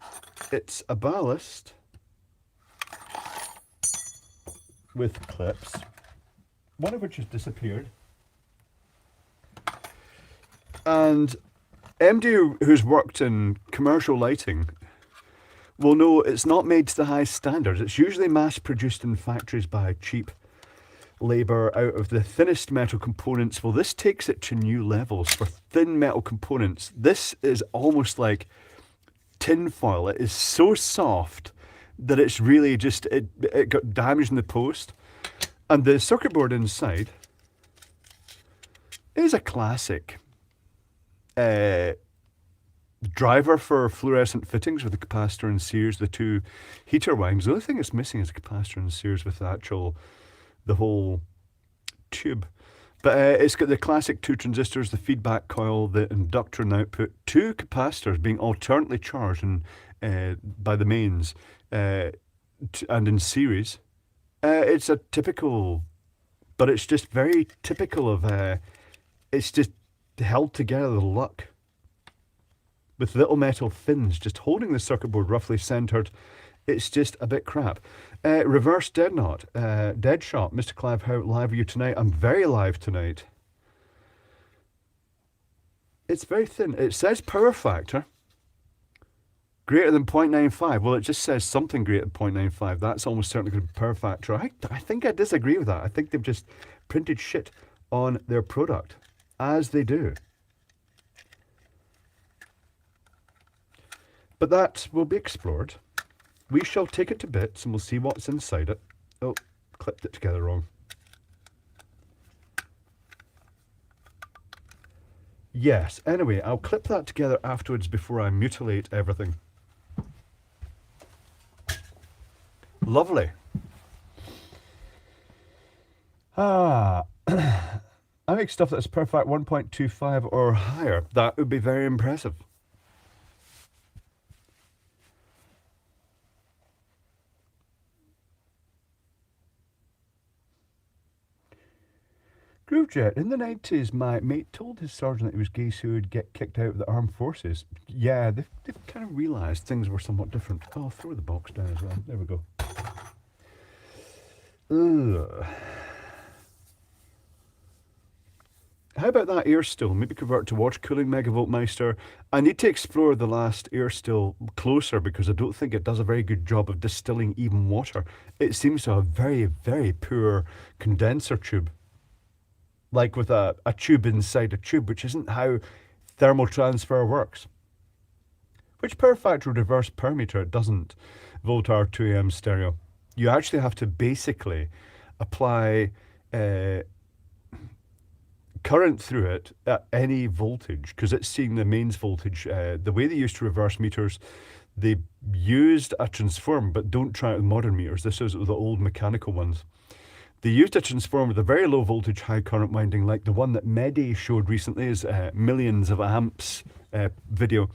It's a ballast with clips, one of which has disappeared. And MD, who's worked in commercial lighting, will know it's not made to the highest standards. It's usually mass-produced in factories by cheap labour out of the thinnest metal components. Well, this takes it to new levels for thin metal components. This is almost like tin foil. It is so soft that it's really just, it got damaged in the post. And the circuit board inside is a classic driver for fluorescent fittings with the capacitor and series, the two heater wings. The only thing it's missing is the capacitor and series with the whole tube. But it's got the classic two transistors, the feedback coil, the inductor and output, two capacitors being alternately charged by the mains and in series. It's a typical, but it's just very typical of, it's just held together with luck. With little metal fins just holding the circuit board roughly centered. It's just a bit crap. Reverse dead knot, dead shot. Mr. Clive, how live are you tonight? I'm very live tonight. It's very thin. It says power factor greater than 0.95. Well, it just says something greater than 0.95. That's almost certainly going to be power factor. I think I disagree with that. I think they've just printed shit on their product, as they do. But that will be explored. We shall take it to bits and we'll see what's inside it. Oh, clipped it together wrong. Yes, anyway, I'll clip that together afterwards before I mutilate everything. Lovely. I make stuff that's perfect 1.25 or higher. That would be very impressive. Groovejet, in the 90s, my mate told his sergeant that he was gay so he would get kicked out of the armed forces. Yeah, they've kind of realised things were somewhat different. Oh, I'll throw the box down as well. There we go. Ugh. How about that air still? Maybe convert to water cooling Megavoltmeister. I need to explore the last air still closer because I don't think it does a very good job of distilling even water. It seems to have a very, very poor condenser tube. Like with a tube inside a tube, which isn't how thermal transfer works. Which power factor reverse power meter? It doesn't. Voltar 2AM stereo. You actually have to basically apply current through it at any voltage because it's seeing the mains voltage. The way they used to reverse meters, they used a transformer, but don't try it with modern meters. This is the old mechanical ones. They used a transformer with a very low voltage, high current winding, like the one that Medi showed recently, is millions of amps video.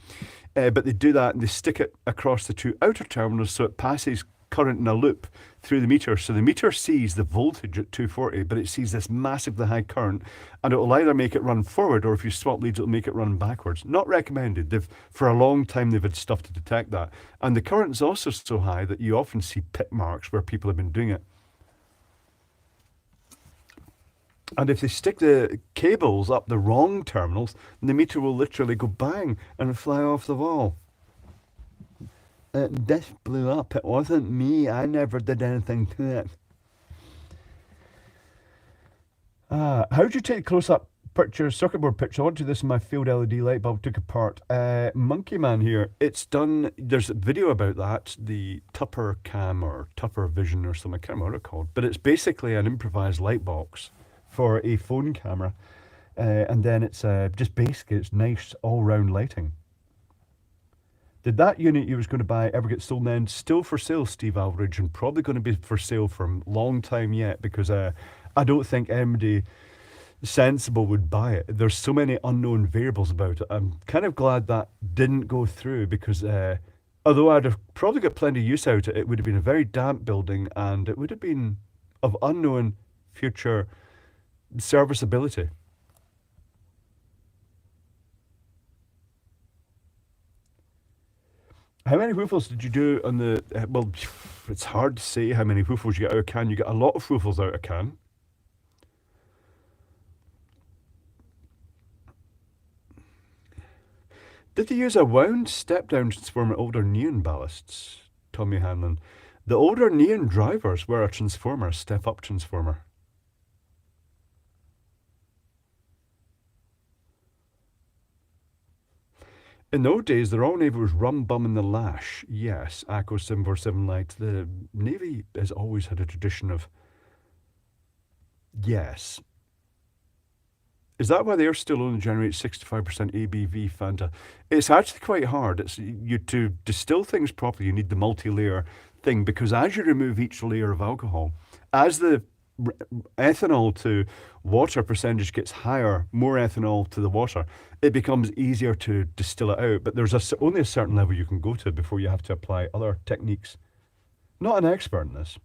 But they do that and they stick it across the two outer terminals so it passes current in a loop through the meter. So the meter sees the voltage at 240, but it sees this massively high current, and it will either make it run forward, or if you swap leads, it'll make it run backwards. Not recommended. For a long time, they've had stuff to detect that. And the current's also so high that you often see pit marks where people have been doing it. And if they stick the cables up the wrong terminals, the meter will literally go bang and fly off the wall. This blew up. It wasn't me. I never did anything to it. How do you take close-up picture, circuit board picture? I want to do this in my field LED light bulb took apart. Monkey Man here. It's done. There's a video about that. The Tupper Cam or Tupper Vision or something. I can't remember what it's called. But it's basically an improvised light box for a phone camera, and then it's just basically it's nice all-round lighting. Did that unit you was going to buy ever get sold then? Still for sale, Steve Alveridge, and probably going to be for sale for a long time yet because I don't think anybody sensible would buy it. There's so many unknown variables about it. I'm kind of glad that didn't go through because although I'd have probably got plenty of use out of it, it would have been a very damp building and it would have been of unknown future serviceability. How many woofles did you do on the? Well, it's hard to say how many woofles you get out of a can. You get a lot of woofles out of a can. Did they use a wound step-down transformer older neon ballasts? Tommy Hanlon. The older neon drivers were a transformer, step-up transformer. In those days, the Royal Navy was rum bum in the lash. Yes, ACO 747 Light. The Navy has always had a tradition of. Yes. Is that why the air still only generates 65% ABV Fanta? It's actually quite hard. It's you to distill things properly. You need the multi-layer thing because as you remove each layer of alcohol, as the ethanol to water percentage gets higher, more ethanol to the water, it becomes easier to distill it out. But there's only a certain level you can go to before you have to apply other techniques. Not an expert in this.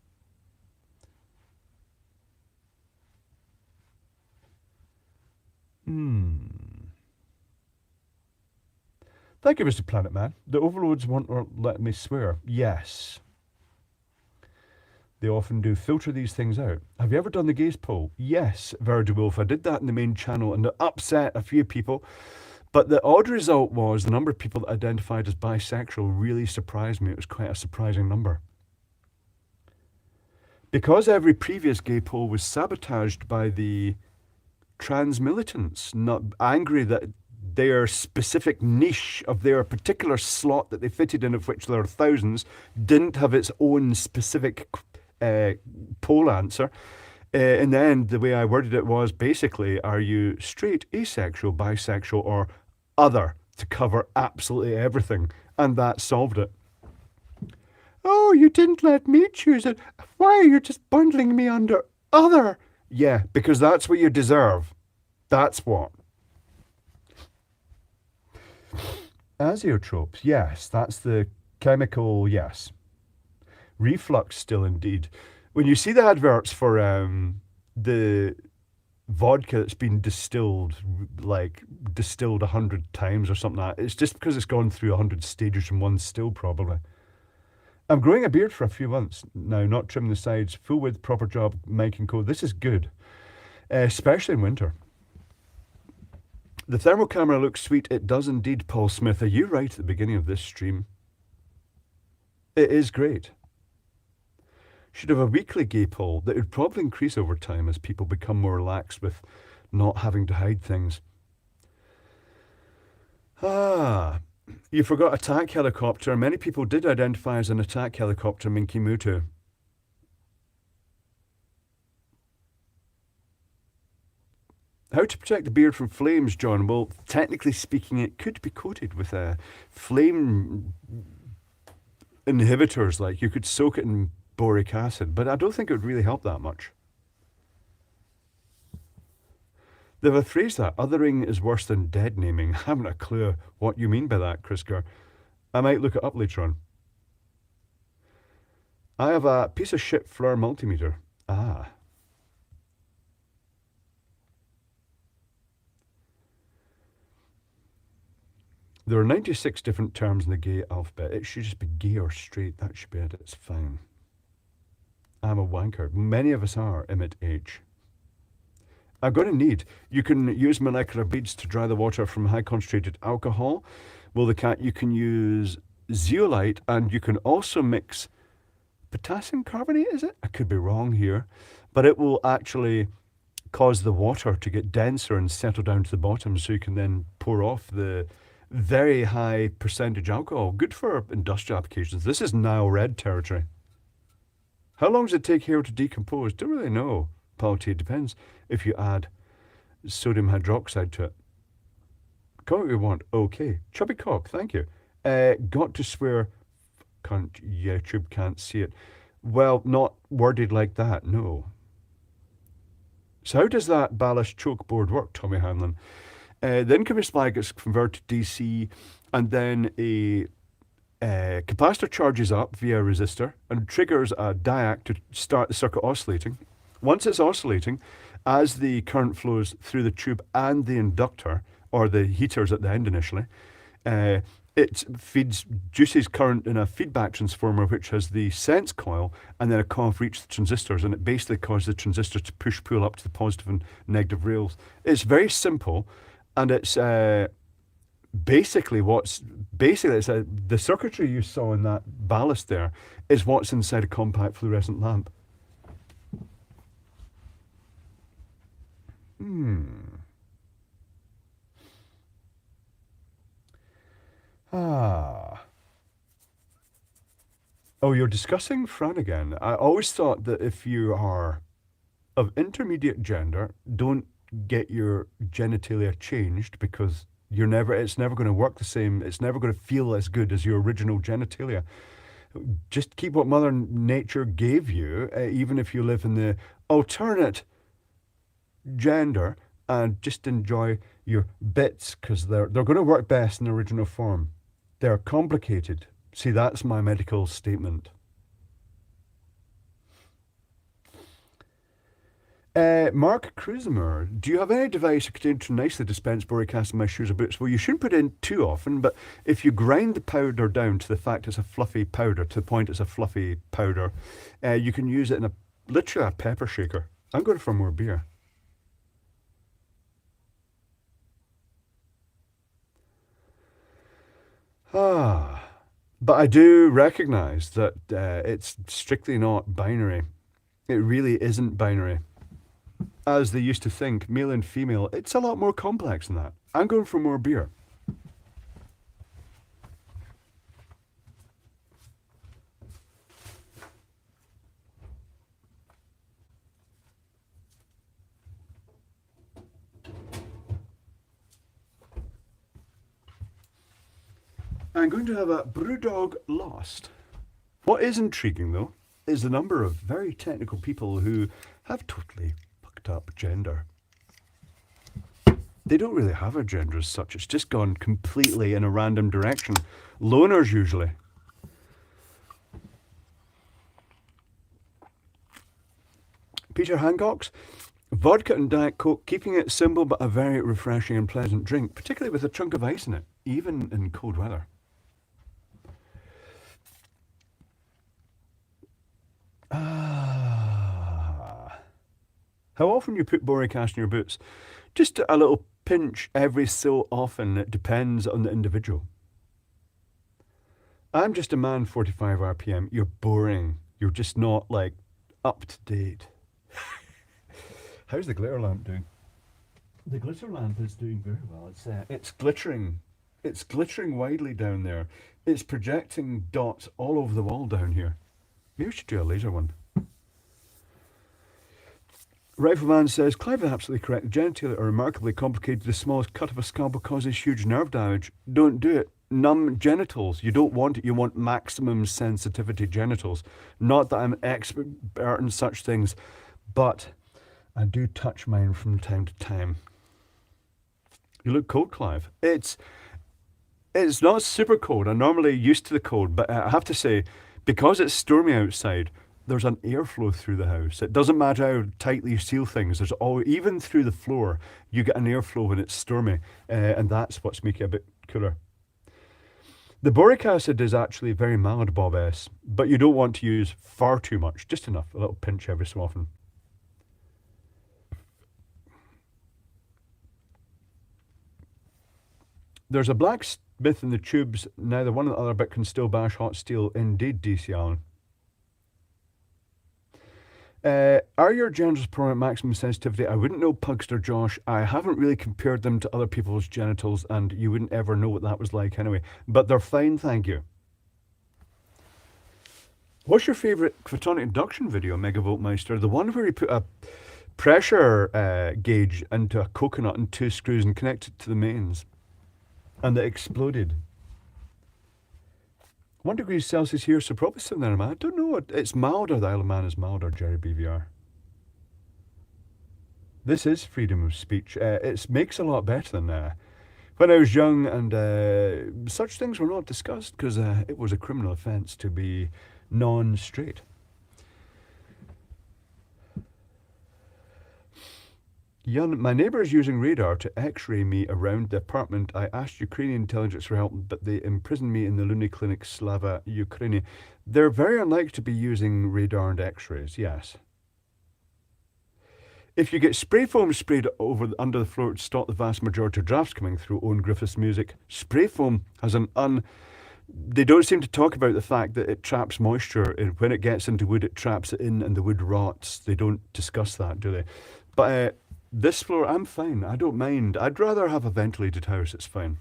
Thank you, Mr. Planet Man. The overloads won't let me swear. Yes. They often do filter these things out. Have you ever done the gaze poll? Yes, Virgil Wolf. I did that in the main channel and it upset a few people. But the odd result was the number of people that identified as bisexual really surprised me. It was quite a surprising number. Because every previous gay poll was sabotaged by the trans militants, not angry that their specific niche of their particular slot that they fitted in, of which there are thousands, didn't have its own specific poll answer. In the end, the way I worded it was basically, are you straight, asexual, bisexual, or other, to cover absolutely everything? And that solved it. Oh, you didn't let me choose it. Why are you just bundling me under other? Yeah, because that's what you deserve. That's what. Azeotropes, yes, that's the chemical, yes. Reflux still indeed. When you see the adverts for the vodka that's been distilled, like distilled 100 times or something like that, it's just because it's gone through 100 stages from one still, probably. I'm growing a beard for a few months now, not trimming the sides, full width, proper job, mic and co. This is good, especially in winter. The thermal camera looks sweet. It does indeed, Paul Smith. Are you right at the beginning of this stream? It is great. Should have a weekly gay poll that would probably increase over time as people become more relaxed with not having to hide things. You forgot attack helicopter. Many people did identify as an attack helicopter, Minky Mutu. How to protect the beard from flames, John? Well, technically speaking, it could be coated with a flame inhibitors. Like you could soak it in boric acid, but I don't think it would really help that much. They have a phrase that othering is worse than dead naming. I haven't a clue what you mean by that, Chris Kerr. I might look it up later on. I have a piece of shit FLIR multimeter. Ah. There are 96 different terms in the gay alphabet. It should just be gay or straight. That should be it. It's fine. I'm a wanker. Many of us are, Emmett H. I'm going to need. You can use molecular beads to dry the water from high concentrated alcohol. Well, you can use zeolite and you can also mix potassium carbonate, is it? I could be wrong here. But it will actually cause the water to get denser and settle down to the bottom so you can then pour off the very high percentage alcohol. Good for industrial applications. This is now red territory. How long does it take hair to decompose? Don't really know, Paul-T. It depends if you add sodium hydroxide to it. Comment what you want. Okay. Chubby cock, thank you. Got to swear. YouTube can't see it. Well, not worded like that, no. So how does that ballast choke board work, Tommy Hanlon? The incoming supply gets converted to DC, and then a capacitor charges up via a resistor and triggers a diac to start the circuit oscillating. Once it's oscillating, as the current flows through the tube and the inductor, or the heaters at the end initially, it it juices current in a feedback transformer which has the sense coil and then a coil for each of the transistors, and it basically causes the transistors to push-pull up to the positive and negative rails. It's very simple, and it's basically the circuitry you saw in that ballast there is what's inside a compact fluorescent lamp. Oh, you're discussing Fran again. I always thought that if you are of intermediate gender, don't get your genitalia changed, because it's never going to work the same. It's never going to feel as good as your original genitalia. Just keep what Mother Nature gave you, even if you live in the alternate gender, and just enjoy your bits, because they're going to work best in the original form. They're complicated. See, that's my medical statement. Mark Cruisemer, do you have any device that contains to nicely dispense boric acid in my shoes or boots? Well, you shouldn't put it in too often, but if you grind the powder down to the fact it's a fluffy powder, to the point it's a fluffy powder, you can use it in literally a pepper shaker. I'm going for more beer. But I do recognise that it's strictly not binary. It really isn't binary. As they used to think, male and female, it's a lot more complex than that. I'm going for more beer. I'm going to have a Brewdog Lost. What is intriguing, though, is the number of very technical people who have totally fucked up gender. They don't really have a gender as such. It's just gone completely in a random direction. Loners, usually. Peter Hancock's vodka and Diet Coke, keeping it simple but a very refreshing and pleasant drink, particularly with a chunk of ice in it, even in cold weather. How often you put boric acid in your boots? Just a little pinch every so often. It depends on the individual. I'm just a man 45 RPM. You're boring. You're just not, like, up to date. How's the glitter lamp doing? The glitter lamp is doing very well. It's glittering. It's glittering widely down there. It's projecting dots all over the wall down here. Maybe we should do a laser one. Rifleman says, Clive is absolutely correct. The genitalia are remarkably complicated. The smallest cut of a scalpel causes huge nerve damage. Don't do it. Numb genitals. You don't want it. You want maximum sensitivity genitals. Not that I'm an expert in such things, but I do touch mine from time to time. You look cold, Clive. It's not super cold. I'm normally used to the cold, but I have to say, because it's stormy outside, there's an airflow through the house. It doesn't matter how tightly you seal things. Even through the floor, you get an airflow when it's stormy, and that's what's making it a bit cooler. The boric acid is actually very mild, Bob S., but you don't want to use far too much. Just enough, a little pinch every so often. There's a blacksmith in the tubes. Neither one or the other, but can still bash hot steel. Indeed, DC Allen. Are your genitals prone at maximum sensitivity? I wouldn't know, Pugster Josh. I haven't really compared them to other people's genitals, and you wouldn't ever know what that was like anyway. But they're fine, thank you. What's your favourite photonic induction video, Megavoltmeister? The one where you put a pressure gauge into a coconut and 2 screws and connect it to the mains, and it exploded. 1 degree Celsius here, so probably 7 there, man. I don't know. It's milder. The Isle of Man is milder, Jerry BVR. This is freedom of speech. It makes a lot better than when I was young, and such things were not discussed because it was a criminal offence to be non-straight. Yun, my neighbour is using radar to x-ray me around the apartment. I asked Ukrainian intelligence for help, but they imprisoned me in the Loony Clinic Slava Ukraine. They're very unlikely to be using radar and x-rays, yes. If you get spray foam sprayed under the floor to stop the vast majority of drafts coming through, Owen Griffith's music, spray foam has they don't seem to talk about the fact that it traps moisture. When it gets into wood, it traps it in and the wood rots. They don't discuss that, do they? But this floor, I'm fine. I don't mind. I'd rather have a ventilated house. It's fine.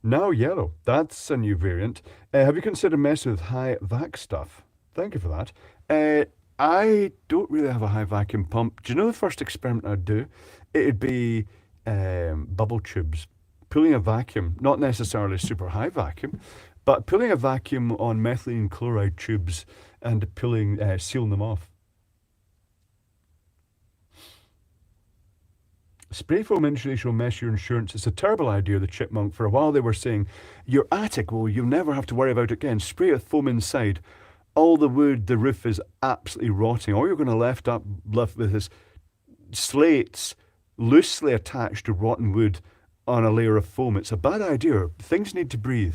Now yellow. That's a new variant. Have you considered messing with high vac stuff? Thank you for that. I don't really have a high vacuum pump. Do you know the first experiment I'd do? It'd be bubble tubes. Pulling a vacuum, not necessarily super high vacuum, but pulling a vacuum on methylene chloride tubes and sealing them off. Spray foam insulation will mess your insurance. It's a terrible idea, the chipmunk. For a while they were saying, your attic, well, you'll never have to worry about it again. Spray with foam inside. All the wood, the roof is absolutely rotting. All you're going to left with is slates loosely attached to rotten wood on a layer of foam. It's a bad idea. Things need to breathe.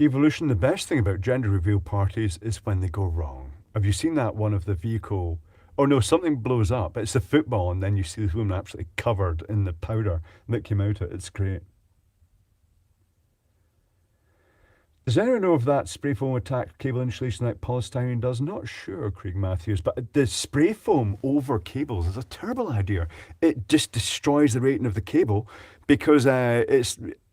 Evolution, the best thing about gender reveal parties is when they go wrong. Have you seen that one of the vehicle? Oh no, something blows up. It's a football and then you see this woman absolutely covered in the powder that came out of it. It's great. Does anyone know if that spray foam attacked cable insulation like polystyrene does? Not sure, Craig Matthews, but the spray foam over cables is a terrible idea. It just destroys the rating of the cable because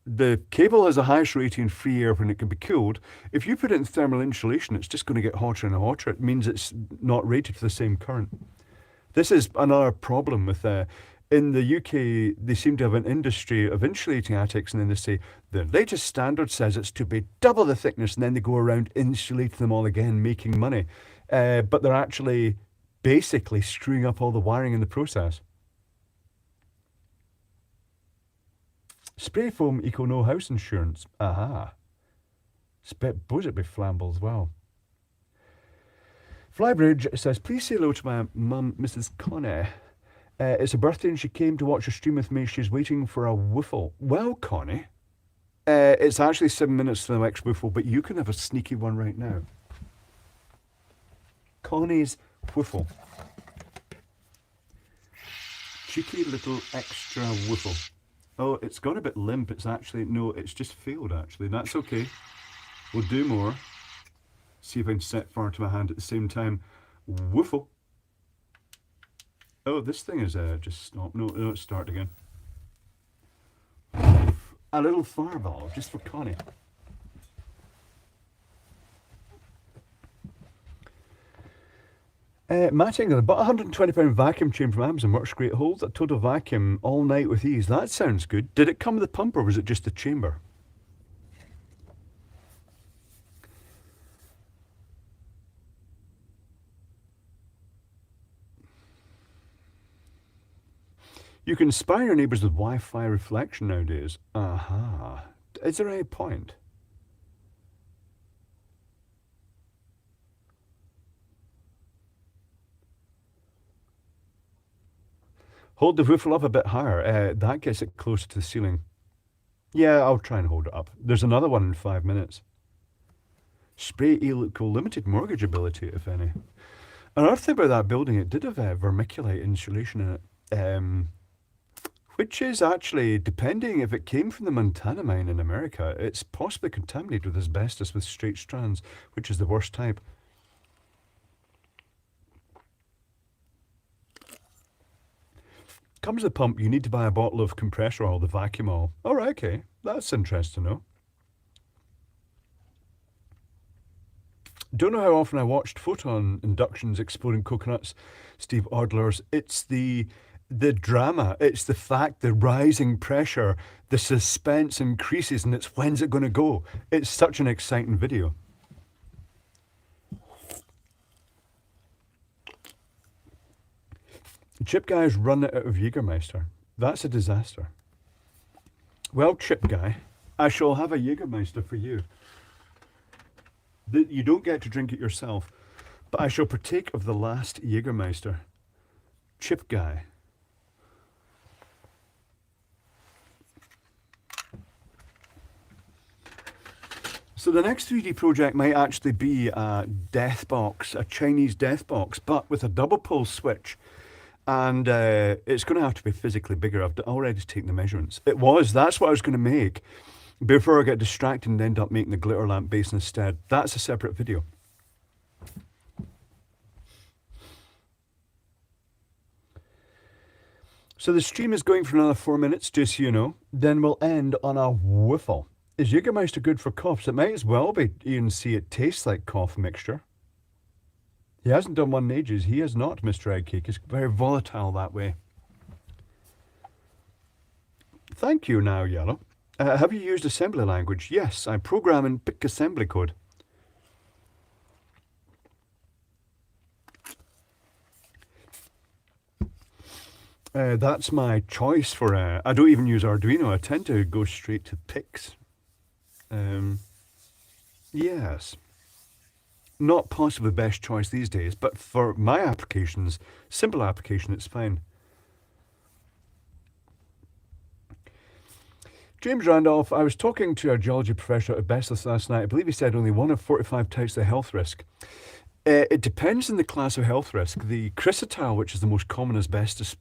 the cable has a highest rating in free air when it can be cooled. If you put it in thermal insulation, it's just going to get hotter and hotter. It means it's not rated for the same current. This is another problem with in the UK, they seem to have an industry of insulating attics, and then they say the latest standard says it's to be double the thickness, and then they go around insulating them all again, making money. But they're actually basically screwing up all the wiring in the process. Spray foam equal no house insurance. Aha. Suppose it'd be flammable as well. Flybridge says, please say hello to my mum, Mrs. Connie. It's her birthday and she came to watch a stream with me. She's waiting for a woofle. Well, Connie, it's actually 7 minutes to the next woofle, but you can have a sneaky one right now. Connie's woofle. Cheeky little extra woofle. Oh, it's gone a bit limp. It's actually, no, it's just failed actually. That's okay. We'll do more. See if I can set fire to my hand at the same time. Woofle. Oh, this thing is just stopped. No, it's start again. A little fireball, just for Connie. Matt England, bought a £120 vacuum chamber from Amazon. Works great. Holds a total vacuum all night with ease. That sounds good. Did it come with a pump or was it just the chamber? You can spy your neighbours with Wi-Fi reflection nowadays. Aha. Is there any point? Hold the woofle up a bit higher. That gets it closer to the ceiling. Yeah, I'll try and hold it up. There's another one in 5 minutes. Spray eco limited mortgageability, if any. Another thing about that building, it did have vermiculite insulation in it. Which is actually, depending if it came from the Montana mine in America, it's possibly contaminated with asbestos with straight strands, which is the worst type. Comes with a pump, you need to buy a bottle of compressor oil, the vacuum oil. All right, okay, that's interesting to know. Don't know how often I watched photon inductions exploding coconuts, Steve Odler's. It's the drama, it's the fact, the rising pressure, the suspense increases, and it's when's it going to go. It's such an exciting video. Chip Guy's run out of Jägermeister. That's a disaster. Well, Chip Guy, I shall have a Jägermeister for you. You don't get to drink it yourself, but I shall partake of the last Jägermeister. Chip guy. So the next 3D project might actually be a death box, a Chinese death box, but with a double pull switch. And it's going to have to be physically bigger. I've already taken the measurements. That's what I was going to make before I get distracted and end up making the glitter lamp base instead. That's a separate video. So the stream is going for another 4 minutes, just so you know. Then we'll end on a whiffle. Is Jägermeister good for coughs? It might as well be. You can see it tastes like cough mixture. He hasn't done one in ages. He has not, Mr. Eggcake. It's very volatile that way. Thank you now, Yellow. Have you used assembly language? Yes, I program in PIC assembly code. That's my choice for... I don't even use Arduino. I tend to go straight to PICs. Yes. Not possibly the best choice these days, but for my applications, simple application, it's fine. James Randolph, I was talking to a geology professor at Beslis last night. I believe he said only 1 of 45 types of health risk. It depends on the class of health risk. The chrysotile, which is the most common asbestos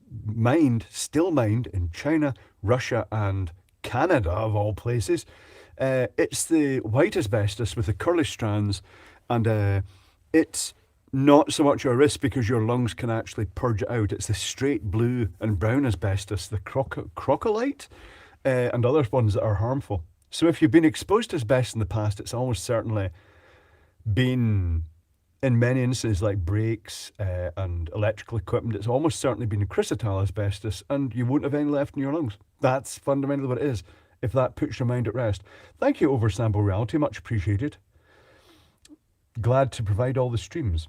still mined in China, Russia, and Canada, of all places. It's the white asbestos with the curly strands, and it's not so much a risk because your lungs can actually purge it out. It's the straight blue and brown asbestos, the crocholite, and other ones that are harmful. So if you've been exposed to asbestos in the past, it's almost certainly been, in many instances like brakes and electrical equipment, it's almost certainly been chrysotile asbestos, and you won't have any left in your lungs. That's fundamentally what it is, if that puts your mind at rest. Thank you, Oversample Reality, much appreciated. Glad to provide all the streams.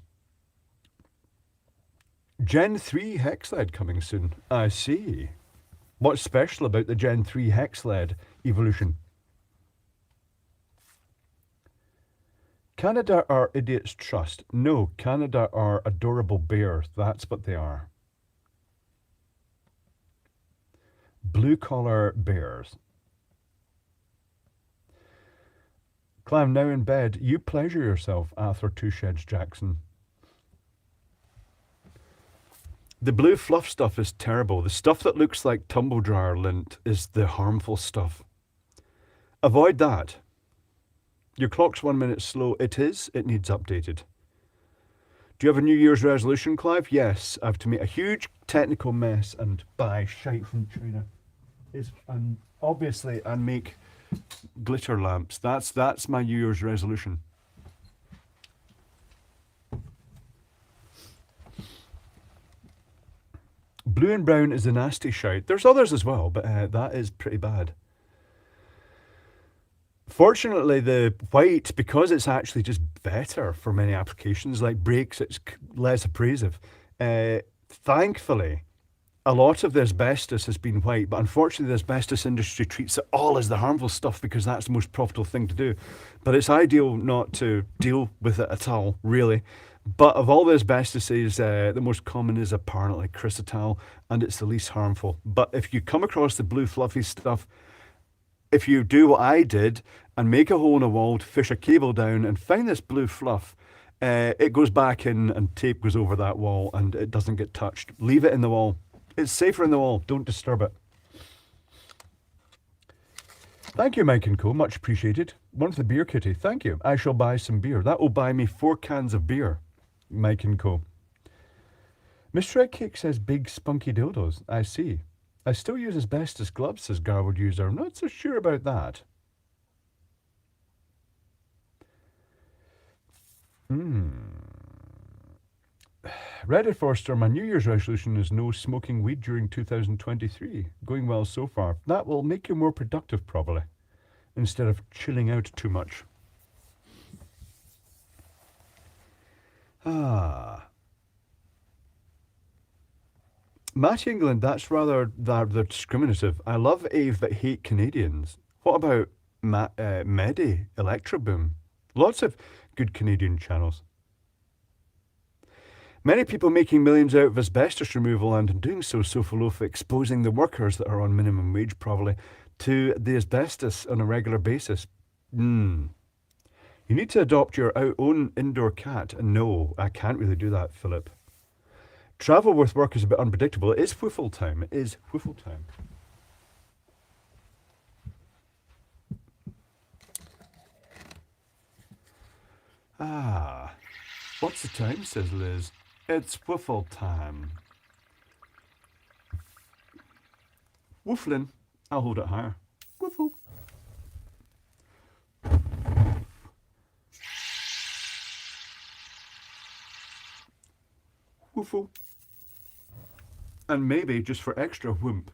Gen 3 hex LED coming soon. I see. What's special about the Gen 3 hex LED evolution? Canada are idiots trust. No, Canada are adorable bears. That's what they are. Blue collar bears. Clive, now in bed. You pleasure yourself, Arthur Two-Sheds Jackson. The blue fluff stuff is terrible. The stuff that looks like tumble dryer lint is the harmful stuff. Avoid that. Your clock's 1 minute slow. It is. It needs updated. Do you have a New Year's resolution, Clive? Yes. I have to make a huge technical mess and buy shite from China. And obviously, I make glitter lamps. That's my New Year's resolution. Blue and brown is a nasty shite. There's others as well, but that is pretty bad. Fortunately, the white, because it's actually just better for many applications, like brakes, it's less abrasive. Thankfully, a lot of the asbestos has been white, but unfortunately the asbestos industry treats it all as the harmful stuff because that's the most profitable thing to do. But it's ideal not to deal with it at all, really. But of all the asbestoses, the most common is apparently chrysotile, and it's the least harmful. But if you come across the blue fluffy stuff, if you do what I did and make a hole in a wall to fish a cable down and find this blue fluff, it goes back in and tape goes over that wall and it doesn't get touched. Leave it in the wall. It's safer in the wall. Don't disturb it. Thank you, Mike and Co. Much appreciated. One for the beer kitty. Thank you. I shall buy some beer. That will buy me 4 cans of beer. Mike and Co. Mr. Eggcake says big spunky dildos. I see. I still use asbestos gloves, says Garwood User. I'm not so sure about that. Reddit Forster, my New Year's resolution is no smoking weed during 2023. Going well so far. That will make you more productive, probably, instead of chilling out too much. Matt England, that's rather discriminative. I love Ave but hate Canadians. What about Medi, Electroboom? Lots of Good Canadian channels. Many people making millions out of asbestos removal and in doing so full of exposing the workers that are on minimum wage probably to the asbestos on a regular basis. You need to adopt your own indoor cat. No, I can't really do that, Philip. Travel with work is a bit unpredictable. It is whiffle time. It is whiffle time. Ah, what's the time, says Liz. It's whiffle time. Wooflin. I'll hold it higher. Whiffle. Woofle. And maybe just for extra whoomp.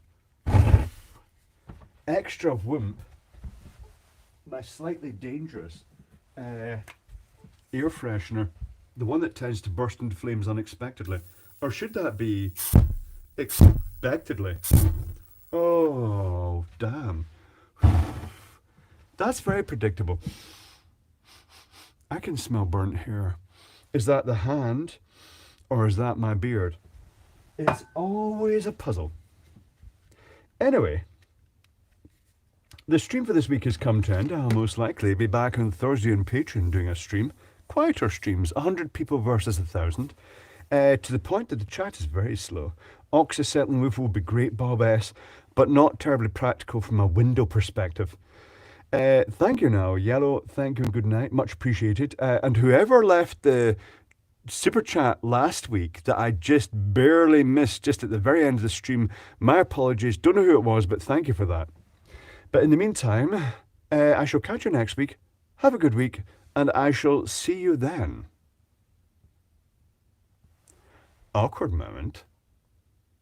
Extra whoomp. My slightly dangerous air freshener. The one that tends to burst into flames unexpectedly. Or should that be expectedly? Oh, damn. That's very predictable. I can smell burnt hair. Is that the hand or is that my beard? It's always a puzzle. Anyway, the stream for this week has come to end. I'll most likely be back on Thursday on Patreon doing a stream. Quieter streams, 100 people versus 1,000. To the point that the chat is very slow. Oxy settling move will be great, Bob S., but not terribly practical from a window perspective. Thank you now, Yellow. Thank you and good night. Much appreciated. And whoever left the super chat last week that I just barely missed just at the very end of the stream, my apologies. Don't know who it was, but thank you for that. But in the meantime, I shall catch you next week. Have a good week, and I shall see you then. Awkward moment.